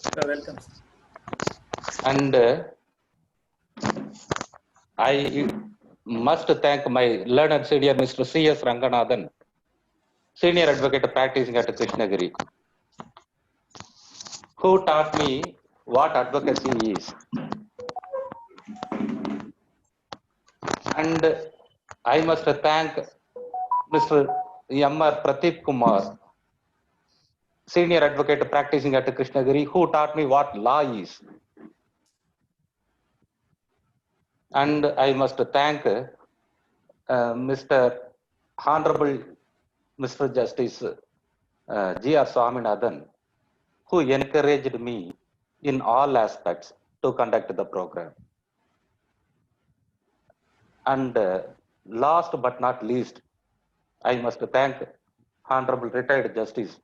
You're welcome. And I must thank my learned senior Mr. C.S. Ranganathan, senior advocate practicing at Krishnagiri, who taught me what advocacy is. And I must thank Mr. M.R. Pradeep Kumar, senior advocate practicing at Krishnagiri, who taught me what law is. And I must thank Mr. Honorable Mr. Justice G.R. Swaminathan, who encouraged me in all aspects to conduct the program. And last but not least, I must thank Honorable Retired Justice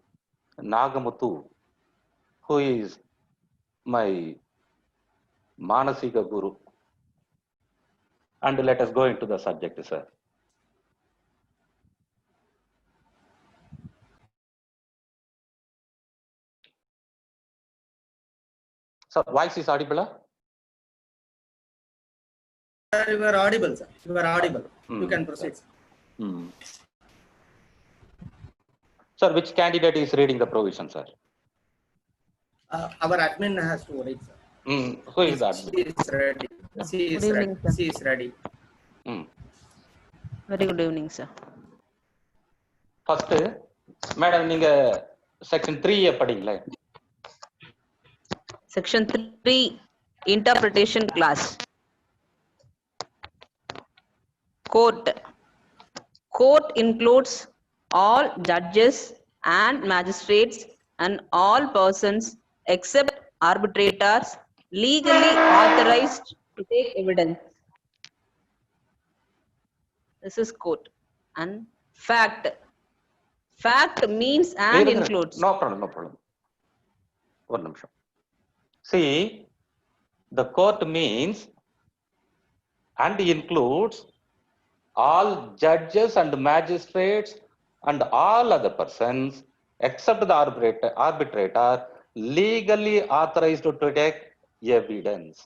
Nagamuthu, who is my Manasika Guru. And let us go into the subject, sir. So, voice is audible? You are audible, sir. You are audible. You can proceed. Sir, which candidate is reading the provision, sir? Our admin has to read, sir. Who is that? She is ready. She is ready. She is ready. Very good evening, sir. First, madam, நீங்க section 3 படிங்களே. Section 3 interpretation class. Court. Court includes all judges and magistrates and all persons except arbitrators legally authorized to take evidence. This is court. And fact. Fact means and includes. No problem, no problem. One nimasham. See, the court means and includes all judges and magistrates and all other persons except the arbitrator legally authorized to take evidence.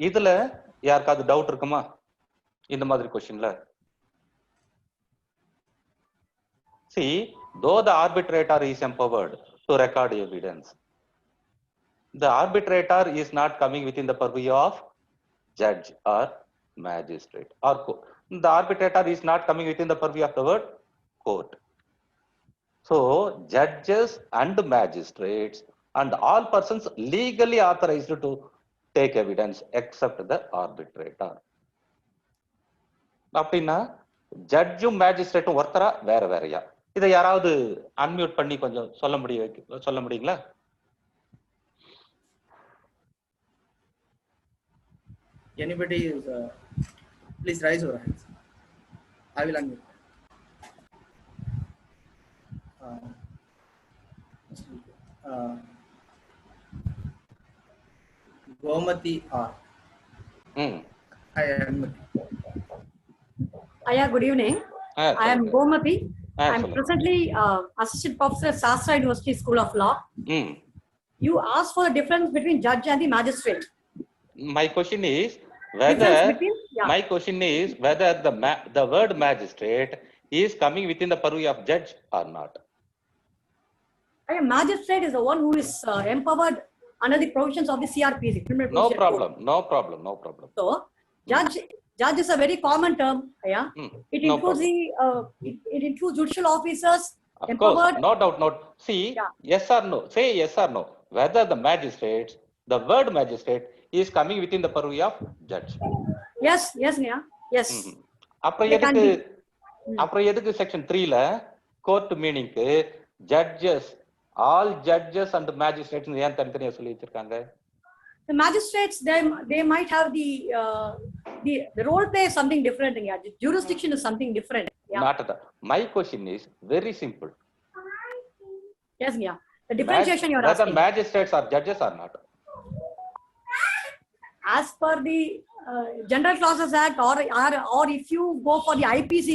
இதுல யாருக்காவது doubt இருக்குமா இந்த மாதிரி क्वेश्चनல? See, though the arbitrator is empowered to record evidence, the arbitrator is not coming within the purview of judge or magistrate or court. The arbitrator is not coming within the purview of the word court. So, judges and magistrates and all persons legally authorized to take evidence except the arbitrator. அப்படின்னா ஜட்ஜும் மேஜிஸ்ட்ரேட்டும் ஒருத்தரா வேற வேறையா? இதை யாராவது unmute பண்ணி கொஞ்சம் சொல்ல முடியுங்களா? Anybody is please raise your hands. I will unmute. Gomati R. I unmute. Good evening. I am Gomati. I am presently Assistant Professor at Sastra University School of Law. You asked for the difference between judge and the magistrate. My question is whether the word magistrate is coming within the purview of judge or not. A magistrate is the one who is empowered under the provisions of the CRPC. No problem. So, judge is a very common term. Yeah, it includes it includes judicial officers. Of empowered. course, no doubt. See, yes or no. Say yes or no. Whether the magistrates, the word magistrate is coming within the purview of judge. Yes, Nia. Yes. அப்புறம் எதுக்கு section 3ல court மீனிங்க்கு judges all judges and magistrates ஏன் தனித்தனியா சொல்லி வச்சிருக்காங்க? The magistrates they might have the role play is something different. Yeah, the jurisdiction is something different. Yeah. Not at all. My question is very simple. Yes, Nia. The differentiation you are asking. Whether magistrates are judges or not? As per the General Clauses Act or if you go for the IPC,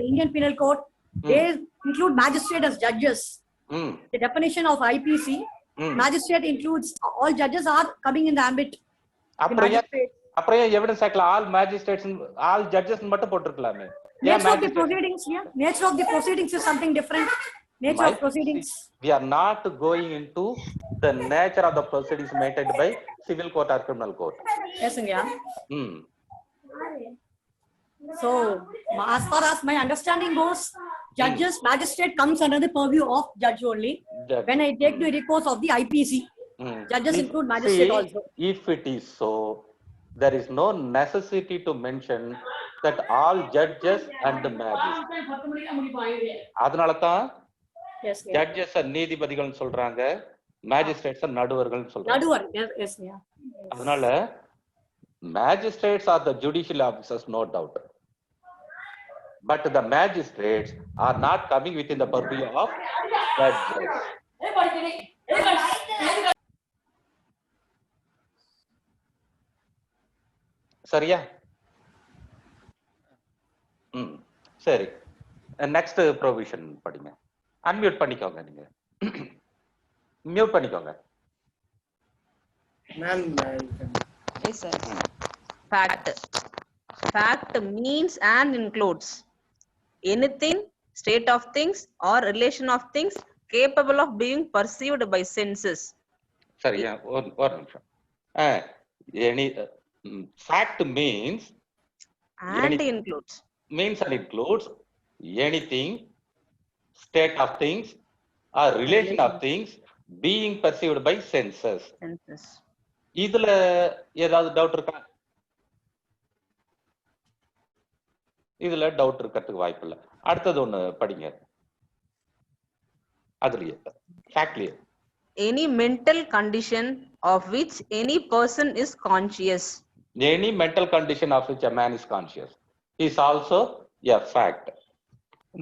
Indian Penal Code, they include magistrate as judges. The definition of IPC, magistrate includes all judges are coming in the ambit. அப்புறம் evidence ஆக்ட்ல all magistrates all judges மட்டும் போட்டுருக்கலாமே. Nature of the proceedings, nature of the proceedings is something different. Nature of proceedings. We are not going into the nature of the proceedings maintained by civil court or criminal court. Yes, yeah. So, as far as my understanding goes, judges, magistrate comes under the purview of judge only. When I take the recourse of the IPC, judges include magistrate also. If it is so, there is no necessity to mention that all judges and magistrates. அதனால தான் judges நீதிபதிகள் சொல்றாங்க, magistrates நடுவர்கள் சொல்றாங்க. நடுவர், yes, yeah. அதனால magistrates are the judicial officers, no doubt. But the magistrates are not coming within the purview of judges. சரியா? சரி. நெக்ஸ்ட் ப்ரொவிஷன் படிங்க. அன்மியூட் பண்ணிக்கோங்க நீங்க. மியூட் பண்ணிக்கோங்க. Ma'am, Yes, sir. Fact. Fact means and includes anything, state of things, or relation of things capable of being perceived by senses. சரியா? ஒரு நிமிஷம். Any fact means and includes. Means and includes anything, state of things, or relation of things being perceived by senses. Senses. இதுல ஏதாவது doubt இருக்கா? இதுல doubt இருக்கிறதுக்கு வாய்ப்பு இல்லை. அடுத்தது ஒண்ணு படிங்க. அதுலயே ஃபேக்ட்லியே any mental condition of which any person is conscious. Any mental condition of which a man is conscious is also a fact.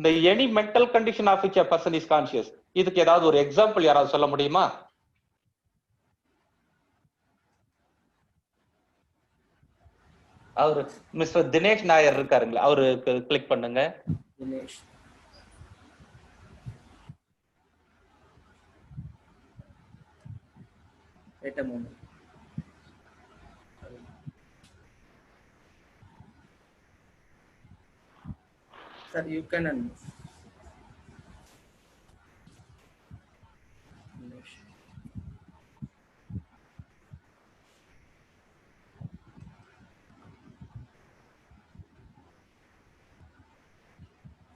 The any mental condition of which a person is conscious, இதுக்கு ஏதாவது ஒரு example யாராவது சொல்ல முடியுமா? அவரு mister Dinesh Nair இருக்காருங்களா, அவரு click பண்ணுங்க. Dinesh wait a moment. Sir, you can unmute.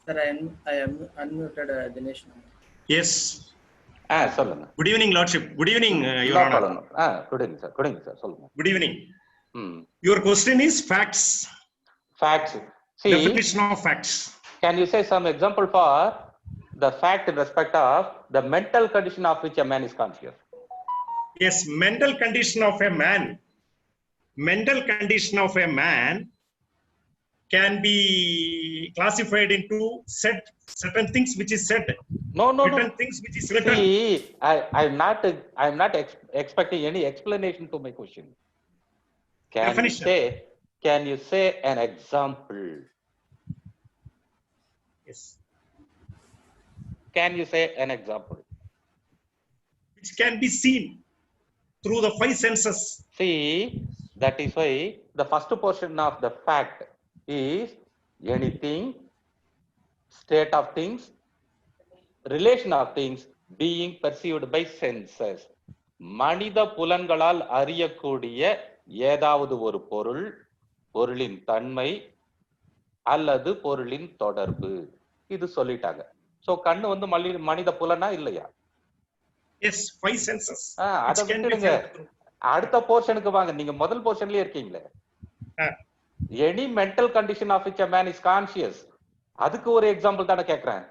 Sir, I am unmuted Dinesh. Yes. சொல்லுங்க. Good evening, Lordship. Good evening, Your Honor. Good evening, sir. Good evening, sir. சொல்லுங்க. Good evening. Your question is facts. Facts. See, definition of facts. Can you say some example for the fact in respect of the mental condition of which a man is conscious? Yes, mental condition of a man. Mental condition of a man can be classified into certain things which is said. No. Things which is written. See, I'm not expecting any explanation to my question. Can you say an example? Yes. Can you say an example? Which can be seen through the five senses. See, that is why the first portion of the fact is anything, state of things, relation of things being perceived by senses. மனித புலன்களால் அறியக்கூடிய ஏதாவது ஒரு பொருள், பொருளின் தன்மை அல்லது பொருளின் தொடர்பு, இது சொல்லிட்டாங்க. சோ கண்ணு வந்து மனித புலனா இல்லையா? Yes, five senses. அத விட்டுடுங்க. அடுத்த போர்ஷனுக்கு வாங்க. நீங்க முதல் போர்ஷன்லயே இருக்கீங்களே. Any mental condition of which a man is conscious, அதுக்கு ஒரு எக்ஸாம்பிள் தான கேக்குறேன்.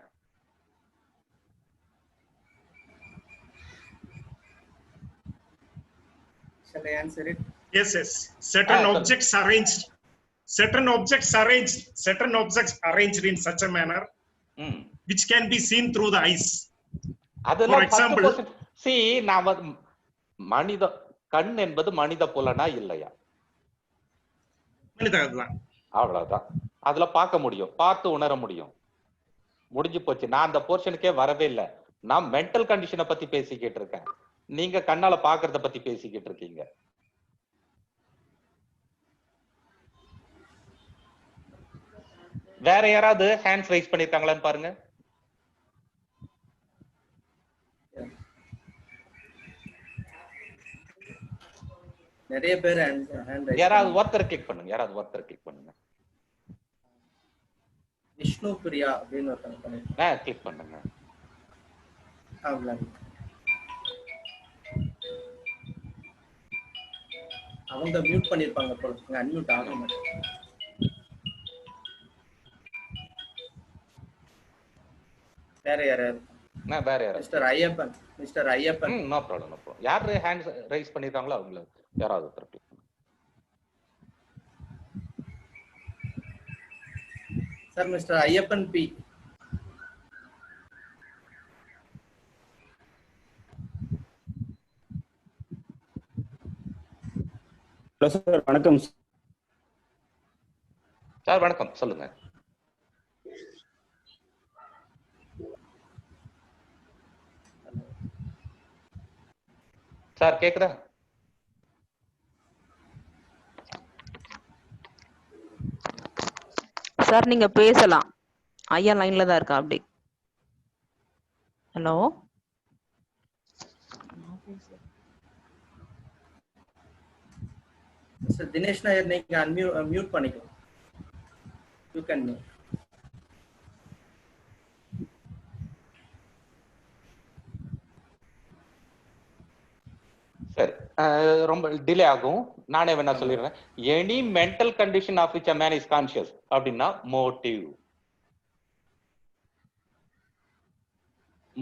Shall I answer it? Yes. Certain objects arranged in such a manner which can be seen through the eyes. For example, see, மனித கண் என்பது மனித புலனா இல்லையா? மனிததான். அவ்வளவுதான். அதுல பார்க்க முடியும், பார்த்து உணர முடியும். முடிஞ்சு போச்சு. நான் அந்த போர்ஷனுக்கே வரவே இல்லை. நான் மென்டல் கண்டிஷனை பத்தி பேசிக்கிட்டு இருக்கேன், நீங்க கண்ணால பாக்குறத பத்தி பேசிக்கிட்டு இருக்கீங்க. வேற யாராவது ஹேண்ட்ஸ் ரைஸ் பண்ணிருக்காங்களான்னு பாருங்க. நிறைய பேர் hand raise யாராவது ஒருத்தர் கிளிக் பண்ணுங்க. விஷ்ணு பிரியா அப்படின்னு ஒருத்தங்க பண்ணிருக்காங்க. கிளிக் பண்ணுங்க. அவங்க மியூட் பண்ணிருப்பாங்க போல, அன்மியூட் ஆக மாட்டேங்குது. வேற யாராவது? மிஸ்டர் ஐயப்பன். No problem. யாரு ஹேண்ட் ரைஸ் பண்ணிருக்காங்களோ அவங்கள யாராவது ஒருத்தர் கிளிக் பண்ணுங்க. Sir mister Ayyappan B. Hello sir, வணக்கம் சார். வணக்கம், சொல்லுங்க சார். கேக்குதா? சார் நீங்க பேசலாம். ஐயா லைன்ல தான் இருக்கா? அப்படி. ஹலோ, மிஸ்டர் தினேஷ் நாயர், நீங்க மியூட் பண்ணிக்கோ. You can mute. சரி, ரொம்ப டிலே ஆகும். நானே வேணா சொல்லிடுறேன். Any mental condition of which a man is conscious அப்படின்னா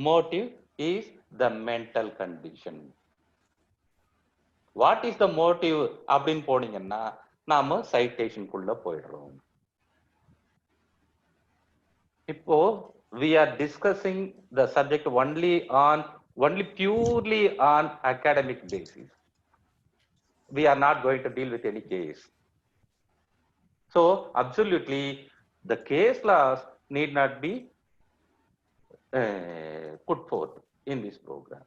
motive is the mental condition. what is the motive அப்படின்னு போனீங்கன்னா நாம சைட்டேஷனுக்குள்ள போயிடுறோம். இப்போ we are discussing the subject only purely on academic basis. We are not going to deal with any case. So absolutely the case laws need not be put forth in this program.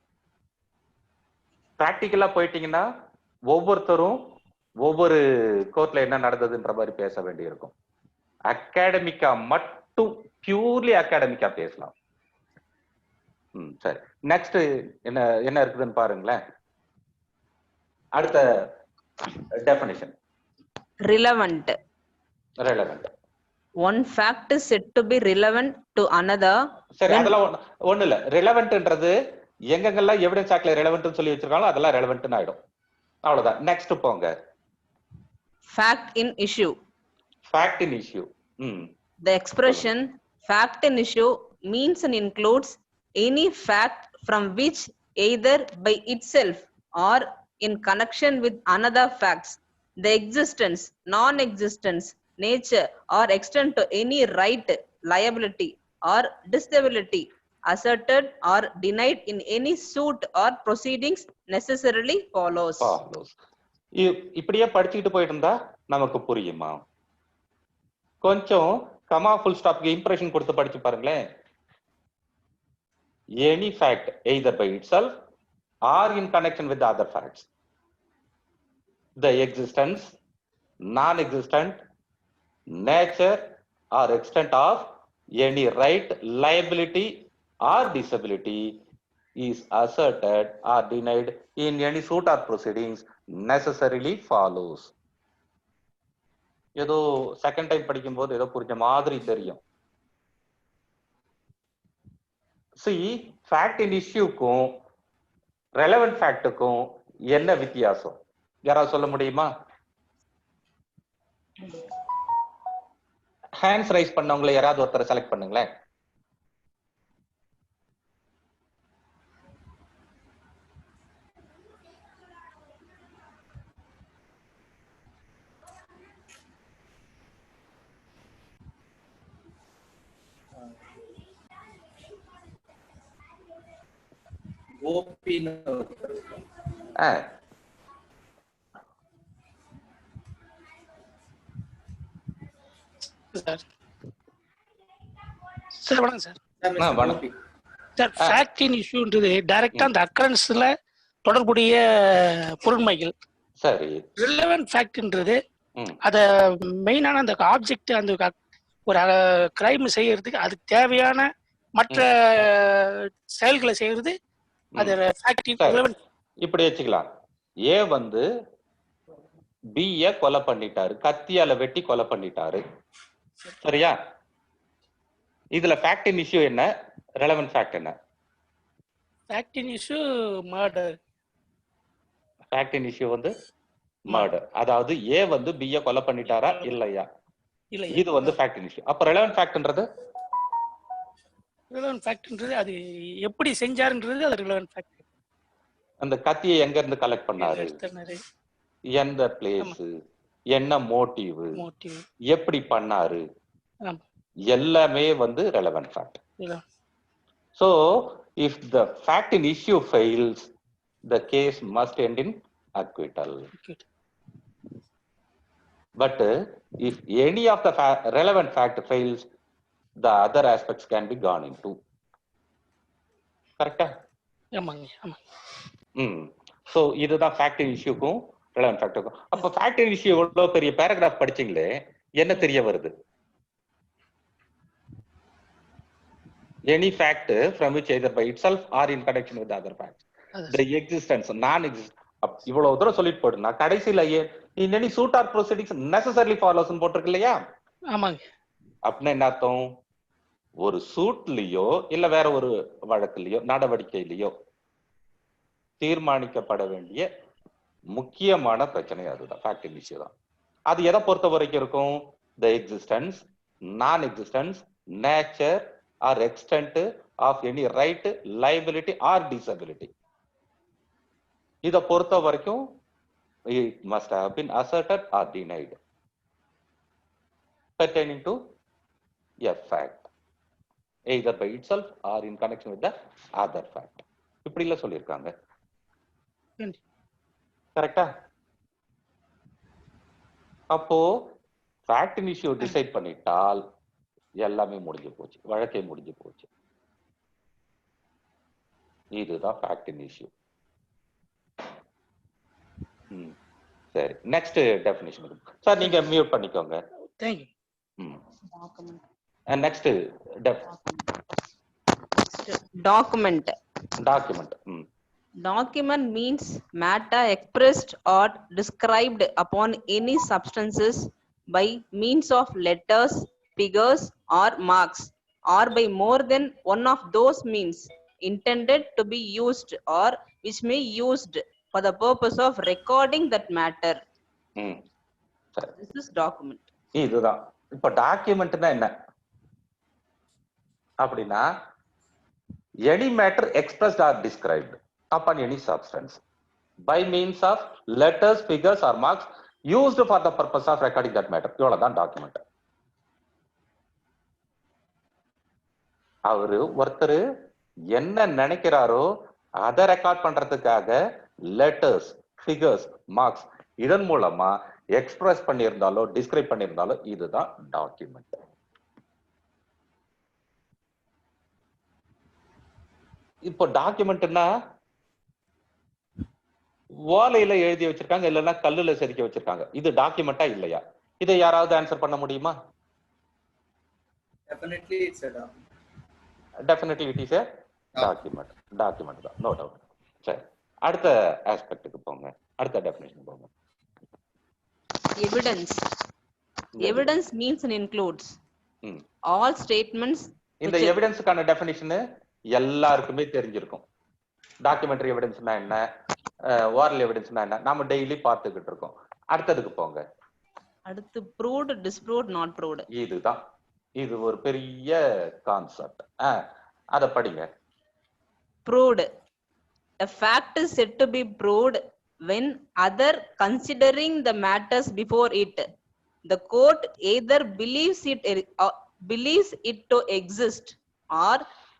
Practically போயிட்டீங்கன்னா ஒவ்வொருத்தரும் ஒவ்வொரு கோர்ட்ல என்ன நடந்ததுன்ற மாதிரி பேச வேண்டியிருக்கும். அகாடமிக்கா மட்டும் purely அகாடமிக்கா பேசலாம். சரி, நெக்ஸ்ட் என்ன இருக்குதுன்னு பாருங்களேன். அடுத்த definition relevant. One fact is said to be relevant to another. சரி, அதெல்லாம் ஒண்ணு இல்ல. ரெலவென்ட்ன்றது எங்கெங்கெல்லாம் எவிடன்ஸ் ஆக்ட்ல ரெலவென்ட்னு சொல்லி வச்சிருக்காங்களோ அதெல்லாம் ரெலவென்ட்னு ஆயிடும். அவ்வளவுதான். நெக்ஸ்ட் போங்க. fact in issue. The expression fact in issue means and includes any fact from which either by itself or in connection with another facts the existence, non-existence, nature or extent to any right, liability or disability asserted or denied in any suit or proceedings necessarily follows. இப்படியே படிச்சுக்கிட்டு போயிட்டு இருந்தா நமக்கு புரியுமா? கொஞ்சம் comma full ஸ்டாப்க்கு impression கொடுத்து படிச்சு பாருங்களேன். Any fact either by itself or in connection with the other facts, the existence, non-existent, nature or extent of any right, liability or disability is asserted or denied in any suit or proceedings necessarily follows. ஏதோ second time படிக்கும் போது ஏதோ புரிஞ்ச மாதிரி தெரியும். See, fact in issueக்கும் relevant factக்கும் என்ன வித்தியாசம் யாராவது சொல்ல முடியுமா? ஹேண்ட்ஸ் ரைஸ் பண்ணவங்களை யாராவது ஒருத்தரை செலக்ட் பண்ணுங்களேன். கோபின்னு சார் வணக்கம் சார். வணக்கம் சார் ஃபேக்டின் இஷ்யூன்றது டைரக்டா அந்த அக்கரன்ஸ்ல தொடர்புடைய பொருண்மைகள். சரி. ரிலவென்ட் ஃபேக்ட்ன்றது அத மெயினான அந்த ஆப்ஜெக்ட் அந்த ஒரு கிரைம் செய்யறதுக்கு அதுக்கு தேவையான மற்ற செயல்களை செய்யறது அது ஃபேக்டின் ரிலவென்ட். இப்படி வச்சுக்கலாம். ஏ வந்து பிய கொலை பண்ணிட்டாரு, கத்தியால வெட்டி கொலை பண்ணிட்டாரு. சரியா? இதுல ஃபேக்டின் இஷ்யூ என்ன, ரெலவென்ட் ஃபேக்ட் என்ன? ஃபேக்டின் இஷ்யூ மர்டர். ஃபேக்டின் இஷ்யூ வந்து மர்டர். அதாவது ஏ வந்து பிய கொலை பண்ணிட்டாரா இல்லையா? இல்ல. இது வந்து ஃபேக்டின் இஷ்யூ. அப்ப ரெலவென்ட் ஃபேக்ட்ன்றது ரிலவென்ட் ஃபேக்ட்ன்றது அது எப்படி செஞ்சாருன்றது அது ரிலவென்ட் ஃபேக்ட். அந்த கத்தியை எங்க இருந்து கலெக்ட் பண்ணாரு, எந்த பிளேஸ், என்ன மோட்டிவ், எப்படி பண்ணாரு, எல்லாமே வந்து relevant fact. So if the fact in issue fails, the case must end in acquittal. But if any of the relevant fact fails, the other aspects can be gone into. Correct? So இதுதான் fact in issue க்கும் relevant fact க்கும். அப்ப fact in issue எவ்வளவு பெரிய paragraph படிச்சீங்களே, என்ன தெரிய வருது? Any fact from which either by itself or in connection with the other facts, the existence, non-existence. இவ்வளவு தூரம் சொல்லிட்டு போடு. நான் கடைசியில in any suit or proceedings necessarily follows ன்னு போட்டிருக்கு இல்லையா? ஆமாங்க. அப்படின்னா என்ன அர்த்தம்? ஒரு சூட்லயோ இல்ல வேற ஒரு வழக்குலயோ நடவடிக்கையிலயோ தீர்மானிக்கப்பட வேண்டிய முக்கியமான பிரச்சனை அதுதான், ஃபேக்ட் இன் இஷ்யூ தான். அது எதை பொறுத்த வரைக்கும் இருக்கும்? the existence, non-existence, nature or extent of any right, liability or disability. இத பொறுத்த வரைக்கும் it must have been asserted or denied pertaining to a fact either by itself or in connection with the other fact. இப்படி இல்ல சொல்லிருக்காங்க. கரெக்டா? அப்போ fact in issue decide பண்ணிட்டால் எல்லாமே முடிஞ்சு போச்சு, வழக்கே முடிஞ்சு போச்சு. இதுதான் fact in issue. சரி, நெக்ஸ்ட் டெஃபினிஷன் சார் நீங்க மியூட் பண்ணிக்கோங்க. Thank you. Next document. Document means matter expressed or described upon any substances by means of letters, figures or marks, or by more than one of those means intended to be used or which may used for the purpose of recording that matter. This is document. இதுதான். இப்ப டாக்குமெண்ட்னா என்ன அப்படின்னா, any matter expressed or described upon any substance by means of letters, figures or marks used for the purpose of recording that matter. இவ்வளவுதான் document. அவரு ஒருத்தர் என்ன நினைக்கிறாரோ அதை record பண்றதுக்காக லெட்டர்ஸ், ஃபிகர்ஸ், மார்க்ஸ் இதன் மூலமா எக்ஸ்பிரஸ் பண்ணியிருந்தாலோ டிஸ்கிரைப் பண்ணியிருந்தாலோ இதுதான் டாக்குமெண்ட். இப்போ டாக்குமெண்ட்னா ஓலையில எழுதி வச்சிருக்காங்க, இல்லைன்னா கல்லுல செதுக்கி வச்சிருக்காங்க. இது டாக்குமெண்டா இல்லையா? இதை யாராவது ஆன்சர் பண்ண முடியுமா? Definitely it's a document. Definitely it is a document. Document தான், no doubt. சரி, அடுத்த ஆஸ்பெக்ட்டுக்கு போங்க, அடுத்த டெஃபினிஷன் போங்க. Evidence. Evidence means and includes all statements. இந்த எவிடன்ஸ்க்கான டெஃபினிஷன் எல்லாருக்குமே தெரிஞ்சிருக்கும். டாக்குமெண்டரி எவிடன்ஸ்னா என்ன, ஓரல் எவிடன்ஸ்னா என்ன, நாம டெய்லி பார்த்துக்கிட்டு இருக்கோம். அடுத்ததுக்கு போங்க. அடுத்து proved, disproved, not proved. இதுதான், இது ஒரு பெரிய கான்செப்ட். அத படிங்க. Proved. A fact is said to be proved when other considering the matters before it, the court either believes it to exist or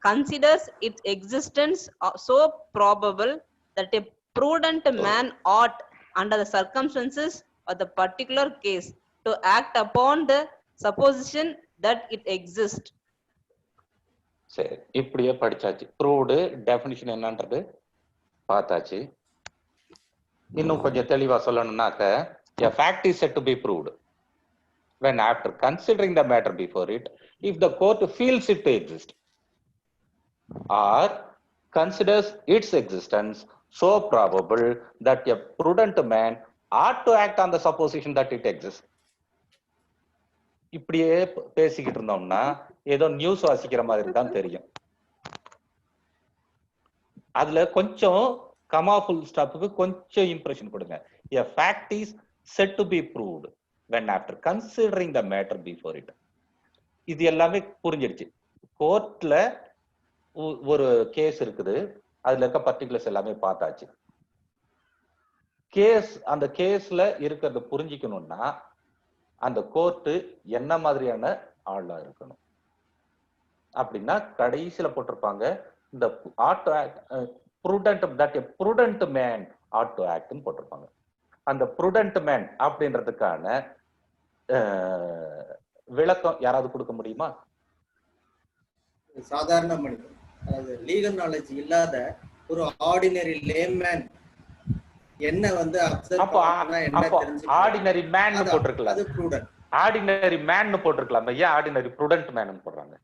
considers its existence so probable that a prudent man ought, under the circumstances of the particular case, to act upon the supposition that it exists. சரி, இப்படியே படிச்சாச்சு. Proved definition என்னன்றது பார்த்தாச்சு. இன்னும் கொஞ்சம் தெளிவா சொல்லணும்னாக்க, a fact is said to be proved when after considering the matter before it, if the court feels it to exist or considers its existence so probable that a prudent man ought to act on the supposition that it exists. இப்படியே பேசிக்கிட்டு இருந்தோம்னா ஏதோ news வாசிக்கிற மாதிரி தான் தெரியும். அதுல கொஞ்சம் கமா ஃபுல் ஸ்டாப்புக்கு கொஞ்சம் இம்ப்ரெஷன் கொடுங்க. A fact is said to be proved when after considering the matter before it. இது எல்லாமே புரிஞ்சிடுச்சு. கோர்ட்ல ஒரு கேஸ் இருக்குது, அதுல இருக்க பர்டிகுலர்ஸ் எல்லாமே பார்த்தாச்சு. கேஸ், அந்த கேஸ்ல இருக்கிறத புரிஞ்சிக்கணும்னா அந்த கோர்ட்டு என்ன மாதிரியான ஆளா இருக்கணும் அப்படின்னா கடைசியில போட்டிருப்பாங்க, இந்த ought to act prudent, that a prudent man ought to act ன்னு போட்டிருப்பாங்க. அந்த prudent man அப்படின்றதுக்கான விளக்கம் யாராவது கொடுக்க முடியுமா? சாதாரண மனிதன், அதாவது லீகல் நாலேஜ் இல்லாத ஒரு ஆர்டினரி லேமேன் என்ன வந்து ஆர்டினரி மேன் போட்டிருக்கலாம். அது ப்ரூடன்ட். ஆர்டினரி மேன் போட்டிருக்கலாம். ஏன் ஆர்டினரி ப்ரூடன்ட் மேன் போடுறாங்க?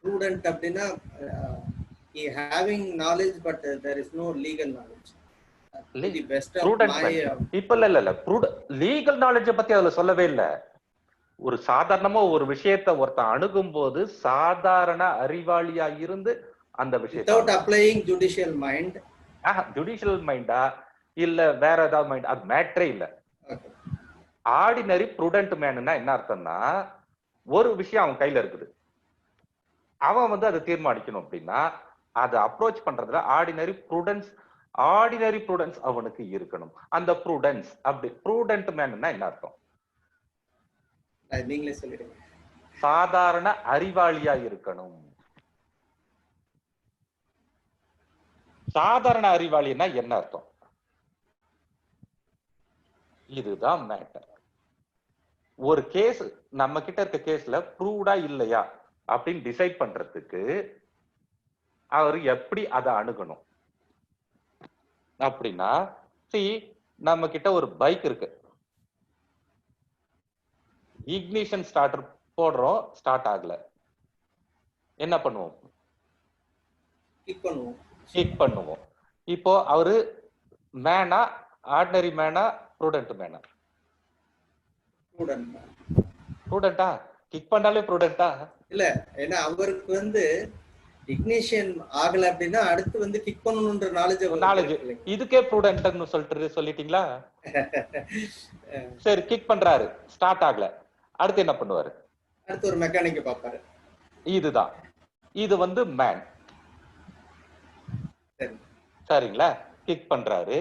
ப்ரூடன்ட் அப்படின்னா he having knowledge but there is no legal knowledge. the best of my இப்ப இல்ல லீகல் நாலேஜ் பத்தி அதுல சொல்லவே இல்ல. ஒரு சாதாரணமா ஒரு விஷயத்தை ஒருத்தன் அணுகும் போது சாதாரண அறிவாளியா இருந்து அந்த விஷயத்தை without applying judicial mind. Judicial மைண்டா இல்ல வேற ஏதாவது மைண்ட், அது மேட்டரே இல்ல. ஆர்டினரி ப்ரூடன்ட் மேன்னா என்ன அர்த்தம்னா, ஒரு விஷயம் அவன் கையில இருக்குது, அவன் வந்து அதை தீர்மானிக்கணும் அப்படின்னா அதை அப்ரோச் பண்றதுல ஆர்டினரி ப்ரூடன்ஸ் அவனுக்கு இருக்கணும். அந்த ப்ரூடன்ஸ், அப்படி ப்ரூடன்ட் மேன்னா என்ன அர்த்தம்? நீங்களே சொல்லிடுங்க. சாதாரண அறிவாளியா இருக்கணும். சாதாரண அறிவாளின்னா என்ன அர்த்தம்? இதுதான் மேட்டர். ஒரு கேஸ், நம்ம கிட்ட இருக்க கேஸ்ல ப்ரூவ்டா இல்லையா அப்படின்னு டிசைட் பண்றதுக்கு அவர் எப்படி அதை அணுகணும் அப்படின்னா, நம்ம கிட்ட ஒரு பைக் இருக்கு, இக்னிஷன் ஸ்டார்டர் போடுறோம், ஸ்டார்ட் ஆகல, என்ன பண்ணுவோம்? கிக் பண்ணுவோம். இப்போ அவரு மேனா, ஆர்டினரி மேனா, ப்ரூடன்ட் மேனா? ப்ரூடன்ட்டா? கிக் பண்ணாலே ப்ரூடன்ட்டா? இல்ல, ஏன்னா அவருக்கு வந்து இக்னிஷன் ஆகல அப்படின்னா அடுத்து வந்து கிக் பண்ணணும்ன்ற நாலேஜ். இதுக்கே ப்ரூடன்ட்னு சொல்லிட்டீங்களா? சரி, கிக் பண்றாரு, ஸ்டார்ட் ஆகல, அடுத்து என்ன பண்ணுவாரு? அடுத்து ஒரு மெக்கானிக் பாப்பாரு. இதுதான், இது வந்து மேன். சரிங்களா? கிக் பண்றாரு,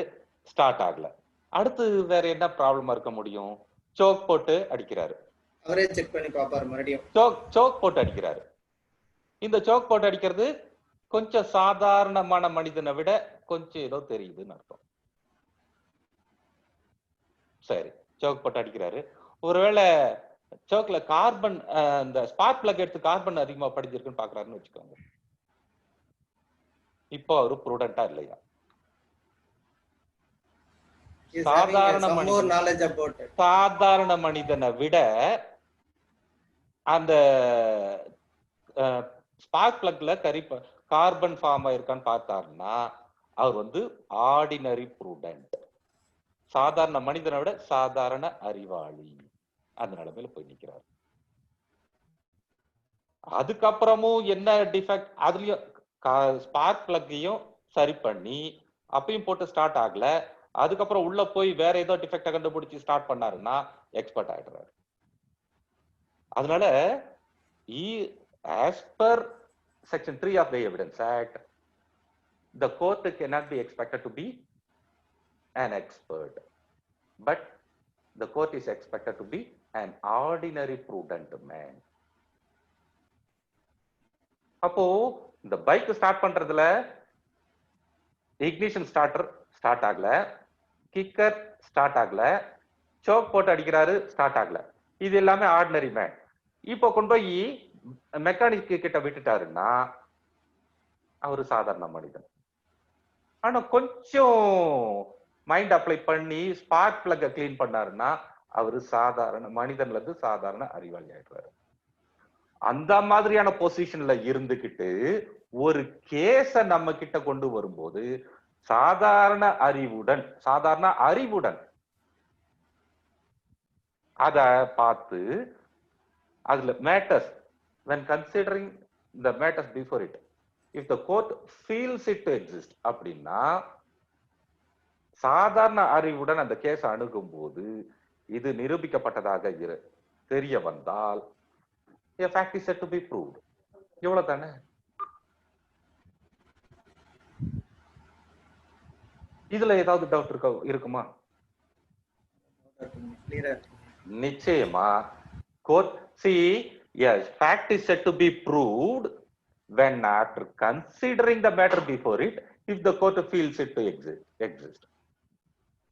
ஸ்டார்ட் ஆகல, அடுத்து வேற என்ன ப்ராப்ளமா இருக்க முடியும்? சோக் போட்டு அடிக்கிறாரு, அவரே செக் பண்ணி பாப்பாரு, மறுபடியும் சோக் போட்டு அடிக்கிறாரு. இந்த சோக் போட்டு அடிக்கிறது கொஞ்சம் சாதாரணமான மனிதனை விட கொஞ்சம் ஏதோ தெரியுதுன்னு அர்த்தம். சரி, சோக் போட்டு அடிக்கிறாரு. ஒருவேளை சோக்ல கார்பன், இந்த ஸ்பார்க் பிளக் எடுத்து கார்பன் அதிகமா படிச்சிருக்குன்னு பாக்குறாருன்னு வச்சுக்கோங்க. இப்போ அவரு ப்ரூடன்ட்டா இல்லையா? சாதாரண மனிதனை விட அந்த ஸ்பார்க் பிளக்ல கார்பன் ஃபார்ம் ஆயிருக்கான்னு பார்த்தாருன்னா அவர் வந்து ஆர்டினரி ப்ரூடன்ட். சாதாரண மனிதனை விட சாதாரண அறிவாளி, அந்த நிலைமையில போய் நிக்கிறார். அதுக்கப்புறமும் என்ன டிஃபெக்ட், அதுலயும் ஸ்பார்க் பிளக்கையும் சரி பண்ணி அப்பயும் போட்டு ஸ்டார்ட் ஆகல, அதுக்கப்புறம் உள்ள போய் வேற ஏதோ டிஃபெக்ட கண்டுபிடிச்சு ஸ்டார்ட் பண்ணாருன்னா எக்ஸ்பர்ட் ஆயிடுறாரு. அதனால as per section 3 of the Evidence Act, the court cannot be expected to be an expert, but the court is expected to be an ordinary prudent man. அப்போ இந்த பைக் ஸ்டார்ட் பண்றதுல ignition starter start ஆகல, kicker start ஆகல, choke போட்டு அடிக்கிறாரு, start ஆகல, இது எல்லாமே ஆர்டினரி மேன். இப்போ கொண்டு போய் மெக்கானிக் கிட்ட விட்டுட்டாருன்னா அவரு சாதாரண மனிதன். ஆனா கொஞ்சம் மைண்ட் அப்ளை பண்ணி ஸ்பார்க் பிளக்க கிளீன் பண்ணாருன்னா அவரு சாதாரண மனிதன்ல இருந்து சாதாரண அறிவாளி ஆயிடுறாரு. அந்த மாதிரியான பொசிஷன்ல இருந்துகிட்டு ஒரு கேஸ நம்ம கிட்ட கொண்டு வரும்போது சாதாரண அறிவுடன் அத பார்த்து அதுல matters when considering the matters before it, if the court feels it to exist அப்படின்னா சாதாரண அறிவுடன் அந்த கேஸ் அணுகும் போது இது நிரூபிக்கப்பட்டதாக தெரிய வந்தால் a fact is said to be proved. இவ்வளவு தானே? இதுல ஏதாவது டவுட் இருக்குமா? நிச்சயமா. court see, yes, fact is said to be proved when after considering the matter before it, if the court feels it to exist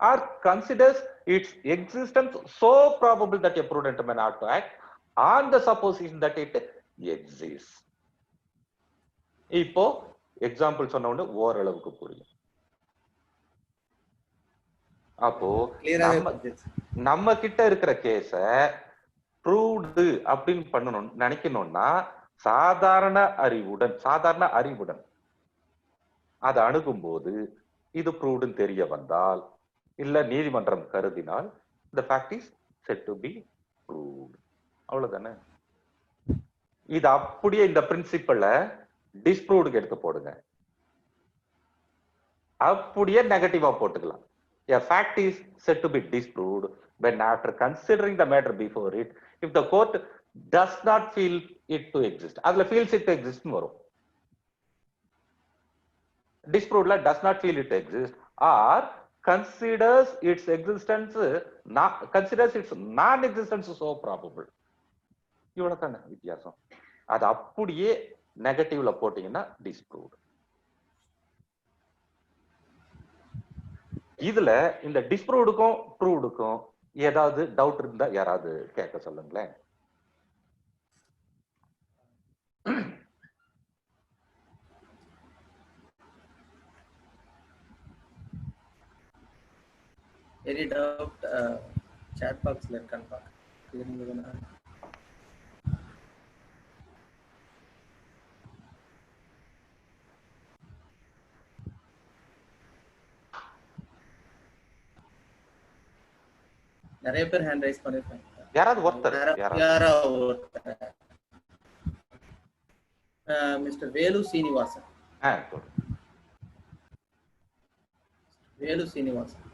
or considers its existence so probable that a prudent man ought to act on the supposition that it exists. இப்போ example சொன்ன உடனே ஓரளவுக்கு புரியும். அப்போ நம்ம கிட்ட இருக்கிற கேஸ proved அப்படின்னு பண்ணணும் நினைக்கணும்னா சாதாரண அறிவுடன் அதை அணுகும் போது இது ப்ரூவ்டுன்னு தெரிய வந்தால் இல்ல நீதிமன்றம் கருதினால் the fact is said to be proved. அவ்வளவுதானே? இது அப்படியே இந்த பிரின்சிபல்ல டிஸ்ப்ரூவ்டுக்கு எடுத்து போடுங்க. அப்படியே நெகட்டிவா போட்டுக்கலாம். A fact is said to be disproved when after considering the matter before it, if the court does not feel it to exist. அதுல feels it to exist வரும். Disprovedல does not feel it to exist or considers its non-existence so probable. இவ்வளவு தானே வித்தியாசம். அது அப்படியே நெகட்டிவ்ல போட்டீங்கன்னா disproved. இதுல இந்த டிஸ்ப்ரூவ்டுக்கும் ப்ரூவ்டுக்கும் ஏதாவது டவுட் இருந்தா யாராவது கேட்க சொல்லுங்களேன். Any doubt? Chat boxல இருக்கான்னு பாக்க. நிறைய பேர் ஹேண்ட் ரைஸ் பண்ணிருக்காங்க. யாராவது ஒருத்தர் மிஸ்டர் வேலு சீனிவாசன். வேலு சீனிவாசன்.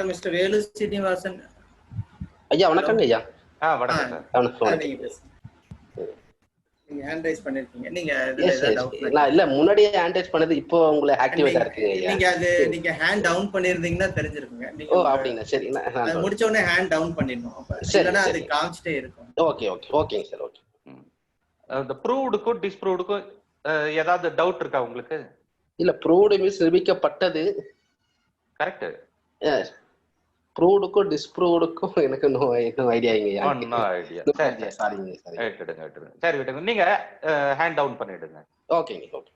மிஸ்டர் வேலு சீனிவாசன் ஐயா வணக்கம் ஐயா. நீங்க ஹேண்ட் ரைஸ் பண்ணிருக்கீங்க. நீங்க இல்ல முன்னாடியே ஹேண்ட் ரைஸ் பண்ணது இப்போ உங்களை ஆக்டிவேட்டா இருக்குங்க ஐயா. நீங்க ஹேண்ட் டவுன் பண்ணிருந்தீங்கன்னா தெரிஞ்சிருக்குங்க. ஓ அப்படினா சரி. நான் முடிச்ச உடனே ஹேண்ட் டவுன் பண்ணிடணும். இல்லனா அது காமிச்சிட்டே இருக்கும். ஓகேங்க சார். ஓகே. அந்த ப்ரூவ்டுக்கும் டிஸ்ப்ரூவ்டுக்கும் ஏதாவது டவுட் இருக்கா உங்களுக்கு? இல்ல ப்ரூவ்டு மீன்ஸ் நிரூபிக்கப்பட்டது. கரெக்ட். எஸ். ப்ரூவ்டுக்கும் டிஸ்ப்ரூவ்டுக்கும் எனக்கு நோ ஐடியாங்க. No idea. சரி சாரிங்க. எடுங்க. சரி விடுங்க. நீங்க ஹேண்ட் டவுன் பண்ணிடுங்க. ஓகேங்க. ஓகே.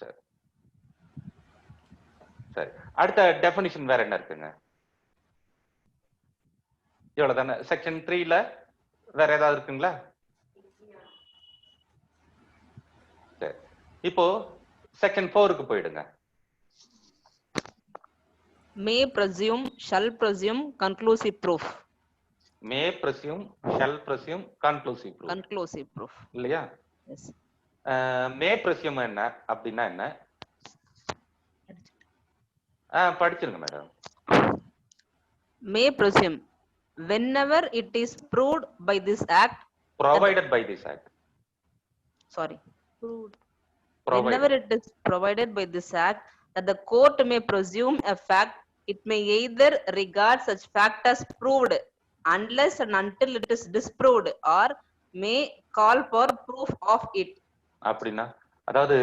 சரி. சரி. அடுத்த டெஃபினிஷன் வேற என்ன இருக்குங்க? இவ்வளவுதானே. செக்ஷன் 3ல வேற ஏதாவது இருக்குங்களா? சரி. இப்போ செக்ஷன் 4க்கு போயிடுங்க. may presume, shall presume, conclusive proof. may presume, shall presume, conclusive proof. Conclusive proof. இல்லையா? Yes. may presume என்ன அப்படின்னா என்ன? படிச்சிருங்க madam. may presume whenever it is proved by this act, provided by this act. sorry, proved Whenever it is provided by this act that the court may presume a fact, it may either regard such fact as proved unless and until it is disproved, or may call for proof of it. அப்படின்னா அதாவது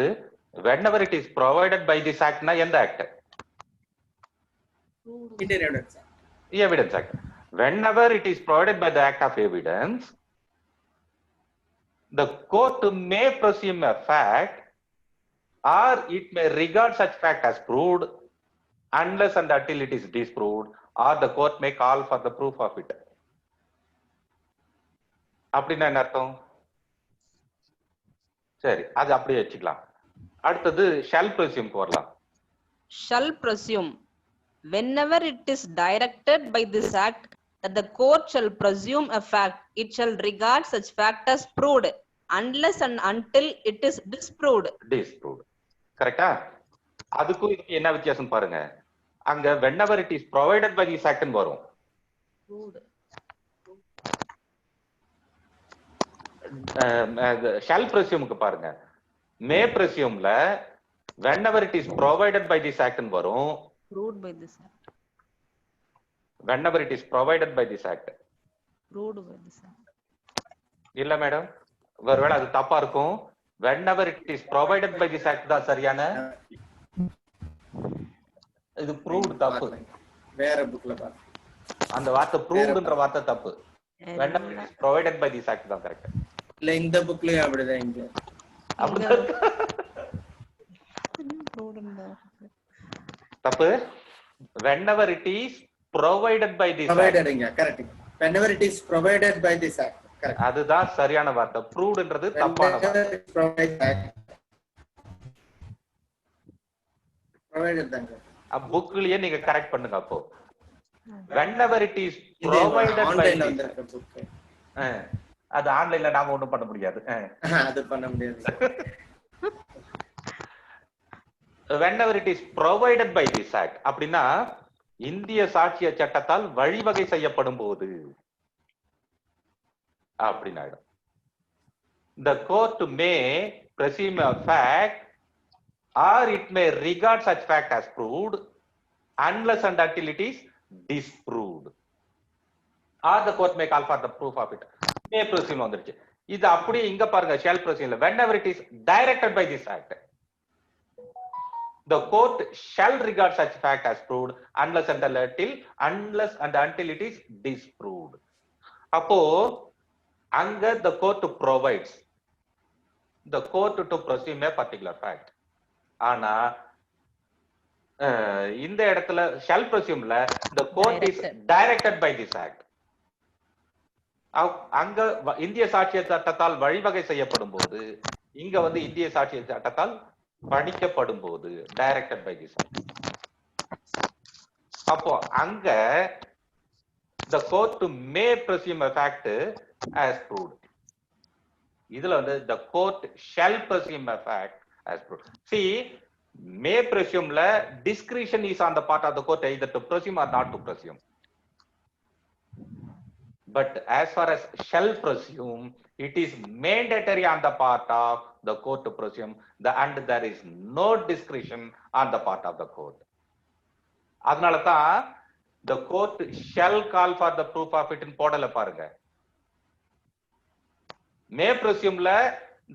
whenever it is provided by this act na எந்த act? Indian Evidence Act. Evidence Act. Whenever it is provided by the act of evidence, the court may presume a fact or it may regard such fact as proved unless and until it is disproved, or the court may call for the proof of it. அப்படின்னா என்ன அர்த்தம்? சரி, அது அப்படியே வச்சுக்கலாம். அடுத்தது shall presume வரலாம். Shall presume. Whenever it is directed by this act that the court shall presume a fact, it shall regard such fact as proved unless and until it is disproved. Disproved. கரெக்டா? அதுக்கும் இதுக்கு என்ன வித்தியாசம் பாருங்க. அங்க whenever it is provided by this act வரும். shall presumeக்கு பாருங்க. may presumeல whenever it is provided by this act வரும். Proved by this act. Whenever it is provided by this act. Proved by this act. இல்ல madam, ஒருவேளை அது தப்பா இருக்கும். whenever it is provided by this act தான் சரியான. இது proved தப்பு. வேற புக்ல பாரு. அந்த வார்த்தை provedன்ற வார்த்தை தப்பு. whenever it is provided by this act தான் கரெக்ட். இல்ல இந்த புக்லயே அப்படிதான் இங்க. அப்படிதான் தப்பு. whenever it is provided by this provided act. இங்க correct. whenever it is provided by this act. Correct. அதுதான் சரியான வார்த்தை. provedன்றது தப்பான வார்த்தை. provided தாங்க. புக்லயே நீங்க கரெக்ட் பண்ணுங்க அப்போ. whenever it is provided by this book. அது ஆன்லைன்ல நாம ஒண்ணும் பண்ண முடியாது. அது பண்ண முடியாது. whenever it is provided by this act அப்படின்னா இந்திய சாட்சிய சட்டத்தால் வழிவகை செய்யப்படும் போது அப்படின்னு ஆயிடும். the court may presume a fact or it may regard such fact as proved unless and until it is disproved, or the court may call for the proof of it. may presume வந்துருச்சு. இது அப்படியே இங்க பாருங்க shall presume. whenever it is directed by this act, the court shall regard such fact as proved unless and until it is disproved. அப்போ அங்க the court provides the court to presume a particular fact. ஆனா இந்த இடத்துல shall presumeல the court is directed by this act. அங்க இந்திய சாட்சிய சட்டத்தால் வழிவகை செய்யப்படும் போது, இங்க வந்து இந்திய சாட்சிய சட்டத்தால் படிக்கப்படும் போது டைரக்டட் பை திஸ். அப்போ அங்க the court may presume a fact as proved. இதுல வந்து the court shall presume a fact as proved. See, may presumeல discretion is on the part of the court either to presume or not to presume. But as far as shall presume, it is mandatory on the part of the court to presume, and there is no discretion on the part of the court. அதனால தான் the court shall call for the proof of it in போடல பாருங்க. may presumeல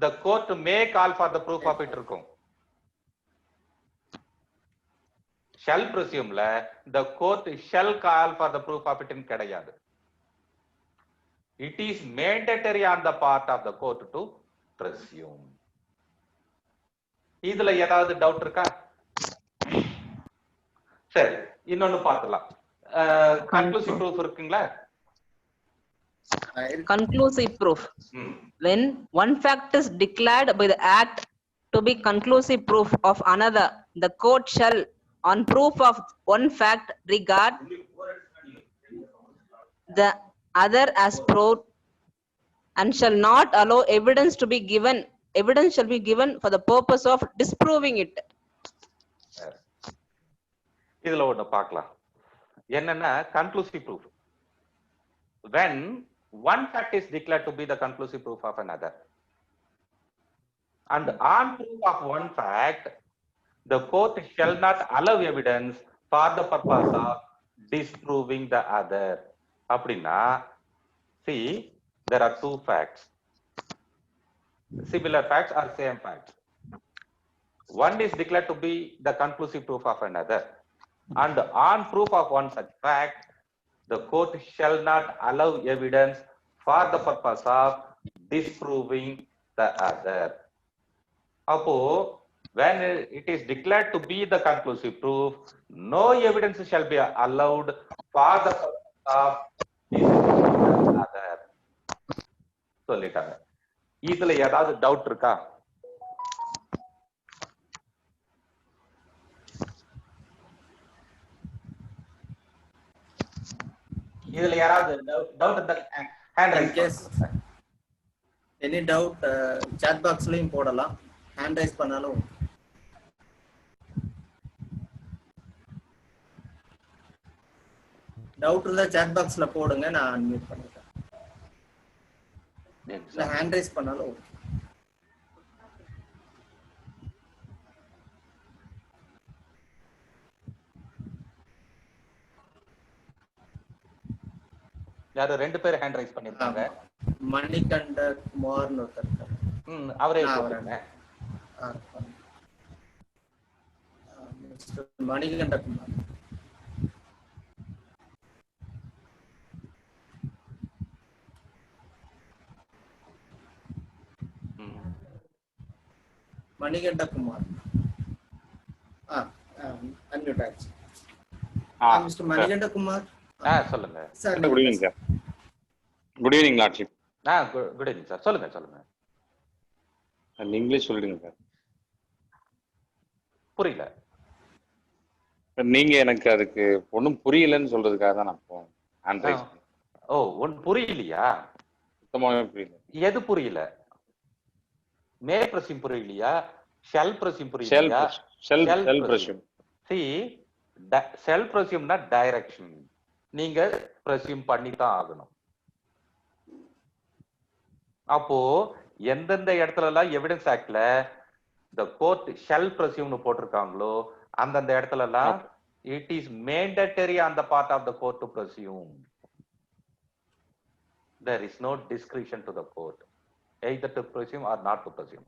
the court may call for the proof of it இருக்கும். shall presumeல the court shall call for the proof of it in கிடையாது. It is mandatory on the part of the court to presume. இதுல ஏதாவது doubt இருக்கா? சரி, இன்னொன்னு பார்க்கலாம். Conclusive proof இருக்குங்களா? Conclusive proof. When one fact is declared by the act to be conclusive proof of another, the court shall, on proof of one fact, regard the other as proved and shall not allow evidence to be given. Evidence shall be given for the purpose of disproving it. இதுல ஒண்ணு பார்க்கலாம். என்னன்னா conclusive proof. When one fact is declared to be the conclusive proof of another, And on proof of one fact, the court shall not allow evidence for the purpose of disproving the other. அப்படின்னா, see, there are two facts. Similar facts or same facts. One is declared to be the conclusive proof of another. And on proof of one such fact, the court shall not allow evidence for the purpose of disproving the other. Appo, when it is declared to be the conclusive proof, no evidence shall be allowed for the purpose of disproving the other. சொல்லிட்டாங்க. இதுல ஏதாவது doubt இருக்கா? இதுல யாராவது doubt இருந்தா hand raise case any doubt chat பாக்ஸ்லயும் போடலாம், hand raise பண்ணாலும் டவுட் இருந்தா chat பாக்ஸ்ல போடுங்க, நான் அன்மியூட் பண்ணிட்டேன். இல்ல ஹேண்ட் ரைஸ் பண்ணாலும் யாரு ரெண்டு பேர் ஹேண்ட் ரைஸ் பண்ணிருக்காங்க. மணிகண்ட குமார்னு ஒருத்தர் இருக்காரு. அவரே போடுங்க. மணிகண்ட குமார். மணிகண்ட குமார் அன்மியூட் ஆயிடுச்சு. மிஸ்டர் மணிகண்ட குமார் சொல்லுங்க sir. Good evening sir. Good evening lordship. Good evening sir. சொல்லுங்க சொல்லுங்க. இங்கிலீஷ் சொல்லிடுங்க சார். புரியல. நீங்க எனக்கு அதுக்கு ஒன்றும் புரியலன்னு சொல்றதுக்காக தான் நான் ஹேண்ட் ரைஸ். ஓ, ஒன்னு புரியலையா? சுத்தமாவே புரியல. எது புரியல? மே பிரசிம் புரியலையா? ஷெல் பிரசிம் புரியலையா? Shall presume. See, ஷெல் பிரசிம்னா டைரக்ஷன். நீங்க பிரசிம் பண்ணி தான் ஆகணும். அப்போ எந்தெந்த இடத்துல எல்லாம் எவிடன்ஸ் ஆக்ட்ல the court shall presume னு போட்டிருக்காங்களோ அந்தந்த இடத்துல எல்லாம் it is mandatory on the part of the court to presume. There is no discretion to the court either to presume or not to presume.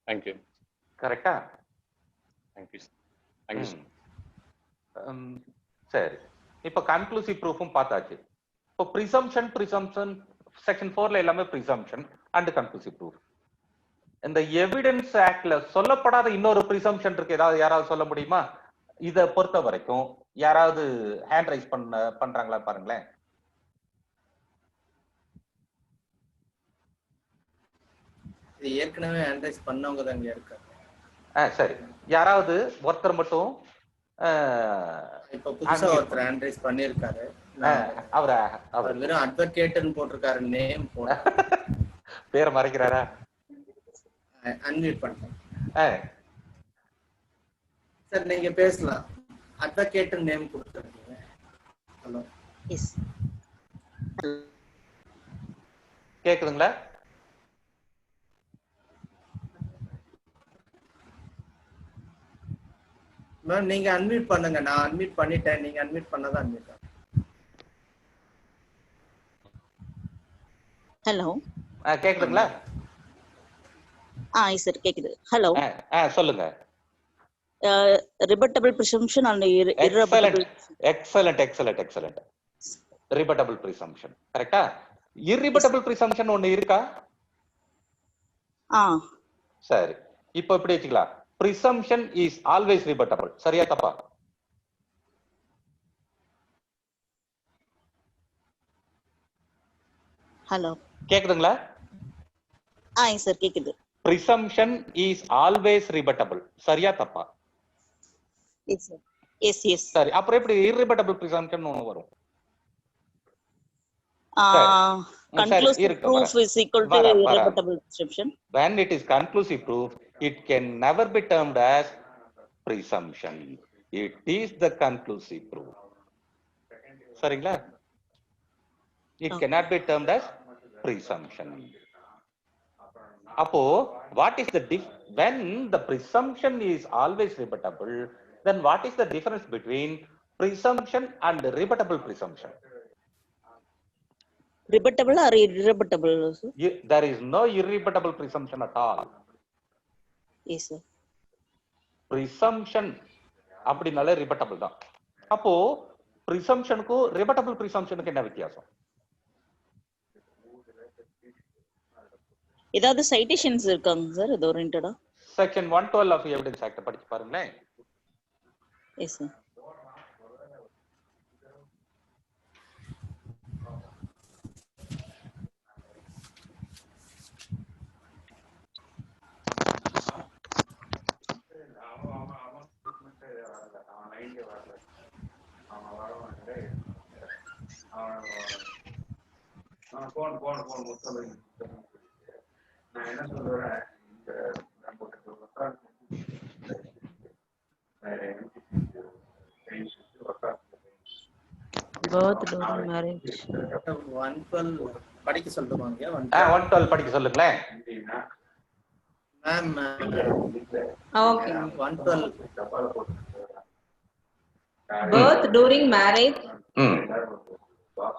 Thank you. கரெக்டா? Thank you. Thank you. சரி, இப்ப conclusive ப்ரூஃபும் பார்த்தாச்சு. இப்போ presumption section 4ல எல்லாமே presumption and conclusive proof. இந்த evidence ஆக்ட்ல சொல்லப்படாத இன்னொரு presumption இருக்கு, ஏதாவது யாராவது சொல்ல முடியுமா? இத பொறுத்த வரைக்கும் யாராவது ஹேண்ட் ரைஸ் பண்றாங்களா பாருங்களேன். இது ஏற்கனவே ஹேண்ட் ரைஸ் பண்ணவங்க தான் இங்க இருக்காங்க. சரி, யாராவது ஒருத்தர் மட்டும் இப்ப புதுசா ஒருத்தர் ஹேண்ட் ரைஸ் பண்ணிருக்காரு. அவர் வெறும் அட்வொகேட்னு போட்டிருக்காரு, நேம் போட பேரை மறைக்கிறாரா? அன்மியூட் பண்ணிட்டேன் சார். நீங்க பேசலாம். அட்வொகேட் நேம் கொடுத்துருக்கீங்க. ஹலோ, எஸ் கேக்குதுங்களா? மேம் நீங்க அன்மியூட் பண்ணுங்க. நான் அன்மியூட் பண்ணிட்டேன், நீங்க அன்மியூட் பண்ணாதான் அன்மியூட் ஆகும். ஹலோ, கேக்குதுங்களா? சார் கேக்குது. ஹலோ, சொல்லுங்க. Rebuttable presumption and irrebuttable. Excellent. Rebuttable presumption கரெக்ட்டா? irrebuttable presumption ஒன்னு இருக்கா? சரி, இப்போ எப்படி வச்சுக்கலாம்? presumption is always rebuttable. சரியா தப்பா? ஹலோ, கேக்குதுங்களா? சார் கேக்குது. presumption is always rebuttable. சரியா தப்பா? Yes sir. எஸ். சரி, அப்புறம் எப்படி irrebuttable presumption ஒன்னு வரும்? Conclusive proof is equal to irrebuttable presumption. When it is conclusive proof, it can never be termed as presumption. It is the conclusive proof. சரிங்களா? It cannot be termed as presumption. Apo, what is the when the presumption is always rebuttable, then what is the difference between presumption and rebuttable presumption? Rebuttable or irrebuttable? Sir? There is no irrebuttable presumption at all. Yes, sir. Presumption அப்படினாலே rebuttable தான். அப்போ presumptionக்கு rebuttable presumptionக்கு என்ன வித்தியாசம்? ஏதாவது citations இருக்காங்க sir இது ஓரியன்டடா? Section 112 of Evidence Act படிச்சு பாருங்களேன். Yes, sir. Birth during marriage. 112 படிக்க சொல்லுவாங்க. 112 படிக்க சொல்லுங்களேன். Ma'am Okay. 112 Birth during marriage.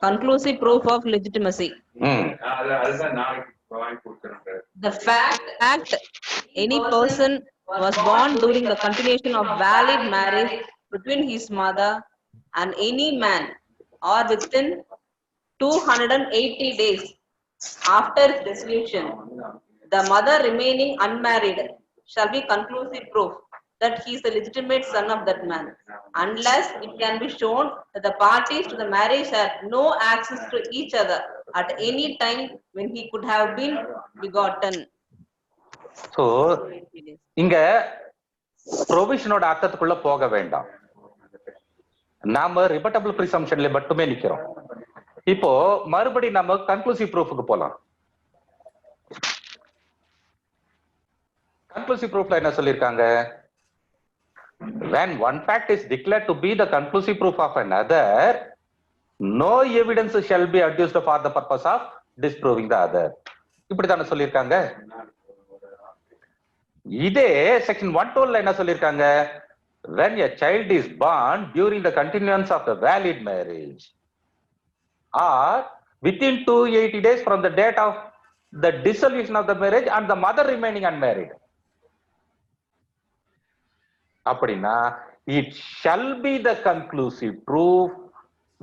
Conclusive proof of legitimacy. The fact act any person was born during the continuation of valid marriage between his mother and any man or within 280 days after its dissolution, the mother remaining unmarried shall be conclusive proof that he is the legitimate son of that man, unless it can be shown that the parties to the marriage had no access to each other at any time when he could have been begotten. So இங்க provisionோட அர்த்தத்துக்குள்ள போக வேண்டாம். நாம ரிபட்டபிள் பிரிசம்ஷன்ல மட்டுமே நிக்கிறோம். இப்போ மறுபடி நம்ம conclusive ப்ரூஃப்க்கு போலாம். கன்க்ளூசிவ் ப்ரூஃப்ல என்ன சொல்லிருக்காங்க? When one fact is declared to be the conclusive proof of another, no evidence shall be adduced for the purpose of disproving the other. இப்படிதானே சொல்லிருக்காங்க. இதே செக்ஷன் 112 என்ன சொல்லிருக்காங்க? When a child is born during the continuance of the valid marriage or within 280 days from the date of the dissolution of the marriage and the mother remaining unmarried. அப்படின்னா it shall be the conclusive proof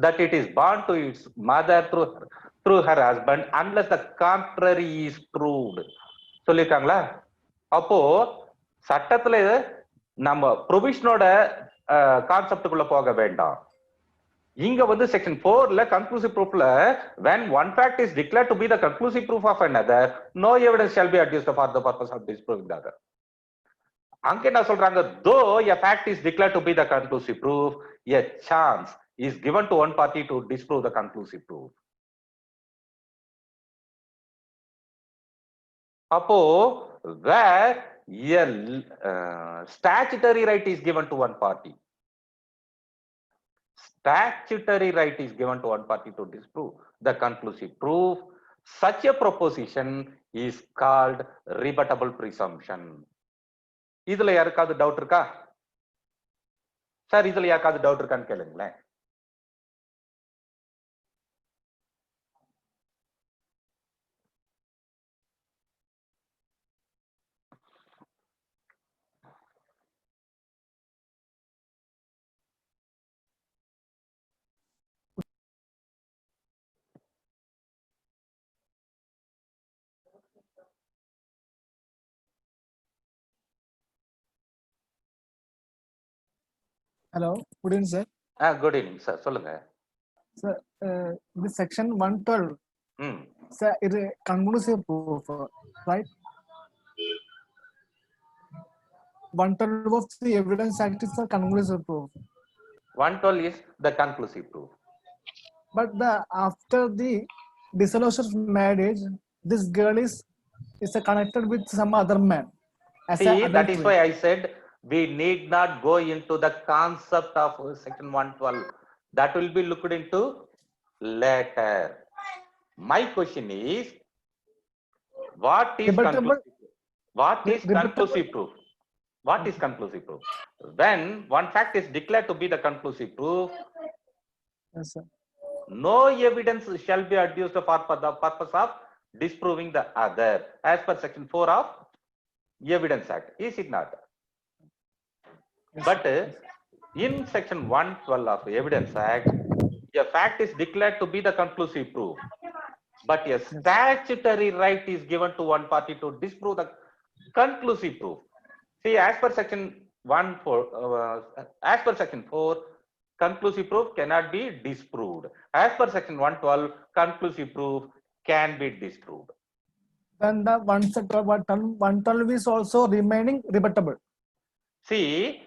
that it is born to its mother through her husband unless the contrary is proved. சொல்லிருக்காங்களா? அப்போ சட்டத்துல நம்ம ப்ரொவிஷனோட கான்செப்டுக்குள்ள போக வேண்டாம். இங்க வந்து section 4ல conclusive ப்ரூஃப்ல when one fact is declared to be the conclusive proof of another, no evidence shall be adduced for the purpose of disproving the other. அங்க என்ன சொல்றாங்க? Though a fact is declared to be the conclusive proof, a chance is given to one party to disprove the conclusive proof. அப்போ where a statutory right is given to one party, statutory right is given to one party to disprove the conclusive proof, such a proposition is called rebuttable presumption. இதுல யாருக்காவது doubt இருக்கா sir? இதுல யாருக்காவது doubt இருக்கான்னு கேளுங்களேன். Hello, good evening, sir. Good evening sir, சொல்லுங்க. Sir, this section 112, sir, it is conclusive proof, right? 112 of the Evidence Act is a conclusive proof. 112 is the conclusive proof. But after the dissolution of marriage, this girl is connected with some other man. See, that is why I said we need not go into the concept of section 112. That will be looked into later. My question is, What is Rebuttable. conclusive proof? What is conclusive proof? What is conclusive proof? When one fact is declared to be the conclusive proof, Yes, sir. no evidence shall be adduced for the purpose of disproving the other, as per section 4 of Evidence Act. Is it not? Yes, But in section 112 of Evidence Act, a fact is declared to be the conclusive proof, but a statutory right is given to one party to disprove the conclusive proof. See, as per section 4, conclusive proof cannot be disproved. As per section 112, conclusive proof can be disproved. Then the 112 is also remaining rebuttable. See,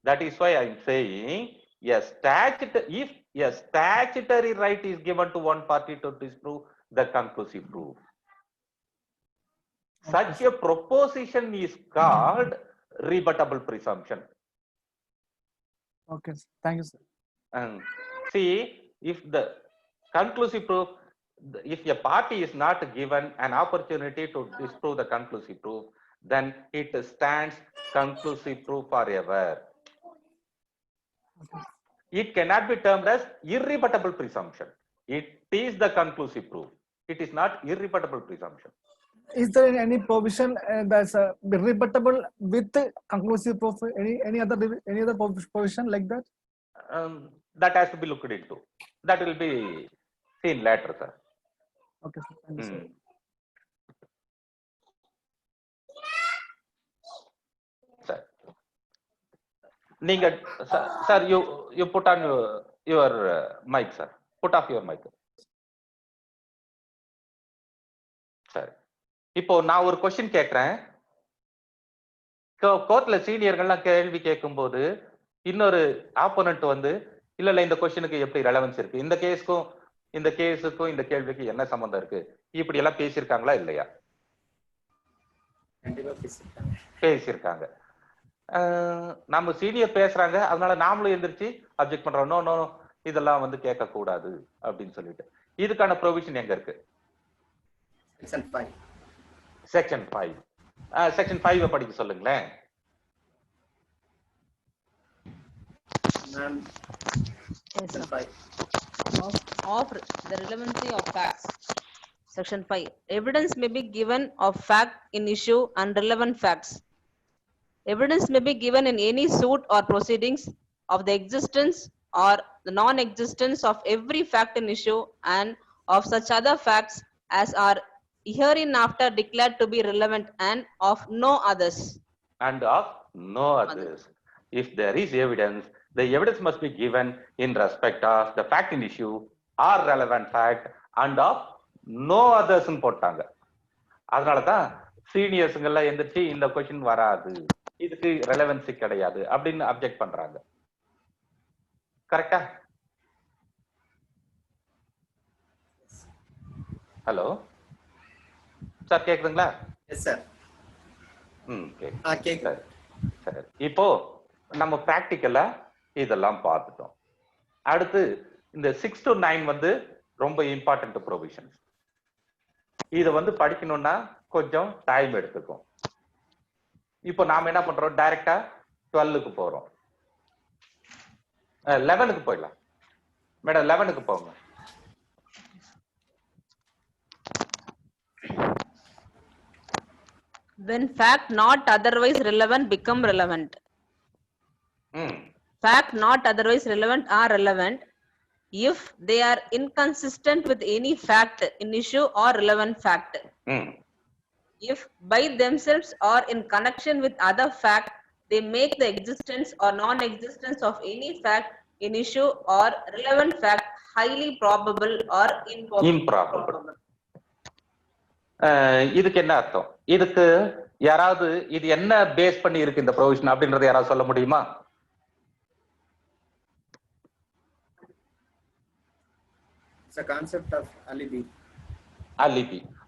that is why I am saying, yes, if a statutory right is given to one party to disprove the conclusive proof, such a proposition is called rebuttable presumption. Okay, sir. Thank you, sir. And see, if the conclusive proof, if a party is not given an opportunity to disprove the conclusive proof, then it stands conclusive proof forever. It cannot be termed as irrebuttable presumption. It is the conclusive proof. It is not irrebuttable presumption. Is there any provision that's rebuttable with conclusive proof? Any other provision like that? That has to be looked into. That will be seen later, sir. Okay, sir. Thank you, sir. Sir, sir, you put on your mic, sir. Put off your mic. Sir, இப்போ நான் ஒரு question கேட்கிறேன். கோர்ட்ல சீனியர்கள்லாம் கேள்வி கேட்கும்போது இன்னொரு opponent வந்து இல்ல இந்த கொஸ்டினுக்கு எப்படி ரெலவன்ஸ் இருக்கு, இந்த கேஸுக்கும் இந்த கேள்விக்கு என்ன சம்பந்தம் இருக்கு, இப்படி எல்லாம் பேசியிருக்காங்களா இல்லையா? பேசியிருக்காங்க. நம்ம சீனியர் பேசுறாங்க, அதனால நாமளும் எந்திரிச்சு அப்ஜெக்ட் பண்றோம். நோ, இதெல்லாம் வந்து கேட்க கூடாது அப்படின்னு சொல்லிட்டு இதுக்கான ப்ரொவிஷன் எங்க இருக்கு? செக்ஷன் 5. செக்ஷன் 5 படிக்க சொல்லுங்களேன். Of the relevancy of facts. Section 5. Evidence may be given of fact in issue and relevant facts. Evidence may be given in any suit or proceedings of the existence or the non-existence of every fact in issue and of such other facts as are hereinafter declared to be relevant and of no others. And of no others. If there is evidence, the evidence must be given in respect of the fact in issue or relevant fact and of no others ன்னு போட்டாங்க. அதனாலதான் சீனியர்ஸுங்கெல்லாம் எந்திரிச்சு இந்த question வராது, இதுக்கு relevancy கிடையாது அப்படின்னு object பண்றாங்க. கரெக்டா? ஹலோ சார், கேக்குதுங்களா? Yes sir. கேக்குது. சரி, இப்போ நம்ம பிராக்டிக்கலா இதெல்லாம் பார்த்துட்டோம். அடுத்து இந்த 6 to 9 வந்து ரொம்ப இம்பார்ட்டன்ட் ப்ரொவிஷன்ஸ். இதை வந்து படிக்கணும்னா கொஞ்சம் டைம் எடுத்துக்கும். இப்போ நாம என்ன பண்றோம், டைரக்டா 12க்கு போறோம். 11க்கு போயிடலாம். மேடம் 11க்கு போங்க. When fact not otherwise relevant become relevant. Fact not otherwise relevant are relevant if they are inconsistent with any fact in issue or relevant fact. If by themselves or in connection with other fact they make the existence or non-existence of any fact in issue or relevant fact highly probable or improbable. இதுக்கு என்ன அர்த்தம்? இதுக்கு யாராவது இது என்ன base பண்ணி இருக்கு இந்த ப்ரொவிஷன் அப்படின்றத யாராவது சொல்ல முடியுமா? It's a concept of alibi.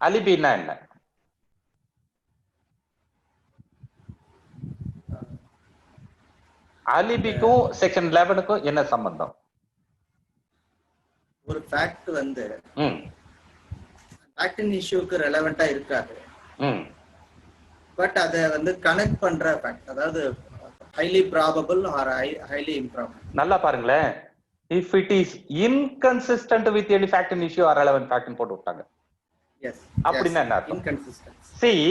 அலிபின்னா என்ன? அலிபிக்கும் செக்ஷன் 11க்கும் என்ன சம்பந்தம்? ஒரு ஃபேக்ட் வந்து ஃபேக்ட் இன் இஷ்யூக்கு ரெலவெண்டா இருக்காது. பட் அதை வந்து கனெக்ட் பண்ற ஃபேக்ட், அதாவது highly probable or highly improbable. நல்லா பாருங்களேன், if it is inconsistent with any fact in issue or relevant fact ன்னு போட்டு விட்டாங்க. Yes. அப்படின்னா என்ன அர்த்தம்? Inconsistent. See,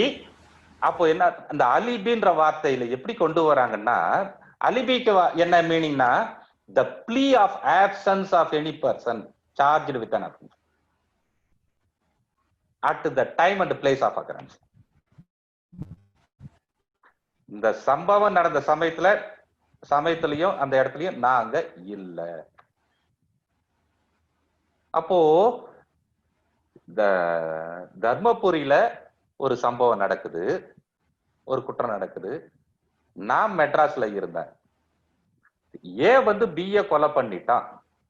அப்போ என்ன அந்த அலிபின்ற வார்த்தையில எப்படி கொண்டு வராங்கன்னா, அலிபிக்கு என்ன மீனிங்னா the plea of absence of any person charged with an offense at the time and place of occurrence. இந்த சம்பவம் நடந்த சமயத்திலையும் அந்த இடத்துலயும் நாங்க இல்ல. அப்போ இந்த தர்மபுரியில ஒரு சம்பவம் நடக்குது, ஒரு குற்றம் நடக்குது, நான் மெட்ராஸ்ல இருந்தேன். ஏ வந்து பிஏ கொலை பண்ணிட்டான்,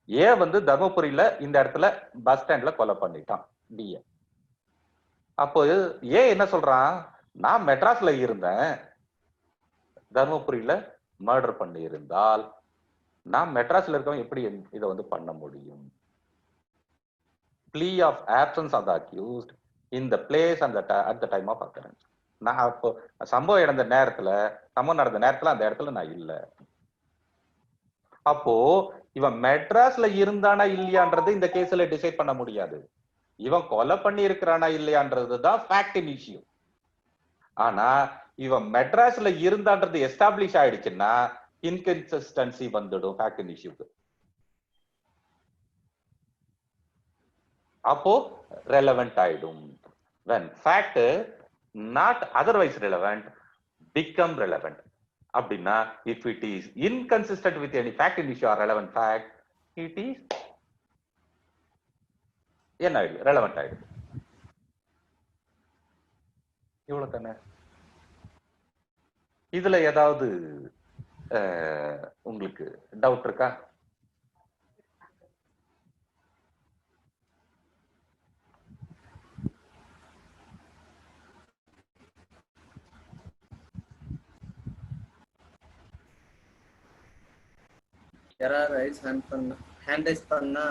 ஏ வந்து தர்மபுரியில இந்த இடத்துல பஸ் ஸ்டாண்ட்ல கொலை பண்ணிட்டான் பிஏ. அப்போ ஏ என்ன சொல்றான், நான் மெட்ராஸ்ல இருந்தேன், தர்மபுரியில மர்டர் பண்ணி இருந்தால் நான் மெட்ராஸ்ல இருக்கவன் எப்படி இதை வந்து பண்ண முடியும்? plea of absence of the accused in the place and at the time of occurrence. நான் அப்போ சம்பவம் நடந்த நேரத்துல அந்த இடத்துல நான் இல்ல. அப்போ இவன் மெட்ராஸ்ல இருந்தானா இல்லையான்றது இந்த கேஸ்ல டிசைட் பண்ண முடியாது. இவன் கொலை பண்ணி இருக்கிறானா இல்லையான்றதுதான் ஃபேக்ட் இன் இஷ்யூ. ஆனா இவன் மெட்ராஸ்ல இருந்தான்றது எஸ்டாப்ளிஷ் ஆயிடுச்சுன்னா இன்கன்சிஸ்டன்சி வந்துடும் ஃபேக்ட் இன் இஷ்யூக்கு. அப்போ ரெலவெண்ட் ஆயிடும். when fact not otherwise relevant become relevant. அப்படின்னா if it is inconsistent with any fact in issue or relevant fact, it is என்ன ஆயிடும், ரெலவெண்ட் ஆயிடும். இவ்வளவு தானே. இதுல ஏதாவது உங்களுக்கு டவுட் இருக்கா? யாராவது ரைஸ் ஹேண்ட் ரைஸ் பண்ணா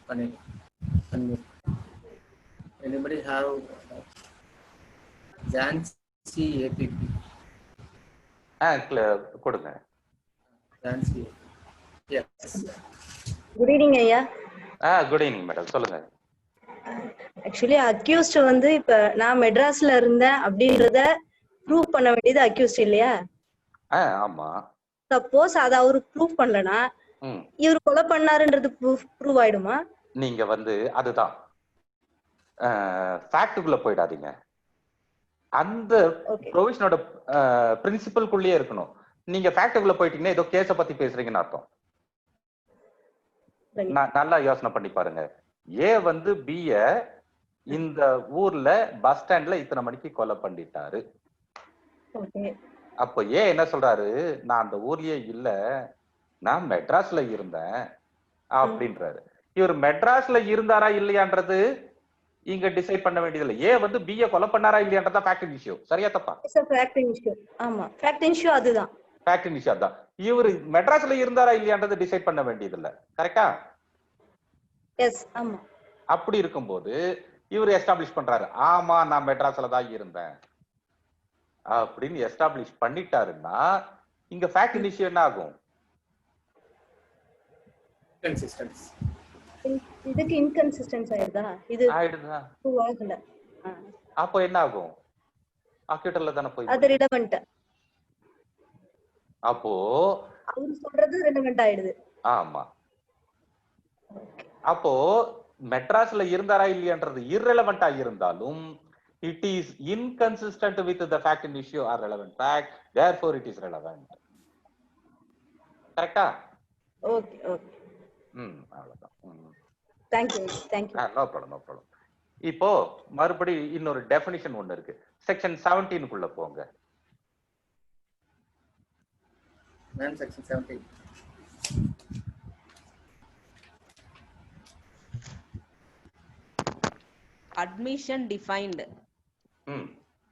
பண்ணிடுங்க. anybody have Jansi APP? கொடுங்க. Jansi. Yes. குட் ஈவினிங் ஐயா. குட் ஈவினிங் மேடம், சொல்லுங்க. ஆக்சுவலி அக்யூஸ்ட் வந்து இப்ப நான் மெட்ராஸ்ல இருந்தேன் அப்படின்றத ப்ரூவ் பண்ண வேண்டியது அக்யூஸ்ட் இல்லையா? ஆமா. சப்போஸ் அத அவரு ப்ரூவ் பண்ணலனா இவர் கொலை பண்ணாருன்றது ப்ரூவ் ஆயிடுமா? நீங்க வந்து அதுதான் ஃபேக்ட்டுக்குள்ள போயிடாதீங்க. அந்த ப்ரொவிஷனோட பிரின்சிபல்குள்ளேயே இருக்கணும். நீங்க ஃபேக்ட்டுக்குள்ள போயிட்டீங்கன்னா ஏதோ கேஸ பத்தி பேசுறீங்கன்னு அர்த்தம். நல்லா யோசனை பண்ணி பாருங்க. ஏ வந்து பிய இந்த ஊர்ல பஸ் ஸ்டாண்ட்ல இத்தனை மணிக்கு கொலை பண்ணிட்டாரு. அப்போ ஏ என்ன சொல்றாரு, நான் அந்த ஊர்லயே இல்ல, நான் மெட்ராஸ்ல இருந்தேன் அப்படின்றாரு. இவர் மெட்ராஸ்ல இருந்தாரா இல்லையான்றது இங்க டிசைட் பண்ண வேண்டியது இல்லை. ஏ வந்து பிஏ கொலை பண்ணாரா இல்லையான்றதா ஃபேக்ட் இஷ்யூ. சரியா தப்பா? Fact issue. ஆமா, ஃபேக்ட் இஷ்யூ அதுதான். ஃபேக்ட் இஷ்யூ அதான். இவர் மெட்ராஸ்ல இருந்தாரா இல்லையான்றதை டிசைட் பண்ண வேண்டியது இல்லை. கரெக்டா? எஸ், ஆமா. அப்படி இருக்கும்போது இவர் எஸ்டாப்ளிஷ் பண்றாரு, ஆமா நான் மெட்ராஸ்ல தான் இருந்தேன் அப்படின்னு எஸ்டாப்ளிஷ் பண்ணிட்டாருன்னா இங்க ஃபேக்ட் இஷ்யூ என்ன ஆகும்? கன்சிஸ்டன்சி. இதுக்கு இன்கன்சிஸ்டன்ஸ் ஆயிடுதா? இது ஆயிடுதா? ஆகல. அப்போ என்ன ஆகும்? அக்யூட்டர்ல தான போய் அது ரிலவென்ட். அப்போ அவர் சொல்றது ரிலவென்ட் ஆயிடுது. ஆமா. அப்போ மெட்ராஸ்ல இருந்தாரா இல்லையான்றது irrelevant இருந்தாலும் it is inconsistent with the fact in issue or relevant fact, therefore it is relevant. கரெக்ட்டா? Okay okay. அவ்வளவுதான். Thank you. No problem. இப்போ மறுபடி இன்னொரு டெஃபினிஷன் ஒன்னு இருக்கு. செக்ஷன் 17 குள்ள போங்க. நான் section 17. Admission defined.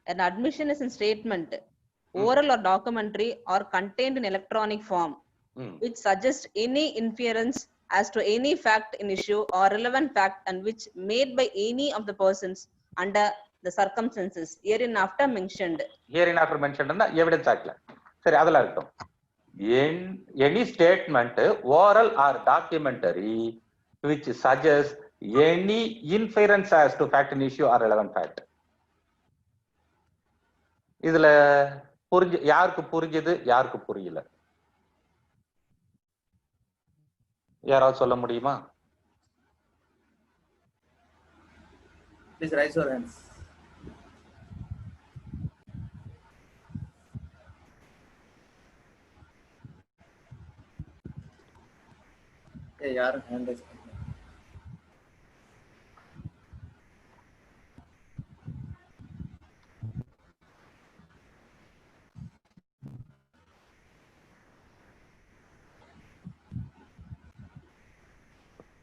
An admission is a statement, oral or documentary, or contained in electronic form, which suggests any inference as to any fact in issue or relevant fact and which made by any of the persons under the circumstances hereinafter mentioned. Hereinafter mentioned na evidence act. சரி அதெல்லாம் இருக்கட்டும். Any statement, oral or documentary, which suggests any inference as to fact and issue or relevant fact. இதுல யாருக்கு புரிஞ்சது யாருக்கு புரியல யாராவது சொல்ல முடியுமா? Please raise your hands. யாரும் hand raise பண்ணல.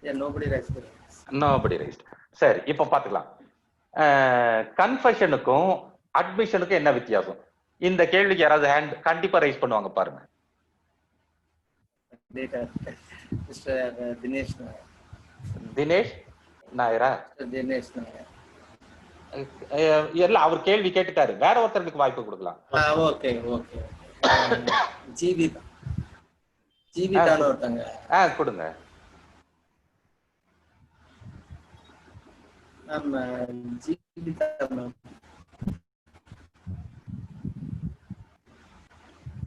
Yeah, nobody raised their hands. Nobody raised. சரி இப்ப பாத்துக்கலாம். கன்ஃபெஷனுக்கும் அட்மிஷனுக்கும் என்ன வித்தியாசம்? இந்த கேள்விக்கு யாராவது ஹேண்ட் கண்டிப்பா ரைஸ் பண்ணுவாங்க பாருங்க. மிஸ்டர் தினேஷ் நாயர். தினேஷ் நாயரா? தினேஷ் நாயர். இல்ல அவர் கேள்வி கேட்டுட்டாரு, வேற ஒருத்தருக்கு வாய்ப்பு கொடுக்கலாம். Okay okay. ஜீவிதான்னு ஒருத்தங்க. கொடுங்க.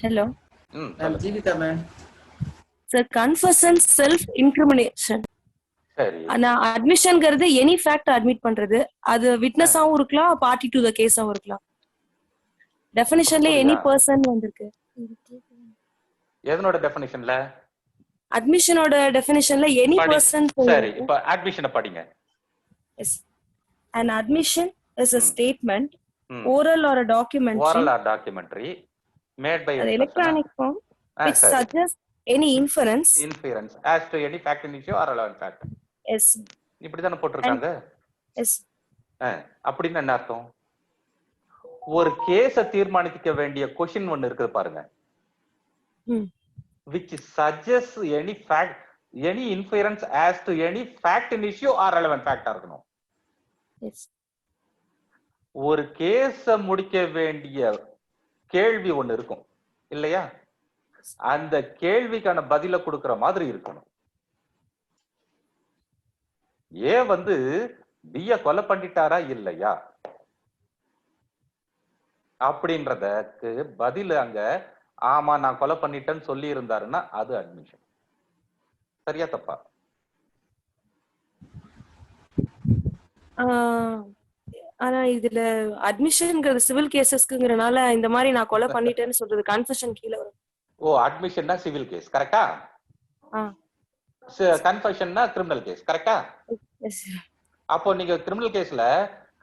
Hello. Jeevitha ma'am. Sir, confession self incrimination. சரி. ஆனா அட்மிஷன்ங்கிறது எனி ஃபேக்ட் அட்மிட் பண்றது. அது விட்னஸாவும் இருக்கலாம், பார்ட்டி டு தி கேஸாவும் இருக்கலாம். டெஃபினிஷன்ல எனி பர்சன் வந்திருக்கு. எதனோட டெஃபினிஷன்ல? அட்மிஷனோட டெஃபினிஷன்ல எனி பர்சன். சரி இப்ப அட்மிஷனை படிங்க. Yes. An admission is a statement, oral or a documentary, made by an electronic form, which suggests any inference as to any fact and issue or relevant fact. Yes. இப்படி தான போட்டுருக்காங்க. Yes. அப்படின்னா என்ன அர்த்தம்? ஒரு கேஸ தீர்மானிக்க வேண்டிய क्वेश्चन ஒன்னு இருக்குது பாருங்க. which suggests any fact, any inference as to any fact and issue or relevant fact இருக்கணும். Yes. ஒரு கேஸ முடிக்க வேண்டிய கேள்வி ஒன்னு இருக்கும் இல்லையா? அந்த கேள்விக்கான பதில கொடுக்கிற மாதிரி இருக்கணும். ஏ வந்து பிய கொலை பண்ணிட்டாரா இல்லையா அப்படின்றதுக்கு பதில் அங்க ஆமா நான் கொலை பண்ணிட்டேன்னு சொல்லி இருந்தாருன்னா அது அட்மிஷன். சரியா தப்பா? ஆனா இதுல அட்மிஷன்ங்கிறது சிவில் கேசஸ்க்குங்கறனால இந்த மாதிரி நான் கொலை பண்ணிட்டேன்னு சொல்றது கன்ஃபெஷன் கீழ வரும். ஓ அட்மிஷன்னா சிவில் கேஸ் கரெக்ட்டா? கன்ஃபெஷன்னா கிரிமினல் கேஸ் கரெக்ட்டா? அப்போ நீங்க கிரிமினல் கேஸ்ல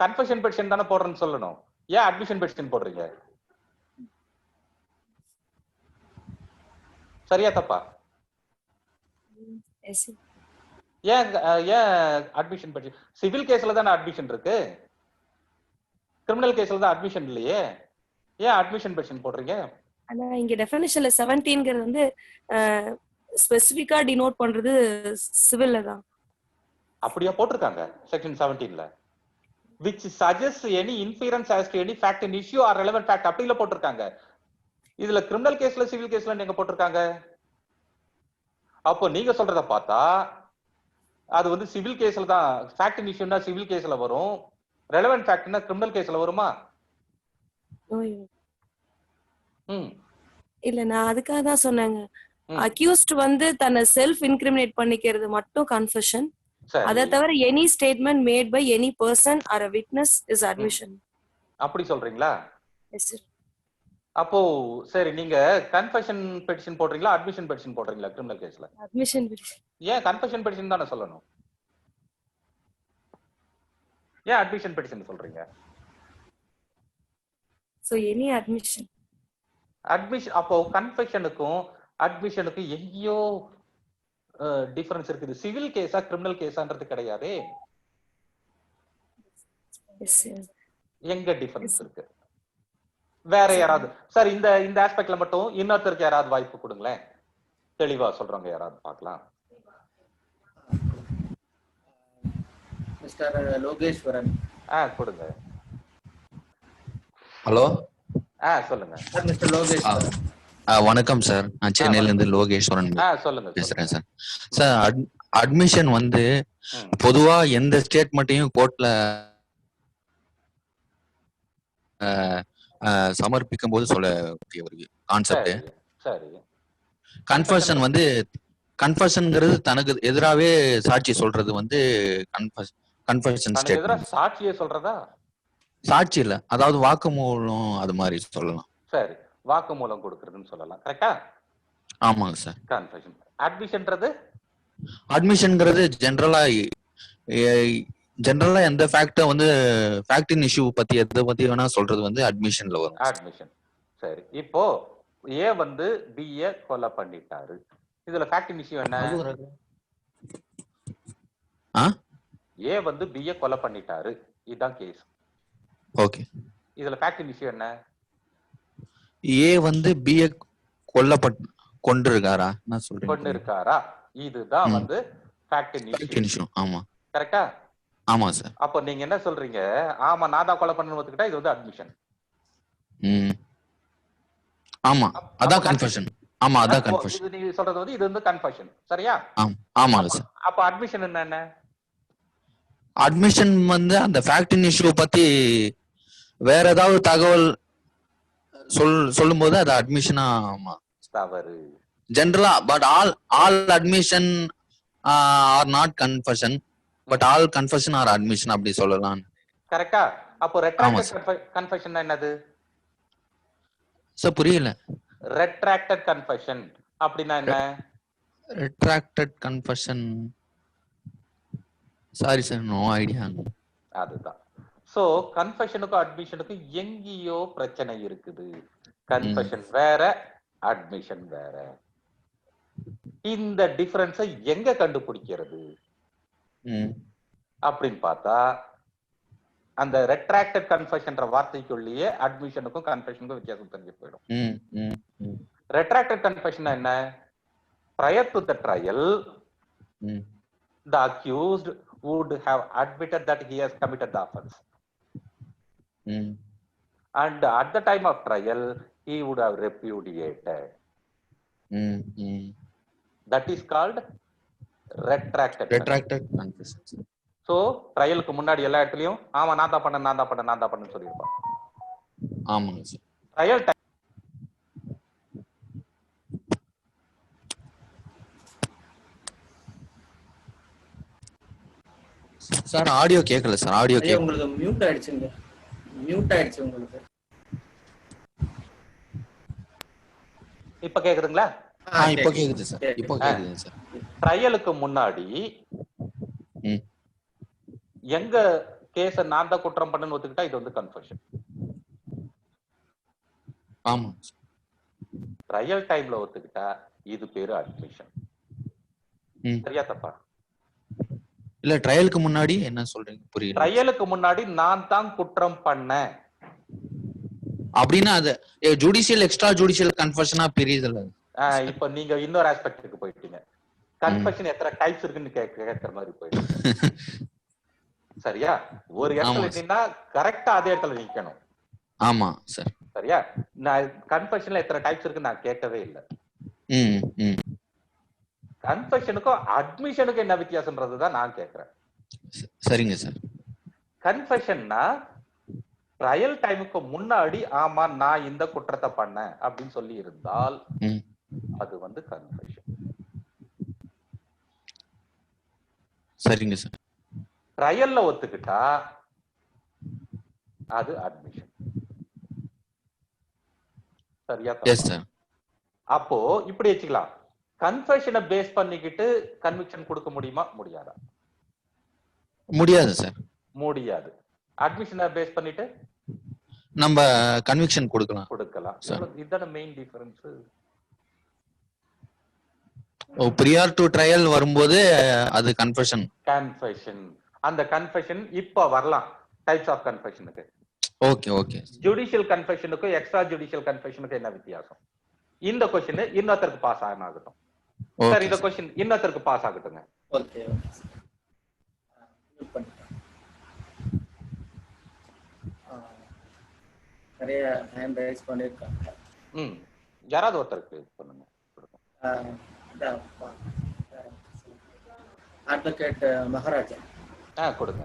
கன்ஃபெஷன் பெட்டிஷன் தான போடுறேன்னு சொல்லணும். ஏன் அட்மிஷன் பெட்டிஷன் போடுறீங்க? சரியா தப்பா? ஏன் அட்மிஷன் பெட்டிஷன்? சிவில் கேஸ்ல தான அட்மிஷன் இருக்கு, கிரிமினல் கேஸ்ல தான் அட்மிஷன் இல்லையே. ஏன் அட்மிஷன் பெட்டிஷன் போடுறீங்க? ஆனா இங்க டெஃபினிஷன்ல 17ங்கிறது வந்து ஸ்பெசிஃபிக்கா டினோட் பண்றது சிவில்ல தான். அப்படியே போட்டுருக்காங்க section 17ல. which suggests any inference as to any fact and issue or relevant fact அப்படில போட்டுருக்காங்க. இதுல கிரிமினல் கேஸ்ல சிவில் கேஸ்ல நீங்க போட்டுருக்காங்க. அப்போ நீங்க சொல்றத பார்த்தா அது வந்து சிவில் கேஸ்ல தான். ஃபேக்ட் அண்ட் இஷ்யூனா சிவில் கேஸ்ல வரும், ரெலவென்ட் ஃபேக்ட்னா கிரிமினல் கேஸ்ல வருமா? இல்ல நான் அதுக்காக தான் சொன்னேங்க. அக்யூஸ்ட் வந்து தன்னை செல்ஃப் இன்கிரிமினேட் பண்ணிக்கிறது மட்டும் கன்ஃபெஷன். அத தவிர any statement made by any person or a witness is admission. அப்படி சொல்றீங்களா? Yes sir. அப்போ சரி நீங்க கன்ஃபெஷன் பெட்டிஷன் போடுறீங்களா அட்மிஷன் பெட்டிஷன் போடுறீங்களா கிரிமினல் கேஸ்ல? Admission petition. ஏன் கன்ஃபெஷன் பெட்டிஷன் தானே சொல்லணும்? ஏன் அட்மிஷன் பெட்டிஷன் சொல்றீங்க? So any admission. அட்மிஷன் அப்போ கன்ஃபெஷனுக்கும் அட்மிஷனுக்கும் எங்கேயோ டிஃபரன்ஸ் இருக்குது. சிவில் கேஸா கிரிமினல் கேஸான்றது கிடையாது. எங்க டிஃபரன்ஸ் இருக்கு? வேற யாராவது சார் இந்த இந்த ஆஸ்பெக்ட்ல மட்டும் இன்னொருத்தருக்கு யாராவது வாய்ப்பு கொடுங்களேன், தெளிவா சொல்றவங்க யாராவது பார்க்கலாம். மிஸ்டர் லோகேஸ்வரன். கொடுங்க. ஹலோ சொல்லுங்க சார். Mister Lokesh sir. வணக்கம் சார். நான் சென்னையில இருந்து லோகேஸ்வரன் சொல்லுங்க பேசுறேன் சார். சார் அட்மிஷன் வந்து பொதுவா எந்த ஸ்டேட்மெண்ட்டையும் கோர்ட்ல சமர்ப்பிக்கும் போது சொல்லக்கூடிய ஒரு கான்செப்ட். கன்ஃபர்ஷன் வந்து கன்ஃபர்ஷன்ங்கிறது தனக்கு எதிராகவே சாட்சி சொல்றது வந்து கன்ஃபர்ஷன் ஸ்டேட்மெண்ட். சாட்சியே சொல்றதா? சாட்சி இல்ல, அதாவது வாக்குமூலம் அது மாதிரி சொல்லலாம். சரி, வாக்குமூலம் கொடுக்கறதுன்னு சொல்லலாம். கரெக்டா? ஆமாங்க சார். கன்ஃபர்ஷன். அட்மிஷன்ன்றது அட்மிஷன்ங்கிறது ஜெனரலா எந்த ஃபேக்ட வந்து ஃபேக்டின் இஷ்யூ பத்தி எதை பத்தி வேணா சொல்றது வந்து அட்மிஷன்ல வரும். அட்மிஷன். சரி, இப்போ ஏ வந்து பிஏ கொலை பண்ணிட்டாரு. இதுல ஃபேக்டின் இஷ்யூ என்ன? ஏ வந்து பிஏ கொலை பண்ணிட்டாரு, இதுதான் கேஸ். ஓகே. இதுல ஃபேக்டின் இஷ்யூ என்ன? ஏ வந்து பிஏ கொண்டிருக்காரா? நான் சொல்றேன் கொண்டிருக்காரா, இதுதான் வந்து ஃபேக்டின் இஷ்யூ. ஆமா. கரெக்டா? ஆமா சார். அப்போ நீங்க என்ன சொல்றீங்க? ஆமா, நான் தான் கொலை பண்ணனும்னு ஒத்துக்கிட்டா இது வந்து அட்மிஷன். ஆமா, அதான் கன்ஃபெஷன். ஆமா, அதான் கன்ஃபெஷன். இது நீங்க சொல்றது வந்து இது வந்து கன்ஃபெஷன். சரியா? ஆமாங்க சார். அப்ப அட்மிஷன் என்ன? அட்மிஷன் வந்து அந்த ஃபேக்டின் இஷ்யூ பத்தி வேற ஏதாவது தகவல் சொல்லும்போது அது அட்மிஷனா? ஆமா. தவறு. ஜெனரலா but all admission are not confession, but all confession are admission அப்படி சொல்லலாம். கரெக்ட்டா? அப்போ ரெட்ராக்டட் கன்ஃபெஷன் என்னது சார்? புரியல. ரெட்ராக்டட் கன்ஃபெஷன் அப்படினா என்ன? Retracted confession, sorry sir, no idea. அதுதான். சோ கன்ஃபெஷனுக்கும் அட்மிஷனுக்கும் எங்கேயோ பிரச்சனை இருக்குது. கன்ஃபெஷன் வேற, அட்மிஷன் வேற. இந்த டிஃபரன்ஸை எங்க கண்டுபிடிக்கிறது அப்படின்னு பார்த்தா அந்த ரெட்ராக்டட் கன்ஃபெஷன்ற வார்த்தைக்குள்ளேயே அட்மிஷனுக்கும் கன்ஃபெஷனுக்கும் வித்தியாசம் தெரிஞ்சு போயிடும். ரெட்ராக்டட் கன்ஃபெஷன் என்ன? prior to the trial the accused would have admitted that he has committed the offense, and at the time of trial he would have repudiated. That is called retracted confession. So ட்ரையலுக்கு முன்னாடி எல்லா இடத்துலயும் ஆமா நான் தான் பண்ணேன்னு சொல்லியிருப்பான். ஆமாங்க sir. Trial sir audio கேட்கல சார். ஆடியோ உங்களுக்கு மியூட் ஆயிடுச்சுங்க. மியூட் ஆயிடுச்சு உங்களுக்கு. இப்ப கேக்குதுங்களா? இப்போ கேக்குது சார். இப்போ கேக்குது சார். ட்ரையலுக்கு முன்னாடி எங்க கேஸ நான் தான் குற்றம் பண்ணேன்னு ஒத்துக்கிட்டா இது வந்து கன்ஃபெஷன். ஆமா. ட்ரையல் டைம்ல ஒத்துக்கிட்டா இது பேரு அட்மிஷன். சரியா தப்பா? இல்ல, ட்ரையலுக்கு முன்னாடி என்ன சொல்றீங்க? புரியல. ட்ரையலுக்கு முன்னாடி நான் தான் குற்றம் பண்ணேன் அப்படின்னா அது ஜுடிஷியல் எக்ஸ்ட்ரா ஜுடிஷியல் கன்ஃபெஷனா பிரியுதுல. இப்ப நீங்க இன்னொரு ஆஸ்பெக்ட்க்கு போயிட்டீங்க. கன்ஃபெஷன் எத்தனை டைப்ஸ் இருக்குன்னு கேட்கிற மாதிரி போயிடுச்சு. சரியா? ஒரு இடத்துல நின்னா கரெக்டா அதே இடத்துல நிக்கணும். ஆமா சார். சரியா? நான் கன்ஃபெஷன்ல எத்தனை டைப்ஸ் இருக்குன்னு நான் கேட்கவே இல்லை. கன்ஃபெஷனுக்கும் அட்மிஷனுக்கும் என்ன வித்தியாசம்ன்றதுதான் நான் கேட்கிறேன். சரிங்க சார். கன்ஃபெஷன்னா ட்ரையல் டைமுக்கு முன்னாடி ஆமா நான் இந்த குற்றத்தை பண்ணேன் அப்படின்னு சொல்லி இருந்தால் அது வந்து கன்ஃபெஷன். சரிங்க சார். ட்ரையல்ல ஒத்துக்கிட்டா அது அட்மிஷன். சரியா? Yes sir. அப்போ இப்படி வச்சுக்கலாம். கன்ஃபெஷனை பேஸ் பண்ணிக்கிட்டு கன்விக்ஷன் கொடுக்க முடியுமா? முடியாதா? முடியாது சார். முடியாது. அட்மிஷனை பேஸ் பண்ணிட்டு நம்ம கன்விக்ஷன் கொடுக்கலாம். இதுதான் main difference. Prior to trial வரும்போது அது கன்ஃபெஷன். அந்த கன்ஃபெஷன் இப்ப வரலாம் டைப்ஸ் ஆஃப் கன்ஃபெஷனுக்கு. Okay okay. ஜுடிஷியல் கன்ஃபெஷனுக்கும் எக்ஸ்ட்ரா ஜுடிஷியல் கன்ஃபெஷனுக்கும் என்ன வித்தியாசம்? இந்த क्वेश्चन இன்னொருத்தருக்கு பாஸ் ஆகட்டும். சார் இந்த क्वेश्चन இன்னொருத்தருக்கு பாஸ் ஆகட்டுங்க. ஓகே. நிறைய ஹேண்ட் ரைஸ் பண்ணியிருக்காங்க. யாராவது ஒருத்தருக்கு பண்ணுங்க. அட்வொகேட் மகாராஜா கொடுங்க.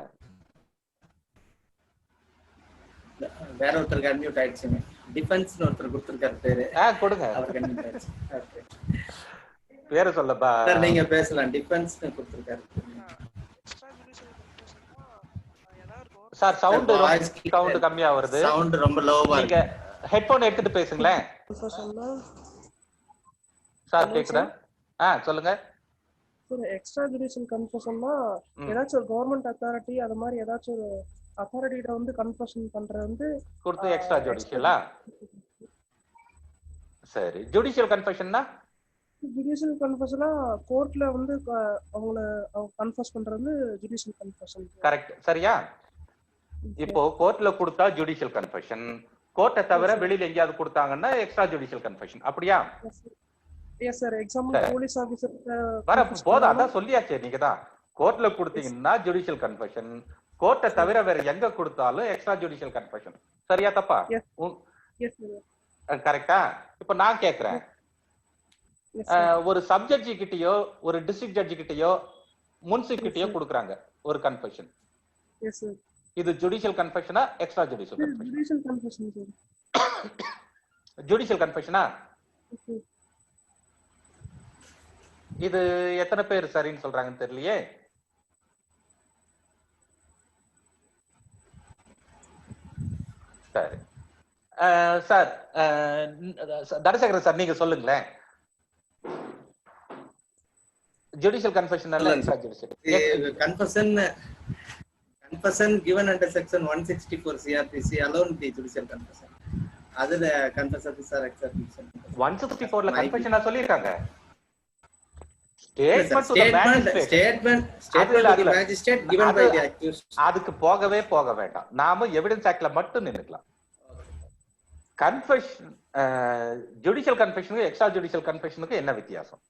வேற ஒருத்தருக்கு அன்மியூட் ஆயிடுச்சுங்க. டிஃபென்ஸ்னு ஒருத்தர் கொடுத்திருக்காரு பேரு. கொடுங்க. அவருக்கு அன்மியூட் ஆயிடுச்சு. பேரை சொல்லப்பா. சார் நீங்க பேசலாம். டிஃபென்ஸ்னு கொடுத்திருக்காரு. சார் சவுண்ட் கம்மியா வருது. சவுண்ட் ரொம்ப லோவா இருக்கு. நீங்க ஹெட்போன் எடுத்துட்டு பேசுங்களேன். சார் கேக்குதா? சொல்லுங்க. சார் எக்ஸ்ட்ரா ஜுடிஷியல் கன்ஃபெஷன்னா ஏதாச்சும் ஒரு கவர்மெண்ட் அத்தாரிட்டி அது மாதிரி ஏதாச்சும் ஒரு அத்தாரிட்டிட்ட வந்து கன்ஃபெஷன் பண்றது வந்து கொடுத்து எக்ஸ்ட்ரா ஜுடிஷியலா? சரி. ஜுடிஷியல் கன்ஃபெஷன்னா ஜுடிஷியல் கன்ஃபெஷனா கோர்ட்ல வந்து அவங்கள கன்ஃபெஸ் பண்றது ஜுடிஷியல் கன்ஃபெஷன். கரெக்ட். சரியா? இப்போ கோர்ட்ல கொடுத்தா ஜுடிஷியல் கன்ஃபெஷன், கோர்ட்டை தவிர வெளியில எங்கேயாவது கொடுத்தாங்கன்னா எக்ஸ்ட்ரா ஜுடிஷியல் கன்ஃபெஷன். அப்படியா? Yes sir. Example police officer வர போதா அதான் சொல்லியாச்சே. நீங்க தான் கோர்ட்ல கொடுத்தீங்கன்னா ஜுடிஷியல் கன்ஃபெஷன், கோர்ட்டை தவிர வேற எங்க கொடுத்தாலும் எக்ஸ்ட்ரா ஜுடிஷியல் கன்ஃபெஷன். சரியா தப்பா? கரெக்டா? இப்ப நான் கேக்குறேன், ஒரு சப் ஜட்ஜி கிட்டயோ ஒரு டிஸ்ட்ரிக்ட் ஜட்ஜி கிட்டயோ முன்சிப் கிட்டயோ கொடுக்குறாங்க ஒரு கன்ஃபெஷன். இது ஜுடிஷியல் கன்ஃபெஷனா extra judicial confession? Judicial confession sir. Judicial கன்ஃபெஷனா? இது எத்தனை பேர் சரின்னு சொல்றாங்கன்னு தெரியலையே. சரி சார், தனசேகரன் சார் நீங்க சொல்லுங்களேன். ஜுடிஷியல் கன்ஃபெஷன் அல்ல extra judicial confession given under section 164 CRPC alone the judicial confession. அதுல confession is extra judicial. 164 ல கன்ஃபெஷனா சொல்லிருக்காங்க. அதுக்கு போகவே போக வேண்டாம். நாம எவிடன்ஸ் ஆக்ட்ல மட்டும் நின்னுக்கலாம். கன்ஃபெஷன் ஜுடிஷியல் கன்ஃபெஷனுக்கு எக்ஸ்ட்ரா ஜுடிஷியல் கன்ஃபெஷனுக்கு என்ன வித்தியாசம்?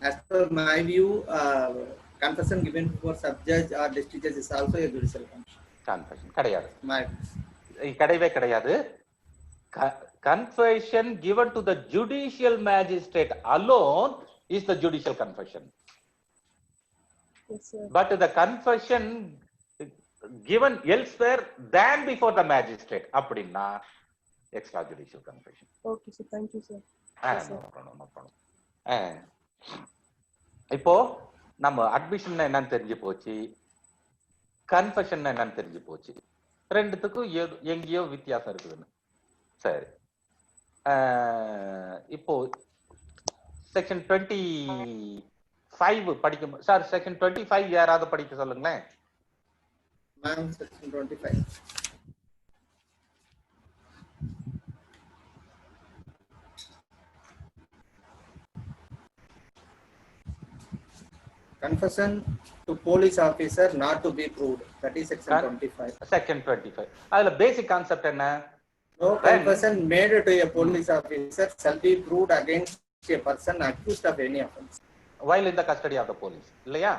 As per my view, confession given for sub judge or district judge is also a judicial confession. கிடையாது. கிடையவே கிடையாது. Confession given to the judicial magistrate alone is the judicial confession. Yes, sir. But the confession given elsewhere than before the magistrate அப்படின்னா extra judicial confession. Okay sir, thank you sir. No problem. இப்போ நம்ம admission என்னன்னு தெரிஞ்சு போச்சு, confession என்னன்னு தெரிஞ்சு போச்சு. ரெண்டுத்துக்கும் எங்கேயோ வித்தியாசம் இருக்குதுன்னு. சரி, இப்போ செக்ஷன் 25 படிக்கும் சார். செக்ஷன் 25 யாராவது படிக்க சொல்லுங்களேன். Section 25 confession to police officer not to be proved, that is section 25. Section 25 அதுல basic concept என்ன? No confession made to a police officer shall be proved against a person accused of any offense while in the custody of the police. இல்லையா?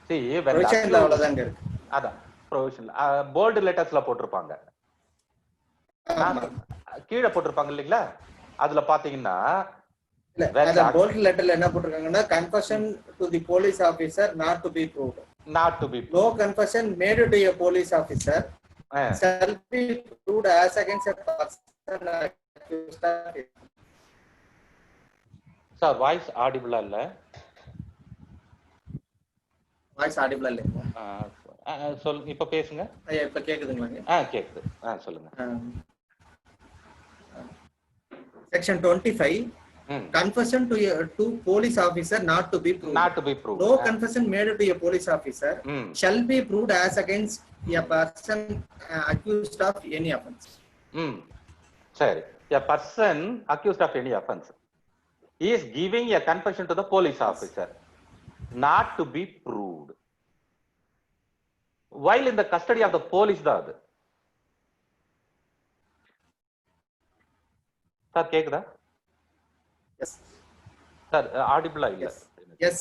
see provision அவ்வளவுதாங்க இருக்கு. அதான் provision bold lettersல போட்டுருப்பாங்க, கீழ போட்டுருப்பாங்க இல்லீங்களா? அதுல பாத்தீங்கன்னா bold letterல என்ன போட்டுருக்காங்கன்னா confession to the police officer not to be proved. No confession made to a police officer shall be proved as against a person accused of it. Sir, voice audible இல்ல? Voice audible இல்ல. சொல்லுங்க, இப்ப பேசுங்க. இப்ப கேக்குதுங்களா? கேக்குது. சொல்லுங்க. Section 25 confession to police officer not to be proved. No confession made to a police officer shall be proved as against a person accused of any offense. சரி, a person accused of any offense is giving a confession to the police officer not to be proved while in the custody of the police தான் அது. Sir கேக்குதா? Yes. Sir, audible இல்ல. Yes.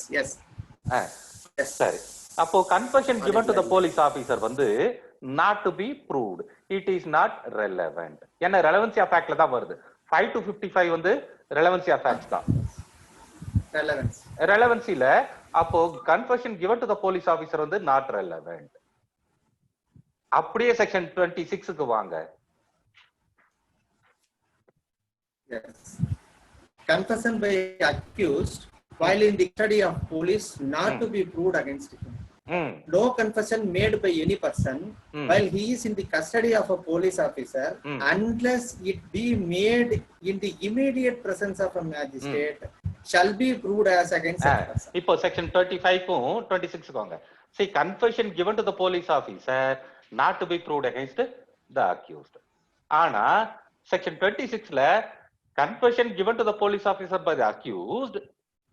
சரி, அப்போ confession given to the police officer வந்து not to be proved, it is not relevant. என்ன relevancy of ஃபேக்ட்ல தான் வருது. 5 to 55 வந்து ரெலவன்சி ஆஃப் ஃபேக்ட்ஸ் தான். ரெலவன்சில அப்போ confession given to the police officer வந்து not relevant. அப்படியே செக்ஷன் 26க்கு வாங்க. Yes. Confession by accused while in the custody of police not to be proved against him. No confession made by any person while he is in the custody of a police officer unless it be made in the immediate presence of a magistrate shall be proved as against that person. இப்போ section 35க்கும் 26க்கு வாங்க. See, confession given to the police officer not to be proved against the accused. ஆனா section 26ல confession given to the police officer by the accused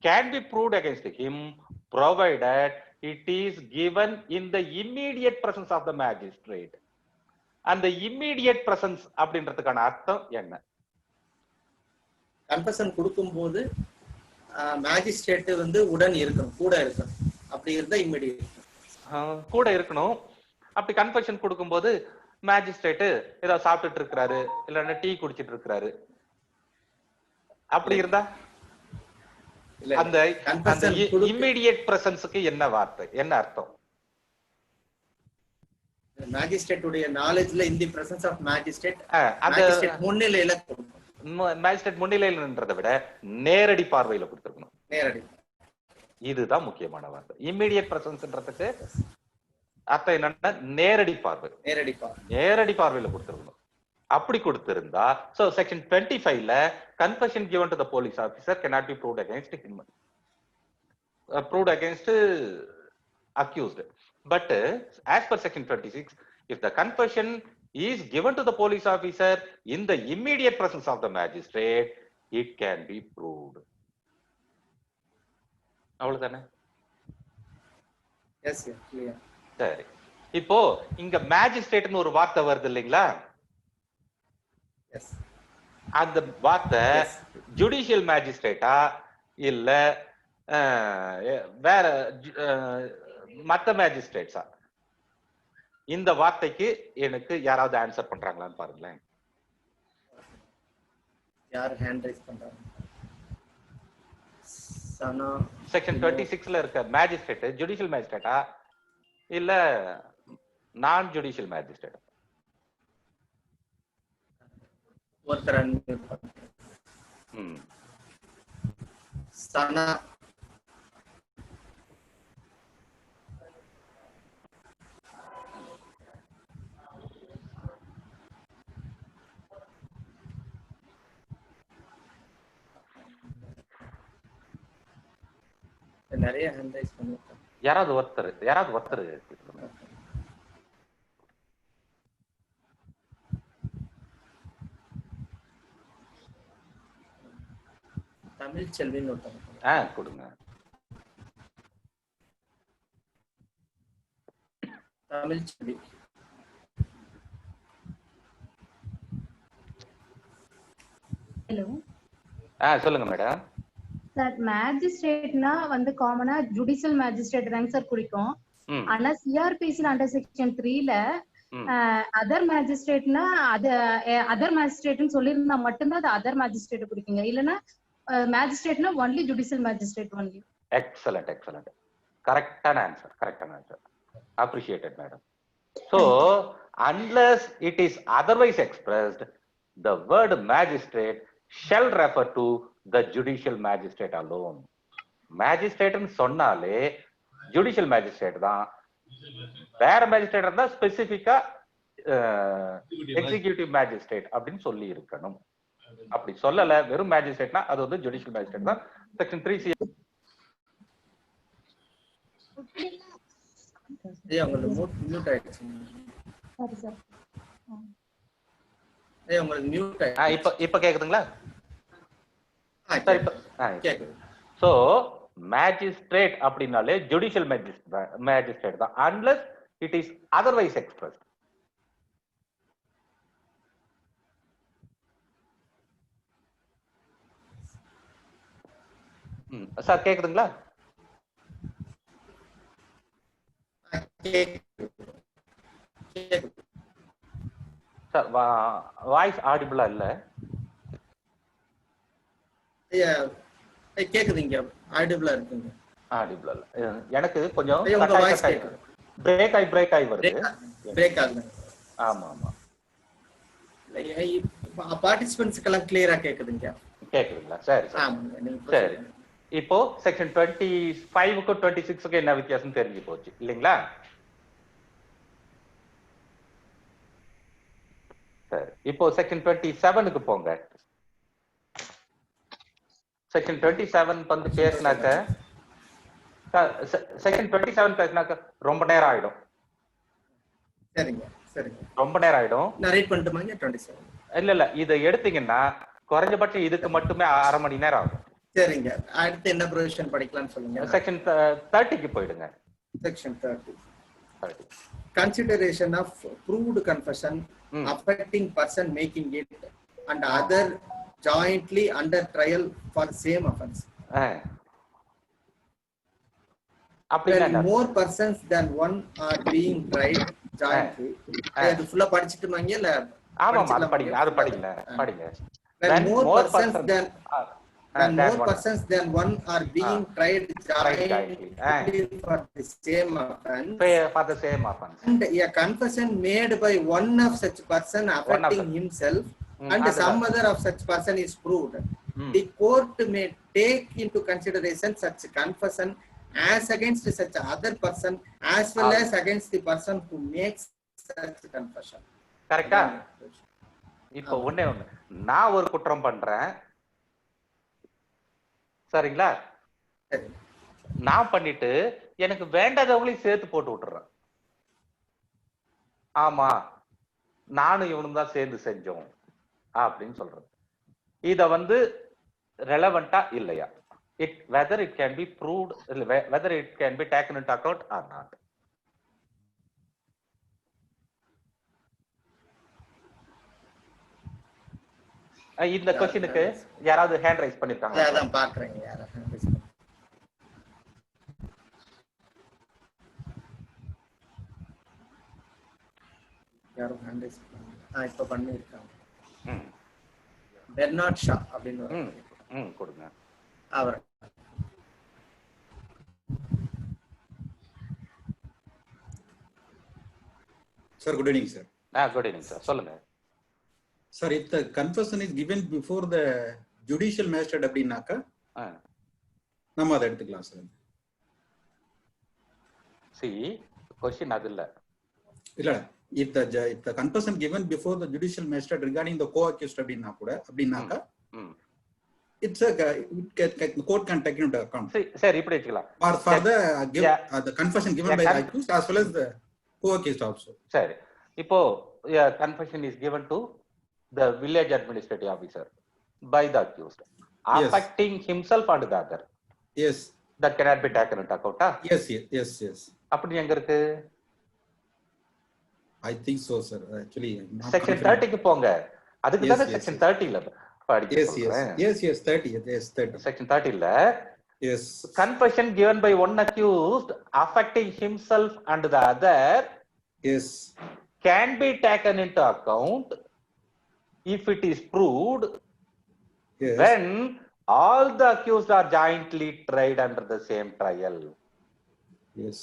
can be proved against him provided it is given in the immediate presence of the magistrate. And the immediate presence அப்படின்றதுக்கான அர்த்தம் என்ன? Confession கொடுக்கும்போது magistrate வந்து உடன் இருக்கணும், கூட இருக்கணும். அப்படி இருந்தா இமிடியேட் கூட இருக்கணும். அப்படி கன்ஃபெஷன் கொடுக்கும்போது மேஜிஸ்ட்ரேட் ஏதோ சாப்பிட்டுட்டு இருக்காரு, இல்லன்னா டீ குடிச்சிட்டு இருக்காரு, அப்படி இருந்தா அந்த இமிடியேட் பிரசன்ஸ்க்கு என்ன வார்த்தை, என்ன அர்த்தம்? மேஜிஸ்ட்ரேட் உடைய நாலேஜ்ல in the presence of magistrate, magistrate முன்னிலையில மேஜிஸ்ட்ரேட் முன்னிலையிலன்றதை விட நேரடி பார்வையில கொடுத்திருக்கணும். நேரடி, இதுதான் முக்கியமான வார்த்தை. இமிடியேட் பிரசன்ஸ்ன்றதுக்கு அர்த்தம் என்னன்னா நேரடி பார்வை, நேரடி பார்வையில கொடுத்திருக்கணும். அப்படி கொடுத்திருந்தா so section 25ல confession given to the police officer cannot be proved against him, proved against accused. But as per section 26, if the confession is given to the police officer in the immediate presence of the magistrate, it can be proved. அவ்வளவுதானே? Yes, yes, clear. சரி, இப்போ இங்க மேஜிஸ்ட்ரேட்னு ஒரு வார்த்தை வருது இல்லைங்களா? அந்த வார்த்தை ஜுடிஷியல் மேஜிஸ்ட்ரேட்டா இல்ல வேற மத்த மேஜிஸ்ட்ரேட்ஸா? இந்த வார்த்தைக்கு எனக்கு யாராவது ஆன்சர் பண்றாங்களான்னு பாருங்களேன். யார் ஹேண்ட் ரைஸ் பண்றாங்க? செக்ஷன் 26ல இருக்க மேஜிஸ்ட்ரேட் ஜுடிஷியல் மேஜிஸ்ட்ரேட்டா இல்ல நான் ஜுடிஷியல் மேஜிஸ்ட்ரேட்? ஒருத்தர் சனா நிறைய ஹேண்ட் ரைஸ் பண்ணிருக்காங்க. யாராவது ஒருத்தர் தமிழ் செல்வின்னு ஒருத்தர் கொடுங்க. தமிழ் செல்வி. ஹலோ, சொல்லுங்க மேடம். சார் மேஜிஸ்ட்ரேட்னா வந்து காமனா ஜுடிஷியல் மேஜிஸ்ட்ரேட் தாங்க சார் குறிக்கும். ஆனா சிஆர்பிசி அண்டர் செக்ஷன் 3ல அதர் மேஜிஸ்ட்ரேட்னா அதர் மேஜிஸ்ட்ரேட்னு சொல்லியிருந்தா மட்டும்தான் அது அதர் மேஜிஸ்ட்ரேட் குறிக்குங்க. இல்லைன்னா மேஜிஸ்ட்ரேட்னா only judicial magistrate only. Excellent, excellent. கரெக்டான answer. Appreciated madam. So unless it is otherwise expressed, the word magistrate shall refer to the judicial magistrate alone. Magistrate ன்னு சொன்னாலே ஜுடிஷியல் மேஜிஸ்ட்ரேட் தான். வேற மேஜிஸ்ட்ரேட் இருந்தா ஸ்பெசிபிக்கா executive magistrate அப்படின்னு சொல்லி இருக்கணும். அப்படி சொல்லல, வெறும் மேஜிஸ்ட்ரேட்னா அது வந்து ஜுடிஷியல் மேஜிஸ்ட்ரேட் தான். செக்ஷன் 3C உங்களுக்கு மியூட் ஆயிடுச்சு. சரி சார். உங்களுக்கு மியூட் ஆயிடுச்சு. இப்ப கேக்குதுங்களா? சரி, கேக்குது. சோ மேஜிஸ்ட்ரேட் அப்படினாலே ஜுடிஷியல் மேஜிஸ்ட்ரேட் தான், unless it is otherwise expressed. Sir கேக்குதுங்களா? சார் வாய்ஸ் ஆடிபிளா இல்ல? கேக்குதுங்க, ஆடிபிளா இருக்குங்க. ஆடிபிளா இல்ல, எனக்கு கொஞ்சம் உங்க வாய்ஸ் கேக்குது. பிரேக் ஆகி வருது. பிரேக் ஆகுது. ஆமா ஆமா. பார்ட்டிசிபென்ட்ஸ்க்கெல்லாம் கிளியரா கேக்குதுங்க. கேக்குதுங்களா? சரி சரி. இப்போ செக்ஷன் 25க்கும் 26க்கும் என்ன வித்தியாசம் தெரிஞ்சு போச்சு இல்லைங்களா? சரி, இப்போ செக்ஷன் 27க்கு போங்க. செக்ஷன் 27 வந்து பேசினாக்க, செக்ஷன் 27 பேசினாக்க ரொம்ப நேரம் ஆயிடும். சரிங்க சரிங்க, ரொம்ப நேரம் ஆயிடும். நரேட் பண்ணிட்டுமாங்க 27? இல்ல, இதை எடுத்தீங்கன்னா குறைஞ்சபட்சம் இதுக்கு மட்டுமே 1/2 மணி நேரம் ஆகும். சரிங்க, அடுத்து என்ன ப்ரொவிஷன் படிக்கலாம்னு சொல்லுங்க. செக்ஷன் 30க்கு போயிடுங்க. Section 30. Consideration of proved confession affecting person making it and other jointly under trial for same offense. When more persons than one are being tried jointly. இது ஃபுல்லா படிச்சிட்டுமாங்க இல்ல? ஆமா அது படிங்க, அது படிங்க. When more persons than one are being tried jointly for the same offense, and a confession made by one of such person affecting himself and some other of such person is proved, the court may take into consideration such confession as against such other person as well as against the person who makes such confession. கரெக்ட்டா? இப்போ ஒண்ணே நான் ஒரு குற்றம் பண்றேன், சரிங்களா? நான் பண்ணிட்டு எனக்கு வேண்டாதவங்களையும் சேர்த்து போட்டு விட்டுறேன். ஆமா நானும் இவனும் தான் சேர்ந்து செஞ்சோம் அப்படின்னு சொல்றது. இத வந்து ரெலவெண்டா இல்லையா? whether it can be proved, whether it can be taken into account or not. இந்த क्वेश्चनக்கு யாராவது ஹேண்ட் ரைஸ் பண்ணிருக்காங்க? அதான் பாக்குறேன் யாரா ஹேண்ட் ரைஸ். யாரோ ஹேண்ட் ரைஸ் பண்ணாங்க. இப்ப பண்ணிருக்காங்க. பெர்னார்ட் ஷா அப்படின்னு கொடுங்க. அவர் sir good evening sir. Good evening sir, சொல்லுங்க. Sir, if the confession is given before the judicial magistrate அப்படினாக்க நம்ம அதை எடுத்துக்கலாம் சார். See, question அது இல்ல. இல்ல, if the confession given before the judicial magistrate regarding the co-accused அப்படினாக்க it's a the court can take into account. சரி, இப்படி வச்சுக்கலாம். For the confession given by the accused as well as the co-accused also. சரி, இப்போ confession is given to the village administrative officer by the accused, affecting himself and the other. Yes. That cannot be taken into account. Yes. அப்படி எங்க இருக்கு? I think so, sir. Actually, section 30க்கு போங்க. அதுக்கு தான் section 30ல படிக்க சொல்றேன். Yes, 30. Section 30ல yes, confession given by one accused affecting himself and the other can be taken into account if it is proved when all the accused are jointly tried under the same trial. Yes.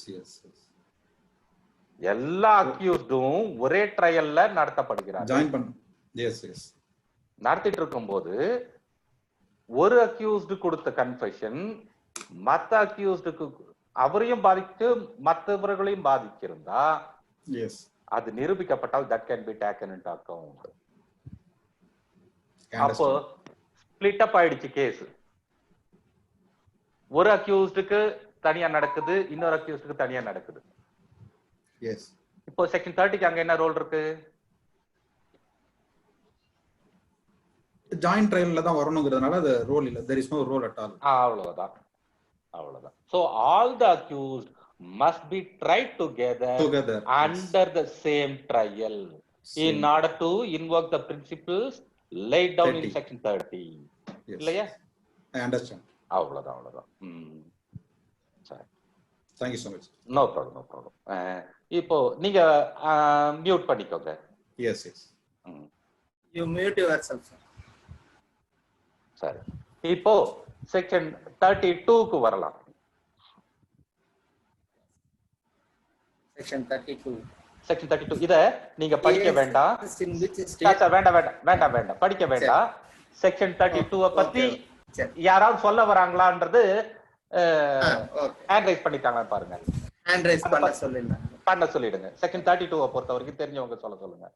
எல்லா அக்யூஸ்டும் ஒரே ட்ரையல்ல நடத்தப்படுகிறாங்க. Join பண்ண. Yes. நடத்திட்டு இருக்கும்போது ஒரு accused கொடுத்த confession மத்த அக்யூஸ்டுக்கு அவரையும் பாதித்து மற்றவர்களையும் பாதிச்சிருந்தா அது நிரூபிக்கப்பட்டால் that can be taken into account. அப்போ ஸ்பிளிட் அப் ஆயிடுச்சு கேஸ். ஒரு அக்யூஸ்டுக்கு தனியா நடக்குது, இன்னொரு அக்யூஸ்டுக்கு தனியா நடக்குது. இப்போ செக்ஷன் 30க்கு அங்க என்ன ரோல் இருக்கு? ஜாயிண்ட் ட்ரையல்ல தான் வரணும்ங்கிறதுனால அது ரோல் இல்ல. there is no role at all. அவ்வளவுதான். So all the accused must be tried together under the same trial in order to invoke the principles laid down in section 30. இல்லையா? I understand. அவ்வளவுதான். சரி. Thank you so much. No problem, no problem. இப்போ நீங்க mute பண்ணிக்கோங்க. Yes, yes. You mute yourself, sir. சரி. இப்போ section 32 க்கு வரலாம். Section 32. Section 32 இத நீங்க படிக்க வேண்டாம். வேண்டாம் படிக்க வேண்டாம். செக்ஷன் 32 பத்தி யாராவது சொல்ல வராங்களான்றது ஹேண்ட் ரைஸ் பண்ணிட்டாங்க பாருங்க. ஹேண்ட் ரைஸ் பண்ண சொல்லிடுங்க. செக்ஷன் 32 பொறுத்த வரைக்கும் தெரிஞ்சவங்க சொல்லுங்க.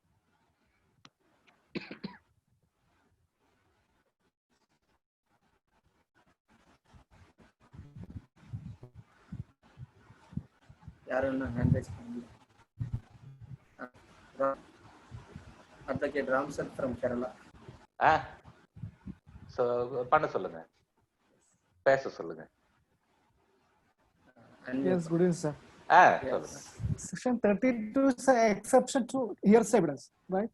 யாரும் ஹேண்ட் ரைஸ் பண்ணல. Advocate Ramsar from Kerala. So பண்ண சொல்லுங்க. பேச சொல்லுங்க. Yes, good evening, sir. சொல்லுங்க. Section 32 is an exception to hearsay evidence, right?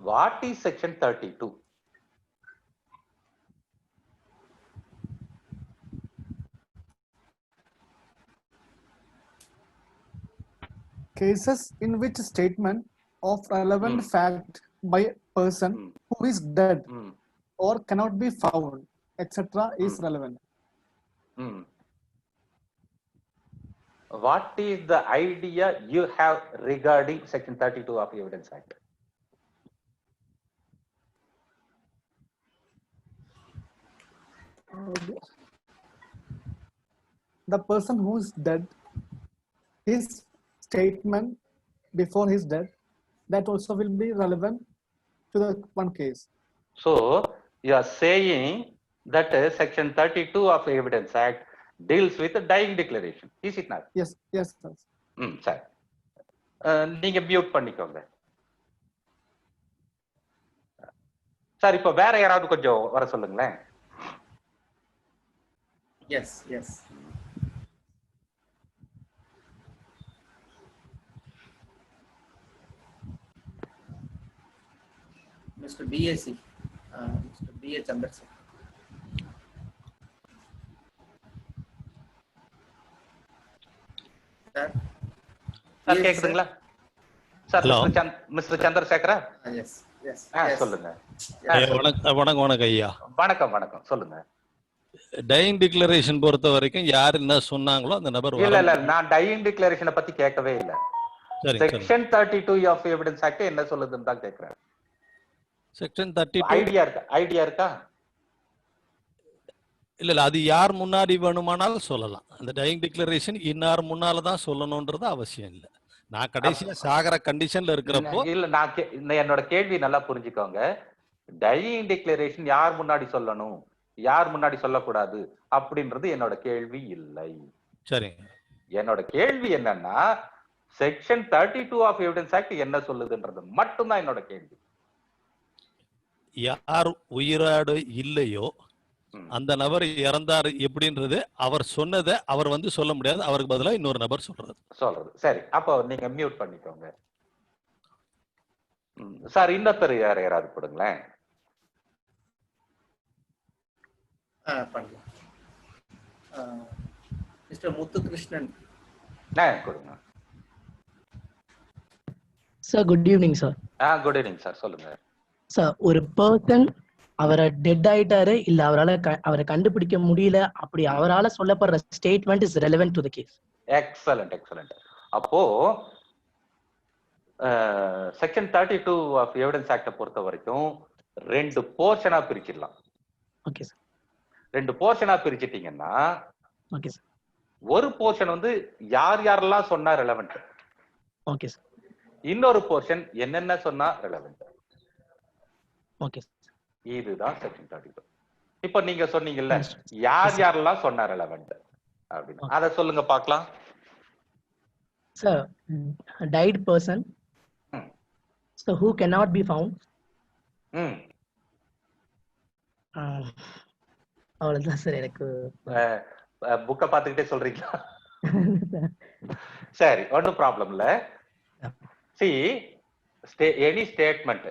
What is section 32? Cases in which statement of relevant fact by a person who is dead or cannot be found, etc. is relevant. What is the idea you have regarding section 32 of Evidence Act? The person who is dead, his statement before his death, that also will be relevant to the one case. So you are saying that section 32 of Evidence Act deals with the dying declaration, is it not? Yes, yes, sir. சரி. நீங்க mute பண்ணிக்கோங்க. Sir இப்ப வேற யாராவது கொஞ்சம் வர சொல்லுங்களேன். Yes, yes. Mr. BAC, Mr. B.A. Chandrasekhar. Sir, கேக்குதுங்களா? சார் மிஸ்டர் சந்திரசேகரா? Yes, yes. சொல்லுங்க. வணக்கம் ஐயா. வணக்கம் சொல்லுங்க. டையிங் டிக்ளரேஷன் பொறுத்த வரைக்கும் யார் என்ன சொன்னாங்களோ அந்த நபர் இல்ல நான் டையிங் டிக்ளரேஷனை பத்தி கேட்கவே இல்ல. செக்ஷன் 32 ஆஃப் எவிடன்ஸ் ஆக்ட் என்ன சொல்லுதுன்னு தான் கேக்குறேன். செக்ஷன் 32 ஐடியா இருக்கா? இல்ல அது யார் முன்னாடி வேணுமானாலும் சொல்லலாம். அந்த டையிங் டிக்ளரேஷன் இன்னார் முன்னால தான் சொல்லணும்ன்றது அவசியம் இல்ல. நான் கடைசியா சாகர கண்டிஷன்ல இருக்கிறப்போ இல்ல நான் என்னோட கேள்வி நல்லா புரிஞ்சுக்கோங்க. டையிங் டிக்ளரேஷன் யார் முன்னாடி சொல்லணும், யார் முன்னாடி சொல்லக்கூடாது அப்படின்றது என்னோட கேள்வி இல்லை. சரி. என்னோட கேள்வி என்னன்னா செக்ஷன் 32 ஆஃப் எவிடன்ஸ் ஆக்ட் என்ன சொல்லுதுன்றது மட்டும்தான் என்னோட கேள்வி. யார் உயிரோடு இல்லையோ அந்த நபர் இறந்தாரு எப்படின்றது அவர் சொன்னதை அவர் சொல்ல முடியாது. அவருக்கு பதிலா இன்னொரு நபர் சொல்றது. சரி, அப்போ நீங்க மியூட் பண்ணிக்கோங்க. சார் இன்னொருத்தர் யாராவது கொடுங்களேன். பண்ணலாம். மிஸ்டர் முத்துகிருஷ்ணன் கொடுங்க. Sir good evening sir. Good evening sir, சொல்லுங்க சார். ஒரு பர்சன் அவரை டெட் ஆயிட்டாரு இல்ல அவரை கண்டுபிடிக்க முடியல, அப்படி அவரால் சொல்லப்படுற statement is relevant to the case. Excellent. அப்போ செக்ஷன் 32 ஆஃப் எவிடன்ஸ் ஆக்ட பொறுத்த வரைக்கும் ரெண்டு போர்ஷனா பிரிச்சிடலாம். Okay sir. ரெண்டு போர்ஷனா பிரிச்சிட்டீங்கன்னா ஓகே சார். ஒரு போர்ஷன் யார் யாரெல்லாம் சொன்னா ரெலவென்ட். Okay sir. இன்னொரு போர்ஷன் என்னென்ன சொன்னா ரெலவென்ட். Okay sir. இதுதான் செக்ஷன் 32. இப்போ நீங்க சொன்னீங்கல்ல யார் யாரெல்லாம் சொன்னா ரெலவென்ட் அப்படின்னு, அத சொல்லுங்க பார்க்கலாம். Sir dead person so who cannot be found. அவ்வளவுதான் சார். எனக்கு புக்க பாத்துக்கிட்டே சொல்றீங்களா? சரி, ஒன்னும் ப்ராப்ளம் இல்ல. see any statement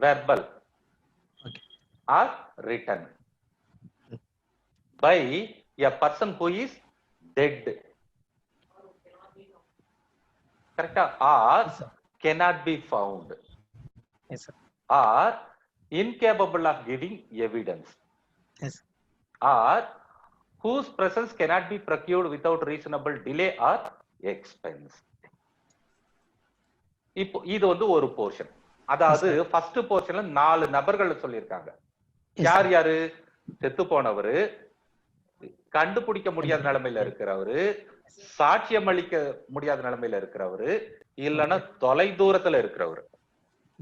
verbal or written by a person who is dead. Correct? Or cannot be found. Yes, sir. Or incapable of giving evidence. Yes. Or whose presence cannot be procured without reasonable delay or expense. இப்போ இது வந்து ஒரு portion. அதாவது first போர்ஷன்ல 4 நபர்கள் சொல்லியிருக்காங்க. யார் யாரு? செத்து போனவரு, கண்டுபிடிக்க முடியாத நிலைமையில இருக்கிறவரு, சாட்சியம் அளிக்க முடியாத நிலைமையில இருக்கிறவரு, இல்லைன்னா தொலை தூரத்துல இருக்கிறவரு.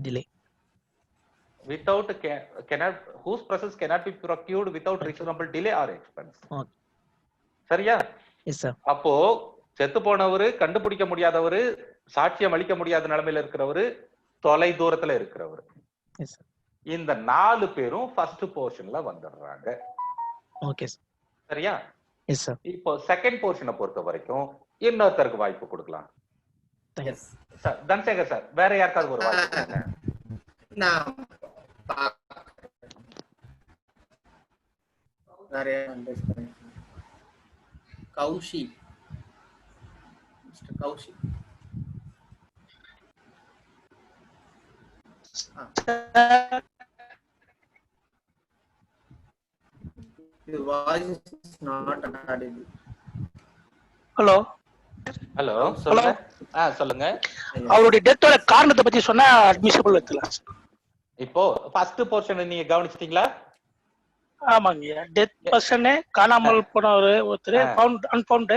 Delay. Without cannot whose presence cannot be procured without reasonable delay or expense. சரியா? Yes sir. அப்போ செத்து போனவரு, கண்டுபிடிக்க முடியாதவரு, சாட்சியம் அளிக்க முடியாத நிலைமையில இருக்கிறவரு, தொலை தூரத்துல இருக்கிறவரு. Yes sir. இந்த 4 பேரும் ஃபர்ஸ்ட் போர்ஷன்ல வந்துடுறாங்க. Okay sir. சரியா? Yes sir. இப்போ செகண்ட் போர்ஷனை பொறுத்த வரைக்கும் இன்னொருத்தருக்கு வாய்ப்பு கொடுக்கலாம். எஸ் சார் தன்சேகர் சார், வேற யாருக்காவது ஒரு வாய்ப்பு கொடுங்க. Koushi, mister Koushi. The voice is not audible. Hello hello சொல்லுங்க. சொல்லுங்க. அவருடைய டெத்தோட காரணத்தை பத்தி சொன்னா அட்மிஷபிள் எடுத்துலாம். இப்போ ஃபர்ஸ்ட் போர்ஷன் நீங்க கவனிச்சிட்டீங்களா? ஆமாங்க. டெத் பர்சன், காணாமல் போனவர் ஒருத்தர், அன்பவுண்ட்,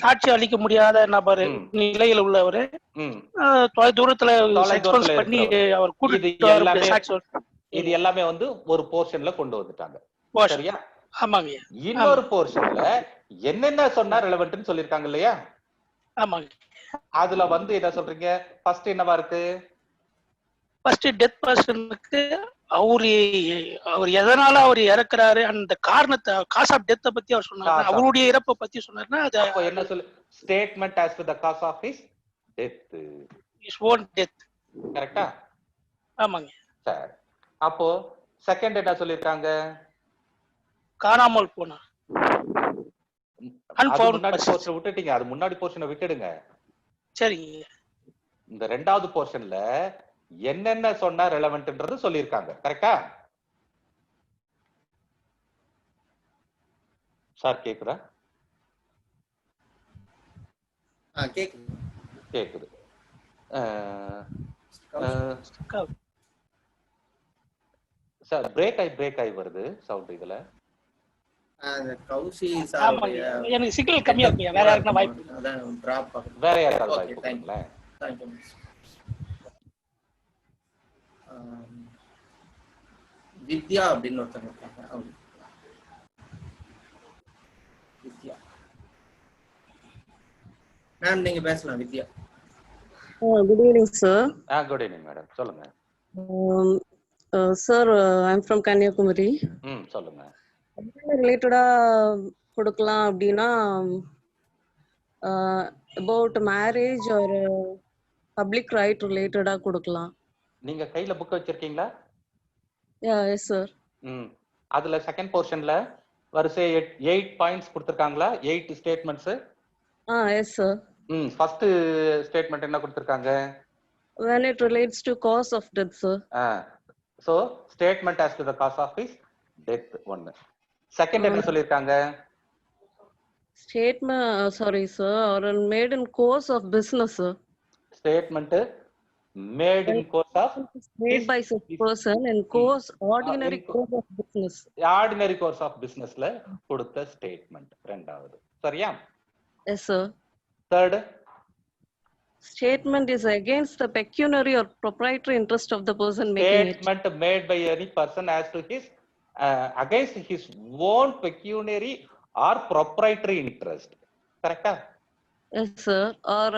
சாட்சி அளிக்க முடியாத நபர் நிலையில் உள்ளவர், தொலை தூரத்துல எக்ஸ்போஸ் பண்ணி அவர் கூட்டிட்டு இது எல்லாமே வந்து ஒரு போர்ஷன்ல கொண்டு வந்துட்டாங்க. சரியா? ஆமாங்க. இன்னொரு போர்ஷன்ல என்னென்ன சொன்னா ரெலவென்ட்னு சொல்லிருக்காங்க இல்லையா? ஆமாங்க. அதுல வந்து என்ன சொல்றீங்க? ஃபர்ஸ்ட் என்னவா இருக்கு? ஃபர்ஸ்ட் டெத் பர்சனுக்கு அவர் எதனால அவர் இறக்குறாரு அந்த காரணத்தை, காஸ் ஆஃப் டெத்தை பத்தி அவர் சொன்னாரு, அவருடைய இறப்பை பத்தி சொன்னாருன்னா அது அப்போ என்ன சொல்லு? Statement as to the cause of his death. his own death. கரெக்ட்டா? ஆமாங்க. சரி. அப்போ செகண்ட் என்ன சொல்லிருக்காங்க? காணாமல் போனார். முன்னாடி போர்ஷன் விட்டுட்டீங்க, அது முன்னாடி போர்ஷனை விட்டுடுங்க. சரிங்க. இந்த ரெண்டாவது போர்ஷன்ல என்னென்ன சொன்னா ரெலவென்ட்ன்றது சொல்லிருக்காங்க. கரெக்டா? சார் கேக்குதா? கேக்குது. சார் பிரேக் ஆகி வருது சவுண்ட் இதுல. கௌஷி எனக்கு சிக்னல் கம்மியா இருக்கு. வேற யாருக்குனா வாய்ப்பு? அதான் டிராப் ஆகுது. வேற யாருக்காவது வாய்ப்பு கொடுங்களேன். Thank you. வித்யா அப்படின்னு ஒருத்தங்க இருக்காங்க. வித்யா மேம், நீங்க பேசலாம். வித்யா. Good evening, sir. Good evening, madam. சொல்லுங்க. Sir, I'm from Kanyakumari. சொல்லுங்க. ரிலேட்டடா கொடுக்கலாம் அப்படின்னா about marriage or public right ரிலேட்டடா கொடுக்கலாம். நீங்க கையில புக் வச்சிருக்கீங்களா? Yes, sir. அதுல செகண்ட் போர்ஷன்ல வரிசை 8 பாயிண்ட்ஸ் கொடுத்திருக்காங்களா? 8 statements. Yes, sir. First statement என்ன கொடுத்திருக்காங்க? When it relates to cause of death, sir. So statement as to the cause of his death one. Second என்ன சொல்லிருக்காங்க? Statement, sorry sir, or made in course of business, sir. Statement made in course of made by such person in course ordinary course of business. Ordinary course of businessல கொடுத்த statement ரெண்டாவது. சரியா? Yes, sir. Third, statement is against the pecuniary or proprietary interest of the person making it. Statement made by any person as to his against his own pecuniary or proprietary interest. Correct? Yes, sir. Or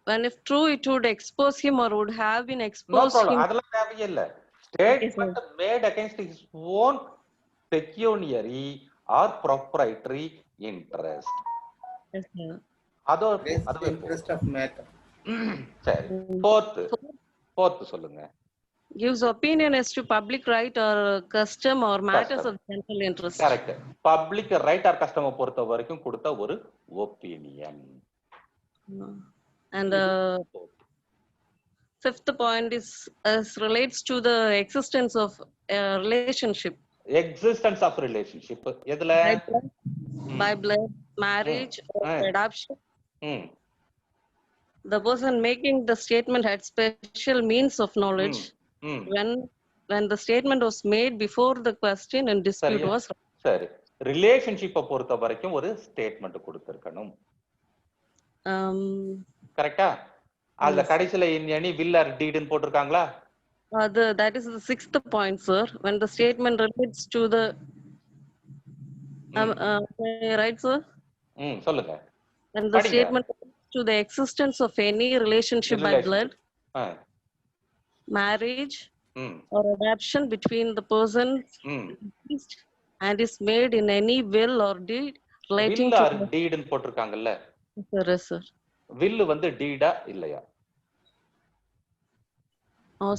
when if true, it would expose him or would have been exposed. No problem. அதெல்லாம் தேவையில்லை. Statement made against his own pecuniary or proprietary interest. Yes, sir. அதோ interest of matter. சரி. fourth சொல்லுங்க. gives opinion as to public right or custom or matters of general interest. Correct. Public right or custom பொறுத்த வரைக்கும் கொடுத்த ஒரு opinion. And fifth point is relates to the existence of a relationship. Existence of relationship. எதுல? By blood, marriage, or adoption. The person making the statement had special means of knowledge when the statement was made before the question and dispute was. சரி, ரிலேஷன்ஷிப்பை பொறுத்த வரைக்கும் ஒரு statement கொடுத்திருக்கணும். கரெக்டா? அதுல கடைசில any will or deed ன்னு போட்டுருக்காங்களா? That is the sixth point, sir. When the statement relates to the right, sir? சொல்லுங்க. When the statement relates to the existence of any relationship by blood, marriage, or adoption between the persons and is made in any will or deed relating will to or deed ன்னு போட்டுருக்காங்கல்ல? Sir. will வந்து டீடா இல்லையா?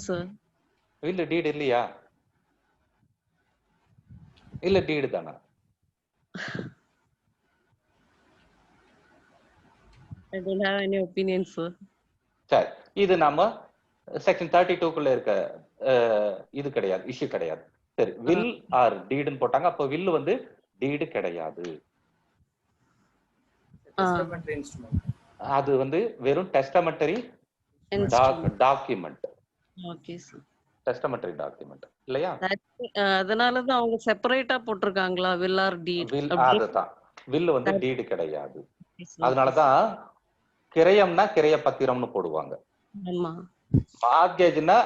sir. will deed இல்லையா? இல்ல deed தானா? I don't have any opinion, sir. சரி, இது நாம section 32 குள்ள இருக்க இது கிடையாது, இஷ்யூ கிடையாது. சரி, will or deed ன்னு போட்டாங்க. அப்ப will வந்து deed கிடையாது. Testamentary instrument. அது வந்து வெறும் testamentary document. Okay sir. Testamentary document இல்லையா? அதனால தான் அவங்க செப்பரேட்டா போட்டுருக்காங்களா will or deed? அதுதான், will வந்து deed கிடையாது. அதனால தான் கிரயம்னா கிரய பத்திரம்னு போடுவாங்க. ஆமா. மார்கேஜ்னா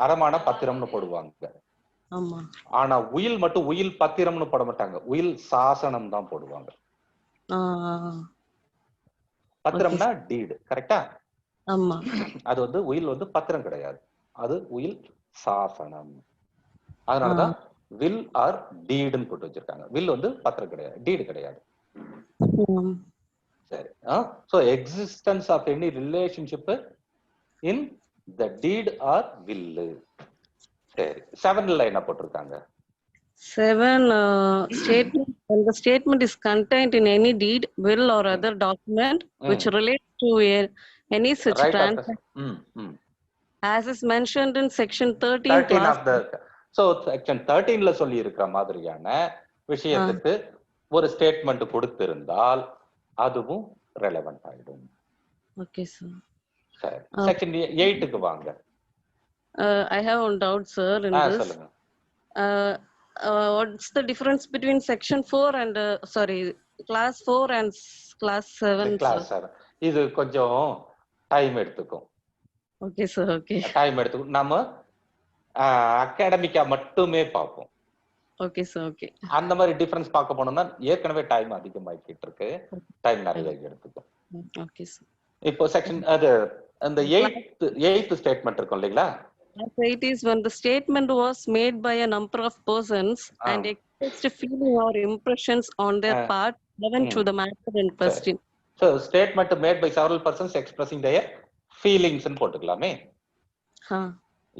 அடமான பத்திரம்னு போடுவாங்க. ஆமா. ஆனா உயில் மட்டும் உயில் பத்திரம்னு போட மாட்டாங்க, உயில் சாசனம் தான் போடுவாங்க. பத்திரம்னா டீடு. கரெக்டா? ஆமா. அது வந்து உயில் வந்து பத்திரம் கிடையாது, அது உயில் சாசனம். அதனாலதான் வில் ஆர் டீடுன்னு போட்டு வச்சிருக்காங்க. வில் வந்து பத்திரம் கிடையாது, டீடு கிடையாது. சரி. So existence of any relationship in the deed or will. சரி, 7ல என்ன போட்டிருக்காங்க? 7 statement. When the statement is contained in any deed, will or other document which relates to any such transaction, as is mentioned in section 13 of the so section 13ல சொல்லி இருக்கிற மாதிரியான விஷயத்துக்கு ஒரு statement கொடுத்திருந்தால் அதுவும் ரெலவென்ட் ஆயிடும். Okay sir. சரி, section 8க்கு வாங்க. I have one doubt, sir, in this. சொல்லுங்க. What's the difference between section 4 and class 4 and class 7? Class 7 இது கொஞ்சம் டைம் எடுத்துக்கும். Okay sir. ஓகே, டைம் எடுத்துக்கும். நாம அகாடமிக்கா மட்டுமே பார்ப்போம். Okay sir. ஓகே, அந்த மாதிரி டிஃபரன்ஸ் பார்க்க போனோம்னா ஏற்கனவே டைம் அதிகமாகிட்டு இருக்கு, டைம் நிறைய எடுத்துக்கும். Okay sir. இப்போ செக்ஷன் அது அந்த 8th ஸ்டேட்மெண்ட் இருக்கும் இல்லைங்களா? It is when the statement was made by a number of persons and expressed feeling or impressions on their part relevant to the matter in question. So statement made by several persons expressing their feelings ன்னு போட்டுக்கலாமே.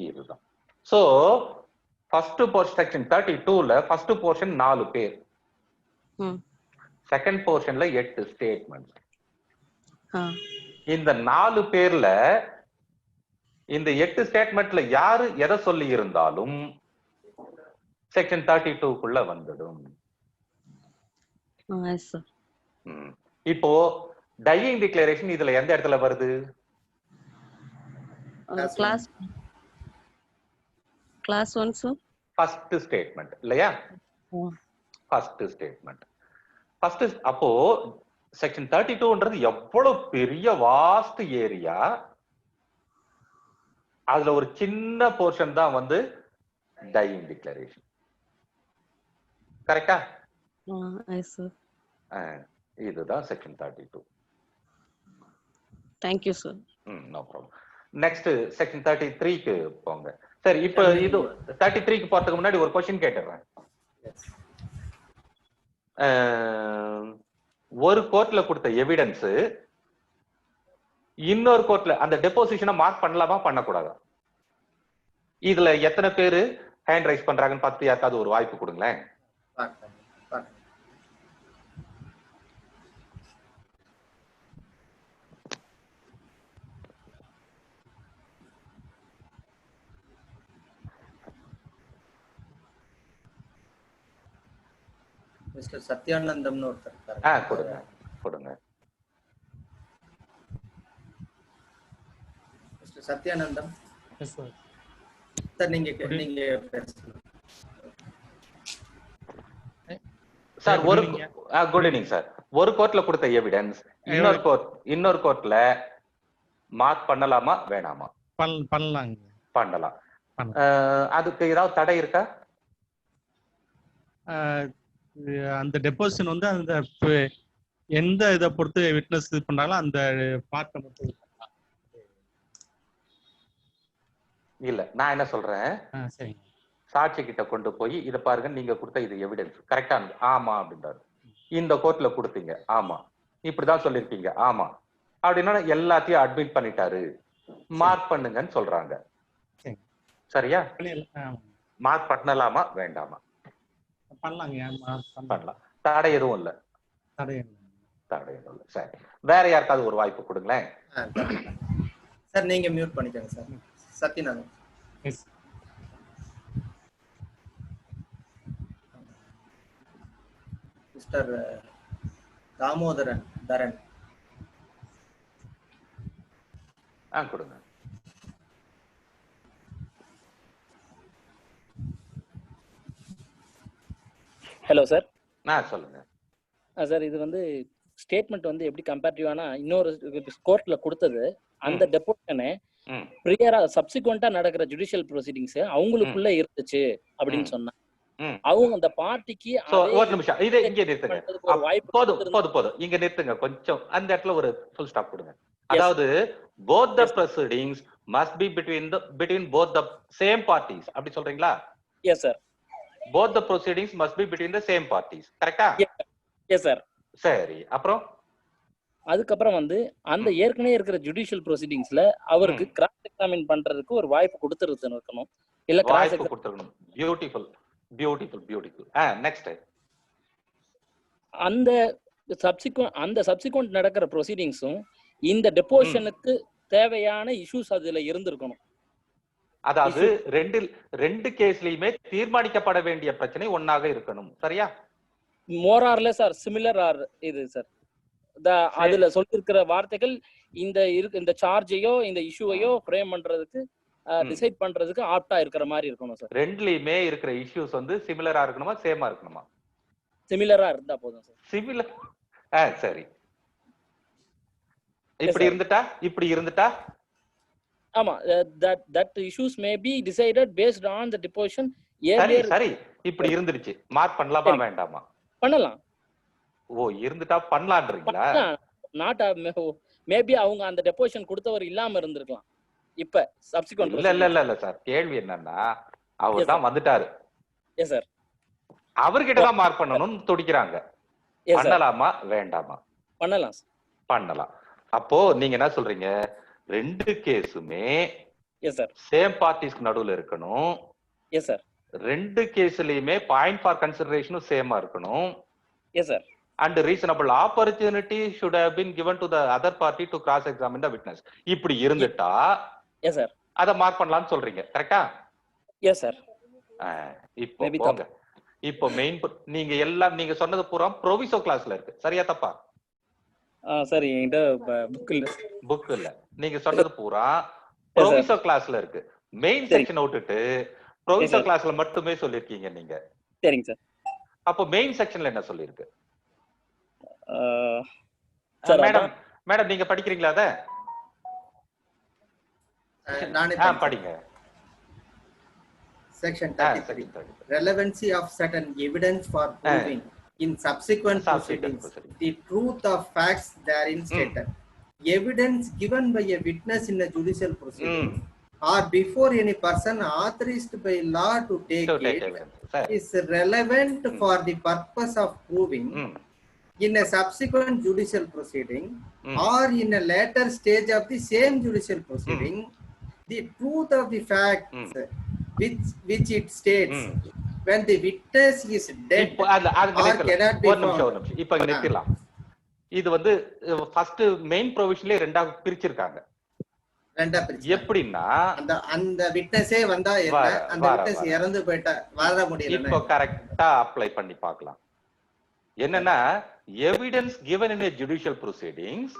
இதுதான். So first portion section 32ல first portion 4 பேர், second போர்ஷன்ல 8 statements. இந்த 4 பேர்ல இந்த 8 ஸ்டேட்மெண்ட்ல யாரு எதை சொல்லி இருந்தாலும் செக்ஷன் 32க்குள்ள வந்துடும். இப்போ டையிங் டிக்ளரேஷன் இதுல எந்த இடத்துல வருது? Class 1 sir. ஃபர்ஸ்ட் ஸ்டேட்மெண்ட் இல்லையா? First statement. ஃபர்ஸ்ட் அப்போ செக்ஷன் 32ன்றது எவ்வளவு பெரிய வாஸ்ட் ஏரியா, அதுல ஒரு சின்ன போர்ஷன் தான் வந்து டையிங் டிக்ளரேஷன். கரெக்டா? இதுதான் section 32. Thank you sir. No problem. Next section 33க்கு போங்க. சரி, இப்போ இது 33க்கு போறதுக்கு முன்னாடி ஒரு क्वेश्चन கேட்டுறேன். ஒரு கோர்ட்ல கொடுத்த எவிடன்ஸ் இன்னொரு கோர்ட்ல அந்த டெபோசிஷனை மார்க் பண்ணலாமா பண்ணக்கூடாதா? இதுல எத்தனை பேரு ஹேண்ட் ரைஸ் பண்றாங்கன்னு பார்த்து யாருக்காவது ஒரு வாய்ப்பு கொடுங்களேன். மிஸ்டர் சத்யானந்தம்னு ஒருத்தர் இருக்காரு. கொடுங்க கொடுங்க. மிஸ்டர் சத்யானந்தம் சார், நீங்க சார் ஒரு குட் ஈவினிங் சார். ஒரு கோர்ட்ல கொடுத்த எவிடன்ஸ் இன்னொரு கோர்ட்ல மார்க் பண்ணலாமா வேணாமா? பண்ணலாம். அதுக்கு ஏதாவது தடை இருக்கா? அந்த டெபோசிஷன் வந்து அந்த எந்த இதை பொறுத்து விட்னஸ் இது பண்றாங்களோ அந்த பார்ட்டை மட்டும் இல்ல. நான் என்ன சொல்றேன், சாட்சி கிட்ட கொண்டு போய் இத பாருங்க, நீங்க கொடுத்த இது எவிடன்ஸ் கரெக்டா? ஆமா அப்படின்றாரு. இந்த கோர்ட்ல கொடுத்தீங்க, ஆமா இப்படிதான் சொல்லிருக்கீங்க, ஆமா அப்படின்னா எல்லாத்தையும் அட்மிட் பண்ணிட்டாரு, மார்க் பண்ணுங்கன்னு சொல்றாங்க. சரியா? மார்க் பண்ணலாமா வேண்டாமா? பண்ணலாம். தடை எதுவும் இல்ல. தடை எதுவும் இல்ல. சரி, வேற யாருக்காவது ஒரு வாய்ப்பு கொடுங்களேன். சார் நீங்க மியூட் பண்ணிக்கங்க சார். சத்யநாதன். மிஸ்டர் தாமோதரன் தரன். கொடுங்க. Hello sir. சொல்லுங்க சார். இது வந்து ஸ்டேட்மெண்ட் வந்து எப்படி கம்பேரிட்டிவானா, இன்னொரு கோர்ட்ல கொடுத்தது அந்த டெபோஷனே ப்ரியரா சப்சிக்வெண்டா நடக்கிற ஜுடிஷியல் ப்ரொசீடிங்ஸ் அவங்களுக்குள்ள இருந்துச்சு அப்படின்னு சொன்னா அவங்க அந்த பார்ட்டிக்கு ஒரு நிமிஷம் இதை இங்க நிறுத்துங்க. போதும் இங்க நிறுத்துங்க கொஞ்சம். அந்த இடத்துல ஒரு ஃபுல் ஸ்டாப் கொடுங்க. அதாவது both the proceedings must be between both the same parties அப்படி சொல்றீங்களா? Yes sir. both the proceedings must be between the same parties. கரெக்ட்டா? Yes sir. சரி, அப்புறம் அதுக்கப்புறம் வந்து அந்த ஏற்கனவே இருக்கிற ஜுடிஷியல் ப்ரொசீடிங்ஸ்ல அவருக்கு கிராஸ் எக்ஸாமின் பண்றதுக்கு ஒரு வாய்ப்பு கொடுத்துருக்கணும். இல்ல கிராஸ் வாய்ப்பு கொடுத்துருக்கணும். பியூட்டிஃபுல். நெக்ஸ்ட் அந்த சப்சிக்வெண்ட் நடக்கிற ப்ரொசீடிங்ஸும் இந்த டெபோஷனுக்கு தேவையான இஷ்யூஸ் அதுல இருந்திருக்கணும். அதாவது ரெண்டு கேஸ்லயுமே தீர்மானிக்கப்பட வேண்டிய பிரச்சனை ஒன்னாக இருக்கணும். சரியா? More or less or similar or இது சார். அதுல சொல்லிருக்கிற வார்த்தைகள் இந்த சார்ஜையோ இந்த இஷ்யூவையோ ஃப்ரேம் பண்றதுக்கு டிசைட் பண்றதுக்கு ஆப்டா இருக்கிற மாதிரி இருக்கணும் சார். ரெண்டுலயுமே இருக்கிற இஷ்யூஸ் வந்து சிமிலரா இருக்கணுமா சேமா இருக்கணுமா? சிமிலரா இருந்தா போதும் சார். சிமிலர். சரி. இப்படி இருந்துட்டா ஆமா, that issues may be decided based on the deposition. சரி இப்படி இருந்துருச்சு, மார்க் பண்ணலாமா வேண்டாமா? பண்ணலாம். ஓ, இருந்துட்டா பண்ணலாம்ன்றீங்களா? நாட் மேபி அவங்க அந்த டெபோசிஷன் கொடுத்தவர் இல்லாம இருந்திருக்கலாம். இப்ப சப்சிக்வெண்ட் இல்ல சார், கேள்வி என்னன்னா அவர் தான் வந்துட்டாரு. Yes sir. அவர்கிட்ட தான் மார்க் பண்ணணும்னு துடிக்கிறாங்க. பண்ணலாமா வேண்டாமா? பண்ணலாம். அப்போ நீங்க என்ன சொல்றீங்க, ரெண்டு கேஸுமே சேம் பார்ட்டிஸ்க்கு நடுவுல இருக்கணும். Yes sir. ரெண்டு கேஸ்லயுமே பாயிண்ட் ஃபார் கன்சிடரேஷனும் சேமா இருக்கணும். Yes sir. And reasonable opportunity should have been given to the other party to cross examine the witness. இப்படி இருந்துட்டா எஸ் சார் அத மார்க் பண்ணலாம்னு சொல்றீங்க. கரெக்ட்டா? S sir. இப்போ போங்க. இப்போ மெயின் நீங்க எல்லாம் நீங்க சொன்னது பூரா ப்ரோவிசோ கிளாஸ்ல இருக்கு. சரியா தப்பா? சரி, என்கிட்ட புக் இல்ல. நீங்க சொன்னது பூரா ப்ரோவிசோ கிளாஸ்ல இருக்கு. மெயின் செக்ஷன் விட்டுட்டு ப்ரோவிசோ கிளாஸ்ல மட்டுமே சொல்லிருக்கீங்க நீங்க. சரிங்க சார். அப்போ மெயின் செக்ஷன்ல என்ன சொல்லிருக்கு? மேடம் நீங்க படிக்கிறீங்களா? அத நானே படிங்க. Section 33. Relevancy of certain evidence for proving in subsequent proceedings the truth of facts therein stated. Evidence given by a witness in a judicial proceeding or before any person authorized by law to take it is relevant for the purpose of proving in a subsequent judicial proceeding or in a later stage of the same judicial proceeding the truth of the facts which it states when the witness is dead or cannot be found. இப்ப நிறுத்திடலாம். இது வந்து first main ப்ரொவிஷன்லயே ரெண்டா பிரிச்சிருக்காங்க. எப்படின்னா அந்த விட்னஸே வந்தா என்ன, அந்த விட்னஸ் இறந்து போயிட்டா வர முடியல. இப்போ கரெக்ட்டா அப்ளை பண்ணி பார்க்கலாம். என்னன்னா evidence given in a judicial proceedings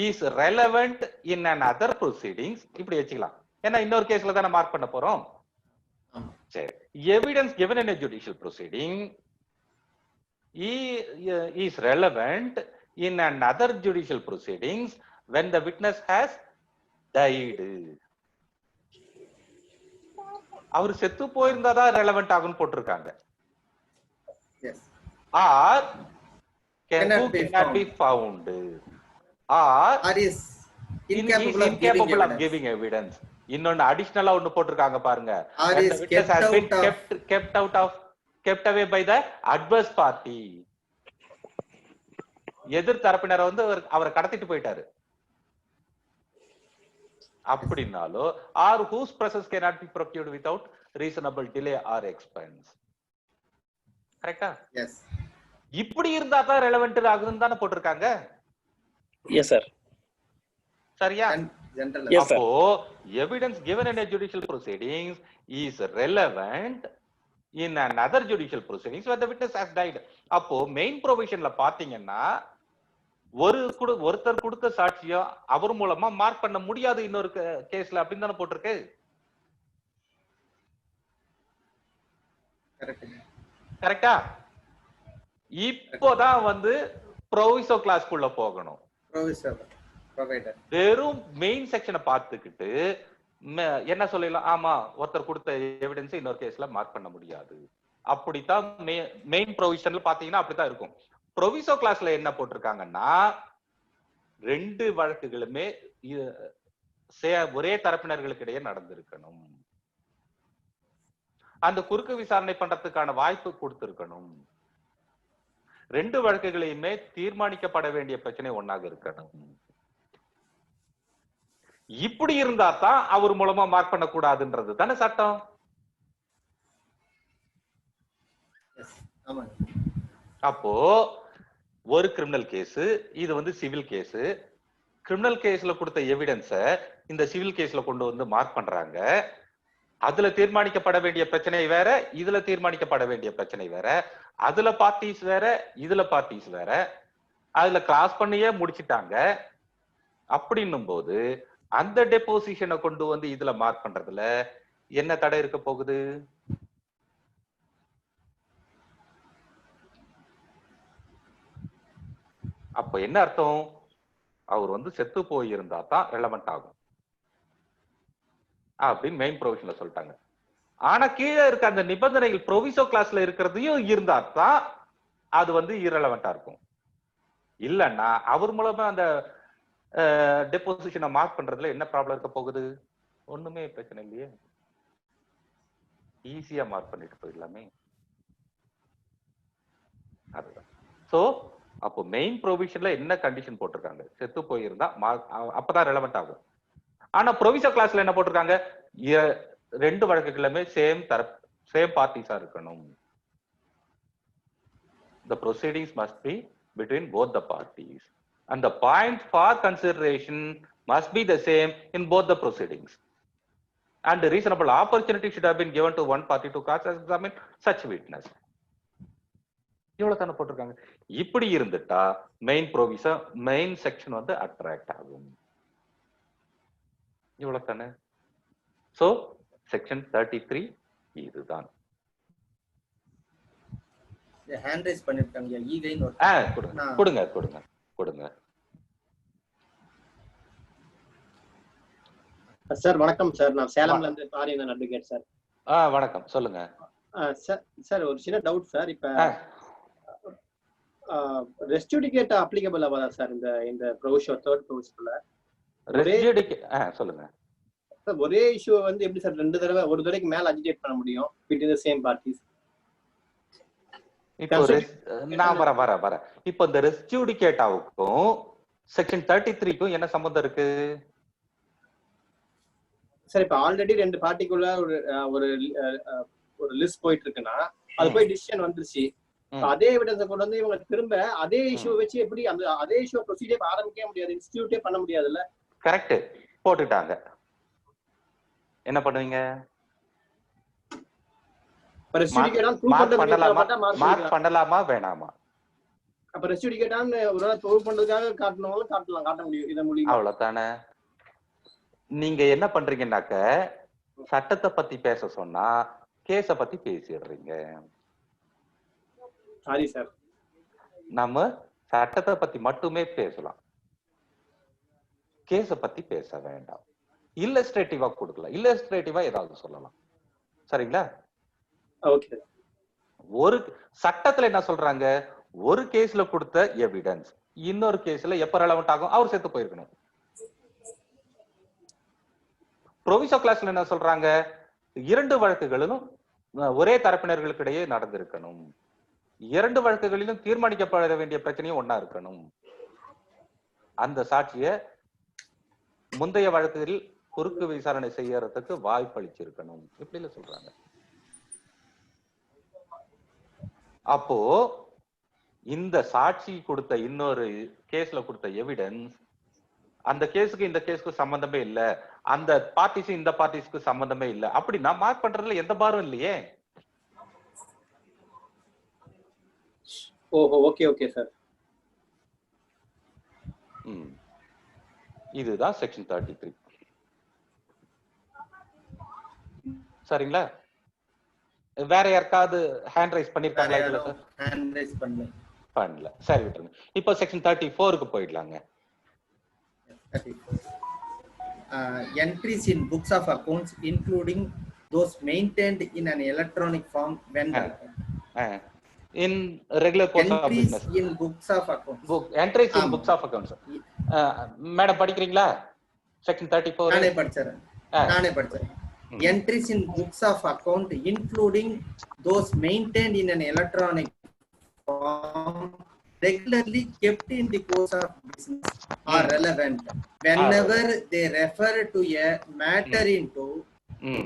is relevant in another proceedings. இப்படி வச்சுக்கலாம். ஏன்னா இன்னொரு கேஸ்ல தான மார்க் பண்ண போறோம். சரி, evidence given in a judicial proceeding is relevant in another judicial proceedings when the witness has died. அவர் செத்து போயிருந்தாதான் ரெலவென்ட் ஆகும்னு போட்டிருக்காங்க. or cannot be found or is incapable of giving evidence. இன்னொன்னு அடிஷனலா ஒன்னு போட்டிருக்காங்க பாருங்க. kept away by the adverse party. எதிர் தரப்பினர் வந்து அவரை கடத்திட்டு போயிட்டாரு அப்படினாலோ or whose presence cannot be procured without reasonable delay or expense. கரெக்ட்டா? எஸ். இப்படி இருந்தா தான் ரெலவென்ட் ஆகுதுன்னு தான போட்டுருக்காங்க. Yes sir. சரியா? அப்போ evidence given in a judicial proceedings is relevant in another judicial proceedings where the witness has died. அப்போ மெயின் ப்ரொவிஷன்ல பாத்தீங்கன்னா ஒருத்தர் கொடுத்த சாட்சியம் அவர் மூலமா மார்க் பண்ண முடியாது இன்னொரு கேஸ்ல அப்படின்னு தானே போட்டிருக்கு. கரெக்டா? இப்போதான் வந்து ப்ரொவிசோ கிளாஸ்க்குள்ள போகணும். வெறும் மெயின் செக்ஷனை பார்த்துக்கிட்டு என்ன சொல்லலாம், ஆமா ஒருத்தர் கொடுத்த எவிடன்ஸ் இன்னொரு கேஸ்ல மார்க் பண்ண முடியாது. அப்படித்தான் மெயின் ப்ரொவிஷன்ல பாத்தீங்கன்னா அப்படித்தான் இருக்கும். ப்ரொவிசோ கிளாஸ்ல என்ன போட்டிருக்காங்கன்னா ரெண்டு வழக்குகளுமே ஒரே தரப்பினர்களுக்கு இடையே நடந்திருக்கணும், அந்த குறுக்கு விசாரணை பண்றதுக்கான வாய்ப்பு கொடுத்திருக்கணும், ரெண்டு வழக்குகளையுமே தீர்மானிக்கப்பட வேண்டிய பிரச்சனை ஒன்னாக இருக்கணும். இப்படி இருந்தா தான் அவர் மூலமா மார்க் பண்ண கூடாதுன்றது தானே சட்டம். அப்போ ஒரு கிரிமினல் கேஸ், இது வந்து சிவில் கேஸ். கிரிமினல் கேஸ்ல கொடுத்த எவிடன்ஸ இந்த சிவில் கேஸ்ல கொண்டு வந்து மார்க் பண்றாங்க. அதுல தீர்மானிக்கப்பட வேண்டிய பிரச்சனை வேற, இதுல தீர்மானிக்கப்பட வேண்டிய பிரச்சனை வேற, அதுல பார்ட்டிஸ் வேற, இதுல பார்ட்டிஸ் வேற, அதுல கிராஸ் பண்ணியே முடிச்சிட்டாங்க. அப்படின்னும் போது அந்த டெபோசிஷனை கொண்டு வந்து இதுல மார்க் பண்றதுல என்ன தடை இருக்க போகுது? அப்ப என்ன அர்த்தம்? அவர் வந்து செத்து போயிருந்தா தான் ரெலவென்ட் ஆகும் அப்படின்னு மெயின் ப்ரொவிஷன்ல சொல்லிட்டாங்க. ஆனா கீழே இருக்க அந்த நிபந்தனைகள் ப்ரொவிசோ கிளாஸ்ல இருக்கிறதையும் இருந்தா தான் அது வந்து இரலவெண்டா இருக்கும். இல்லன்னா அவர் மூலமா அந்த டெபோசிஷனை மார்க் பண்றதுல என்ன ப்ராப்ளம் இருக்க போகுது? ஒண்ணுமே பிரச்சனை இல்லையே, ஈஸியா மார்க் பண்ணிட்டு போயிடலாமே. அதுதான். சோ அப்போ மெயின் ப்ரொவிஷன்ல என்ன கண்டிஷன் போட்டிருக்காங்க? செத்து போயிருந்தா அப்பதான் ரெலவெண்ட் ஆகும். ஆனா ப்ரொவிசோ கிளாஸ்ல என்ன போட்டிருக்காங்க? ரெண்டு வழக்குகளுமே சேம் பார்ட்டிஸா இருக்கணும். The proceedings must be between both the parties and the point for consideration must be the same in both the proceedings and a reasonable opportunity should have been given to one party to cross-examine such witness. இவ்வளவு தானே போட்டிருக்காங்க. இப்படி இருந்துட்டா main section வந்து attract ஆகும். இவ்வளவு தானே. So section 33 இதுதான். ஹேண்ட் ரைஸ் பண்ணிருக்காங்க. கொடுங்க கொடுங்க கொடுங்க. சார் வணக்கம் சார், நான் சேலம்ல இருந்து ஆரியன் அட்வொகேட் சார். வணக்கம், சொல்லுங்க சார். ஒரு சின்ன டவுட் சார். இப்ப ரெஸ்டியூடிகேட் அப்ளிகபிள் ஆகாதா சார் இந்த ப்ரொவிஷன் தேர்ட் ப்ரொவிஷன்ல? சொல்லுங்க. ஒரே இஷ்யூ வந்து எப்படி சார் ரெண்டு தடவை ஒரு தடவைக்கு மேல அஜிடேட் பண்ண முடியும் between the same parties? இப்போ நான் வரேன். இப்போ இந்த ரெஸ்டியூடிகேட்டாவுக்கும் செக்ஷன் 33க்கும் என்ன சம்பந்தம் இருக்கு? சார் இப்ப ஆல்ரெடி 2 பார்ட்டிக்குள்ள ஒரு ஒரு லிஸ்ட் போயிட்டு இருக்குன்னா அது போய் டிசிஷன் வந்துருச்சு. அதே எவிடன்ஸை கொண்டு வந்து இவங்க திரும்ப அதே இஷ்யூ வச்சு எப்படி அந்த அதே இஷ்யூ ப்ரொசீஜர் ஆரம்பிக்கவே முடியாது, இன்ஸ்டிடியூட்டே பண்ண முடியாதுல்ல? கரெக்ட், போட்டுட்டாங்க. என்ன பண்ணுவீங்க? மார்க் பண்ணலாமா வேணாமா? அப்ப ரெஸ்டியூட் கேட்டான்னு ஒரு நாள் ப்ரூவ் பண்றதுக்காக காட்டணும், காட்ட முடியும், இத முடியும். அவ்வளவுதானே. நீங்க என்ன பண்றீங்கன்னாக்க சட்டத்தை பத்தி பேச சொன்னா கேஸ பத்தி பேசிடுறீங்க. சாரி சார், நம்ம சட்டத்தை பத்தி மட்டுமே பேசலாம், கேஸ பத்தி பேச வேண்டாம். இல்லஸ்ட்ரேட்டிவா கொடுக்கலாம், இல்லஸ்ட்ரேட்டிவா ஏதாவது சொல்லலாம். சரிங்களா? ஓகே. ஒரு சட்டத்துல என்ன சொல்றாங்க, ஒரு கேஸ்ல கொடுத்த எவிடன்ஸ் இன்னொரு கேஸ்ல எப்ப ரெலவெண்ட் ஆகும், அவர் செத்து போயிருக்கணும். ப்ரொவிசோ கிளாஸ்ல என்ன சொல்றாங்க, 2 வழக்குகளிலும் ஒரே தரப்பினர்களுக்கு இடையே நடந்திருக்கணும், 2 வழக்குகளிலும் தீர்மானிக்கப்பட வேண்டிய பிரச்சனையும் ஒன்னா இருக்கணும், அந்த சாட்சிய முந்தைய வழக்குகளில் குறுக்கு விசாரணை செய்யறதுக்கு வாய்ப்பளிச்சிருக்கணும், இப்படி சொல்றாங்க. அப்போ இந்த சாட்சி கொடுத்த இன்னொரு கேஸ்ல கொடுத்த எவிடன்ஸ் அந்த கேஸுக்கு இந்த கேஸுக்கு சம்பந்தமே இல்ல, அந்த பார்ட்டிஸ் இந்த பார்ட்டிஸ்க்கு சம்பந்தமே இல்ல, அப்படி நான் மார்க் பண்றதுல எந்த பாரும் இல்லையே. ஓஹோ, ஓகே ஓகே சார். இதுதான் செக்ஷன் 33. சரிங்களா? வேற யாருக்காவது ஹேண்ட் ரைஸ் பண்ணிருக்காங்களா இதுல சார்? ஹேண்ட் ரைஸ் பண்ணல. சரி, விட்டுருங்க. இப்போ section 34க்கு போயிடலாங்க. Entries in books of accounts including those maintained in an electronic form when in regular course of business. In books of accounts. Entries in books of accounts. Madam படிக்கிறீங்களா? Section 34 நானே படிச்சேன். Entries in books of account including those maintained in an electronic form regularly kept in the course of business are relevant whenever they refer to a matter into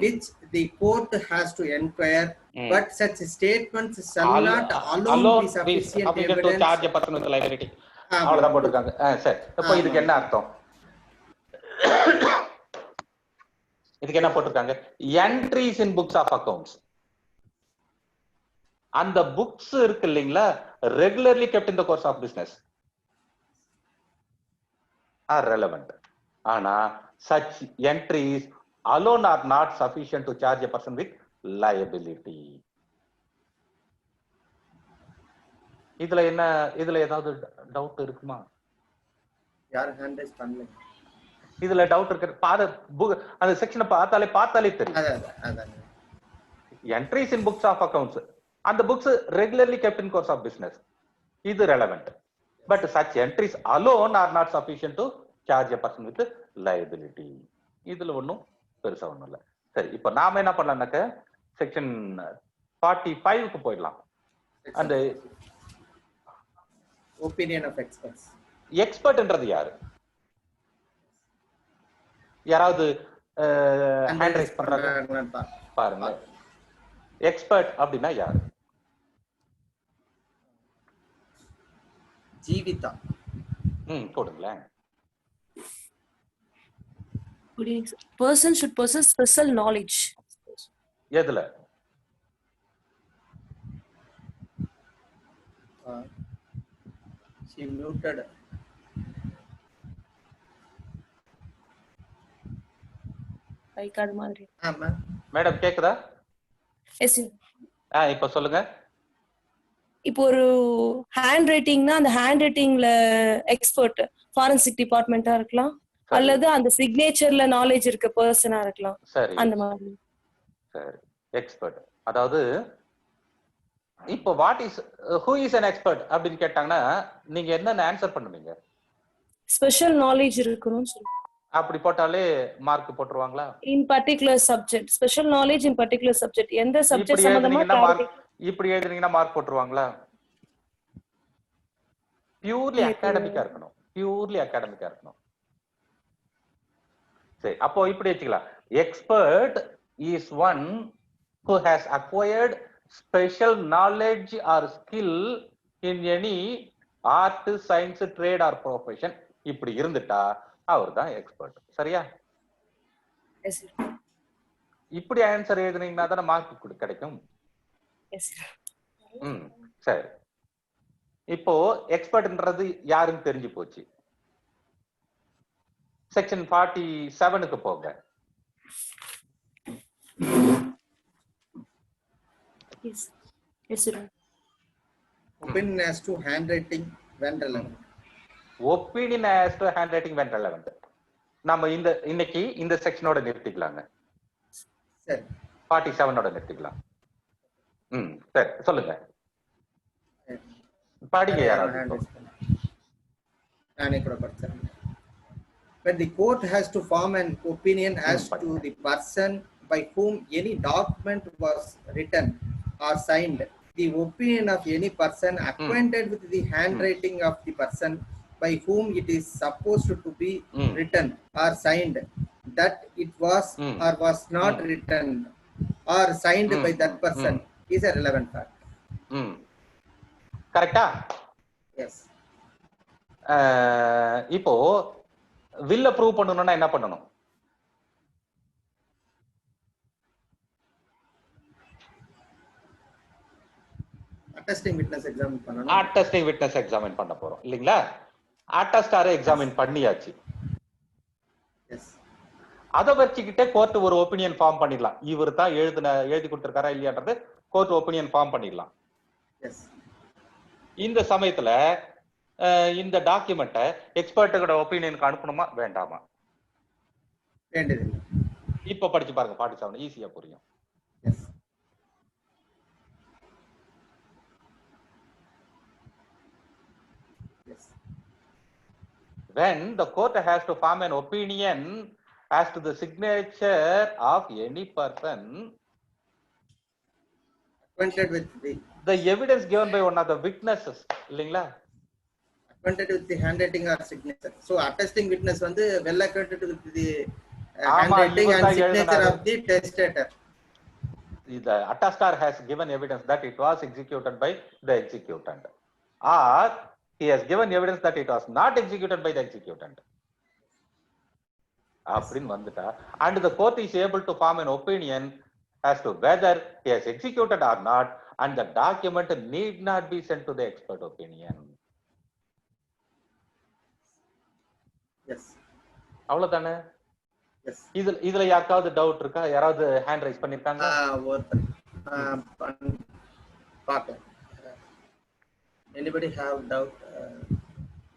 which the court has to inquire, but such statements shall not alone be sufficient evidence to charge a person with liability. அவ்வளவுதான் போட்டுருக்காங்க. சரி, இப்போ இதுக்கு என்ன அர்த்தம்? இதுக்கு என்ன போட்டிருக்காங்க? Entries in books of accounts. அந்த புக்ஸ் இருக்கு இல்லைங்களா, regularly kept in the course of business are relevant. ஆனா such entries alone are not sufficient to charge a person with liability. இதுல என்ன, இதுல ஏதாவது டவுட் இருக்குமா? யார் ஹேண்ட் ரைஸ் பண்ணல? இதுல டவுட் இருக்கு? அந்த செக்ஷனை பார்த்தாலே தெரியும். Entries in books of accounts, அந்த books regularly kept in course of business, இது relevant. But such entries alone are not sufficient to charge a person with liability. இதுல ஒன்றும் பெருசா ஒன்றும் இல்லை. சரி, இப்போ நாம என்ன பண்ணலாம்னாக்க செக்ஷன் 45க்கு போயிடலாம். அந்த ஒப்பீனியன் ஆஃப் எக்ஸ்பர்ட்ஸ். எக்ஸ்பர்ட்ன்றது யாரு? யாராவது ஹேண்ட் ரைஸ் பண்றாங்க பாருங்க. எக்ஸ்பர்ட் அப்படின்னா யாரு? ஜீவிதா. போடுங்களேன். Person should possess special knowledge. எதுல? She muted. ரைட் மாதிரி. ஆமா மேடம் கேக்குதா? எஸ். இப்போ சொல்லுங்க. இப்போ ஒரு ஹேண்ட் ரைட்டிங்னா அந்த ஹேண்ட் ரைட்டிங்ல எக்ஸ்பர்ட் ஃபாரன்சிக் டிபார்ட்மெண்டா இருக்கலாம், அல்லது அந்த சிக்னேச்சர்ல நாலேஜ் இருக்க பர்சனா இருக்கலாம். சரி, அந்த மாதிரி. சரி, எக்ஸ்பர்ட். அதாவது இப்போ what is who is an expert அப்படின்னு கேட்டாங்கன்னா நீங்க என்ன ஆன்சர் பண்ணுவீங்க? ஸ்பெஷல் நாலேஜ் இருக்கணும்னு சொல்லுங்க. அப்படி போட்டாலே மார்க் போட்டுருவாங்களா? In particular subject, special knowledge in particular subject. எந்த சப்ஜெக்ட் சம்பந்தமா இப்படி எழுதுனீங்கன்னா மார்க் போட்டுருவாங்களா? பியூர்லி அகாடமிக்கா இருக்கணும், பியூர்லி அகாடமிக்கா இருக்கணும். சரி, அப்போ இப்படி வச்சுக்கலாம். expert is one who has acquired special knowledge or skill in any art, science, trade or profession. இப்படி இருந்துட்டா அவர் தான் எக்ஸ்பர்ட். சரியா? இப்படி ஆன்சர் எழுதுனீங்கன்னா தானே மார்க் கிடைக்கும். சரி, இப்போ எக்ஸ்பர்ட்ன்றது யாருன்னு தெரிஞ்சு போச்சு. செக்ஷன் 47க்கு போங்க. Opinion as to handwriting when relevant. Opinion as to handwriting when relevant. நம்ம இன்னைக்கு இந்த செக்ஷனோட நிறுத்திக்கலாங்க. சரி, 47ஓட நிறுத்திக்கலாம். சரி, சொல்லுங்க. படிங்க யாராவது. நானே கூட படிச்சேன். When the court has to form an opinion as to the person by whom any document was written or signed, the opinion of any person acquainted with the handwriting of the person by whom it is supposed to be written or signed, that it was or was not written or signed by that person is a relevant fact. கரெக்டா? Yes. இப்போ will prove பண்ணனும்னா என்ன பண்ணனும்? attesting witness examine பண்ணனும். attesting witness examine பண்ண போறோம் இல்லீங்களா? attestar examine பண்ணியாச்சு. Yes. அத வச்சிக்கிட்டே கோர்ட் ஒரு ஒபினியன் ஃபார்ம் பண்ணிடலாம். இவர் தான் எழுதி கொடுத்திருக்காரா இல்லையான்றது கோர்ட் ஒபினியன் ஃபார்ம் பண்ணிடலாம். Yes. இந்த சமயத்துல இந்த டாக்குமெண்ட்டை எக்ஸ்பர்ட்டோட ஒபினியனுக்கு அனுப்பணுமா வேண்டாமா? வேண்டியதில்லை. இப்ப படிச்சு பாருங்க 47 ஈஸியா புரியும். Yes. Yes. When the court has to form an opinion as to the signature of any person acquainted with the evidence given by one of the witnesses இல்லீங்களா? acquainted with the handwriting or signature. So attesting witness வந்து well acquainted with the handwriting and signature of the testator. The attestor has given evidence that it was executed by the executant, or he has given evidence that it was not executed by the executant. அப்படின்னு வந்துட்டா, and the court is able to form an opinion as to whether he has executed or not, and the document need not be sent to the expert opinion. Yes. அவ்வளவுதானே? Yes. இதுல யாருக்காவது doubt இருக்கா? யாராவது hand rice பண்ணிருக்காங்க? பாக்க. Anybody have doubt?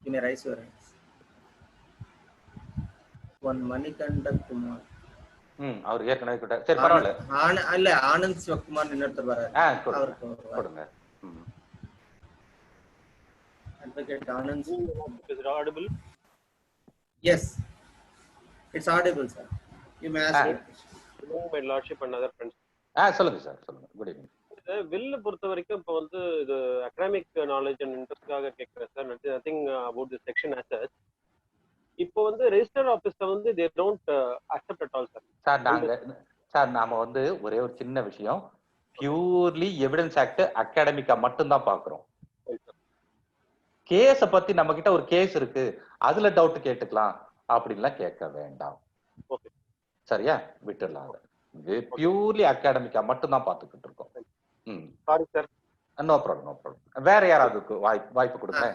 You may raise your hands. One Manikanda Kumar. அவர் ஏற்கனவே கிட்ட. சரி பரவாயில்ல. இல்ல ஆனந்த் சிவகுமார் இன்னொருத்தர் வராரு. கொடுங்க. Advocate Anand. Is it audible? Yes. It's audible, sir. You may ask it. My lordship and other friends. சொல்லுங்க சார், சொல்லுங்க. Good evening. வில் பொறுத்த வரைக்கும் இப்போ வந்து இது அகாடமிக் நாலேஜ் அண்ட் இன்ட்ரெஸ்ட்காக கேட்குறேன் sir. Nothing about the section as such. இப்போ வந்து ரெஜிஸ்டர் ஆபீஸ்ல வந்து they don't accept at all sir. நாம வந்து ஒரே ஒரு சின்ன விஷயம், பியூர்லி எவிடன்ஸ் ஆக்ட் அகாடமிக்கா மட்டும் தான் பாக்குறோம். கேஸ பத்தி நம்ம கிட்ட ஒரு கேஸ் இருக்கு, அதுல டவுட் கேட்டுக்கலாம் அப்படின்லாம் கேட்க வேண்டாம். சரியா? விட்டுடலாம். பியூர்லி அகாடமிக்கா மட்டும் தான் பாத்துக்கிட்டு இருக்கோம். Sorry sir. No problem, no problem. வேற யாராவது வாய்ப்பு கொடுங்க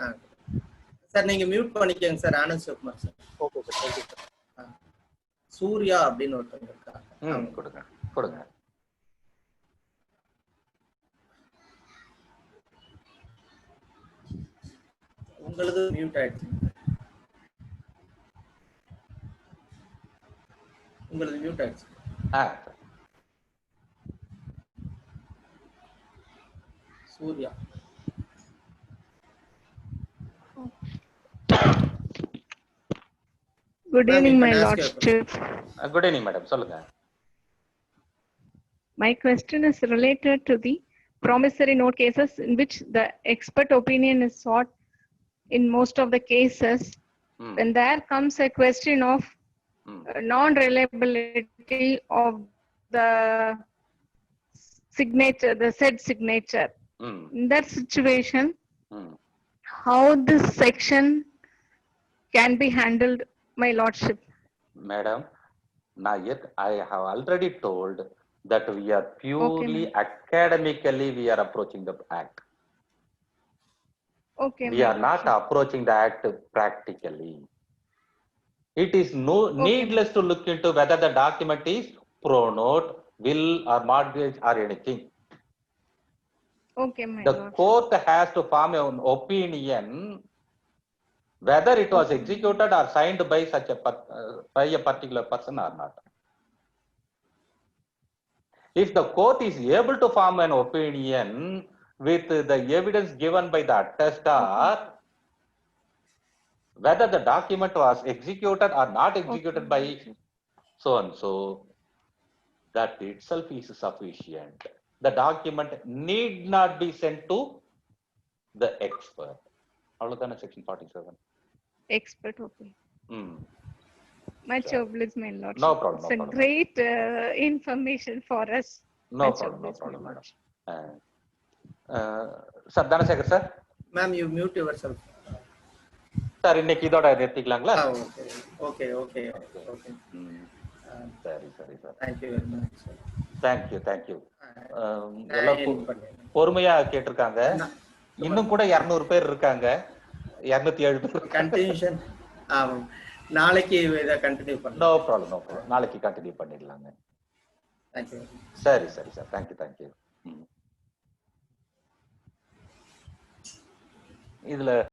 சார். நீங்க மியூட் பண்ணிக்கங்க sir. Anand Sivakumar sir. Okay sir, thank you sir. Surya அப்படின்னு ஒருத்தங்க இருக்காங்க. கொடுங்க கொடுங்க. உங்களுக்கு மியூட் ஆயிடுச்சு. உங்களுக்கு மியூட் ஆயிடுச்சு. Surya. Good evening, my lordship. Good evening, madam. சொல்லுங்க. My question is related to the promissory note cases in which the expert opinion is sought in most of the cases. When there comes a question of non-reliability of the signature, the said signature. In that situation, how this section can be handled, my lordship? Madam, I have already told that we are purely academically we are approaching the act. Okay, we are not approaching the act practically. It is needless to look into whether the document is pronote, will or mortgage or anything. Okay, my the lord. court has to form an opinion whether it was executed or signed by by a particular person or not. If the court is able to form an opinion with the evidence given by the attestor, whether the document was executed or not executed by so and so, that itself is sufficient. The document need not be sent to the expert. Avaludana section 47. Expert, okay. Much obliged, my lord. No problem. It's a great information for us. No problem, madam. Sir, Dhanashekhar sir. Ma'am, you mute yourself. Sir, இன்னைக்கு இதோட நிறுத்திக்கலாங்களா? Okay. சரி sir. Thank you very much, sir. Thank you. எல்லாம் பொறுமையா கேட்டிருக்காங்க. இன்னும் கூட 200 பேர் இருக்காங்க. 207 பேர். Continuation. நாளைக்கு இத கண்டினியூ பண்ணலாம். No problem. நாளைக்கு கண்டினியூ பண்ணிடலாங்க. Thank you. சரி சார். Thank you. இதுல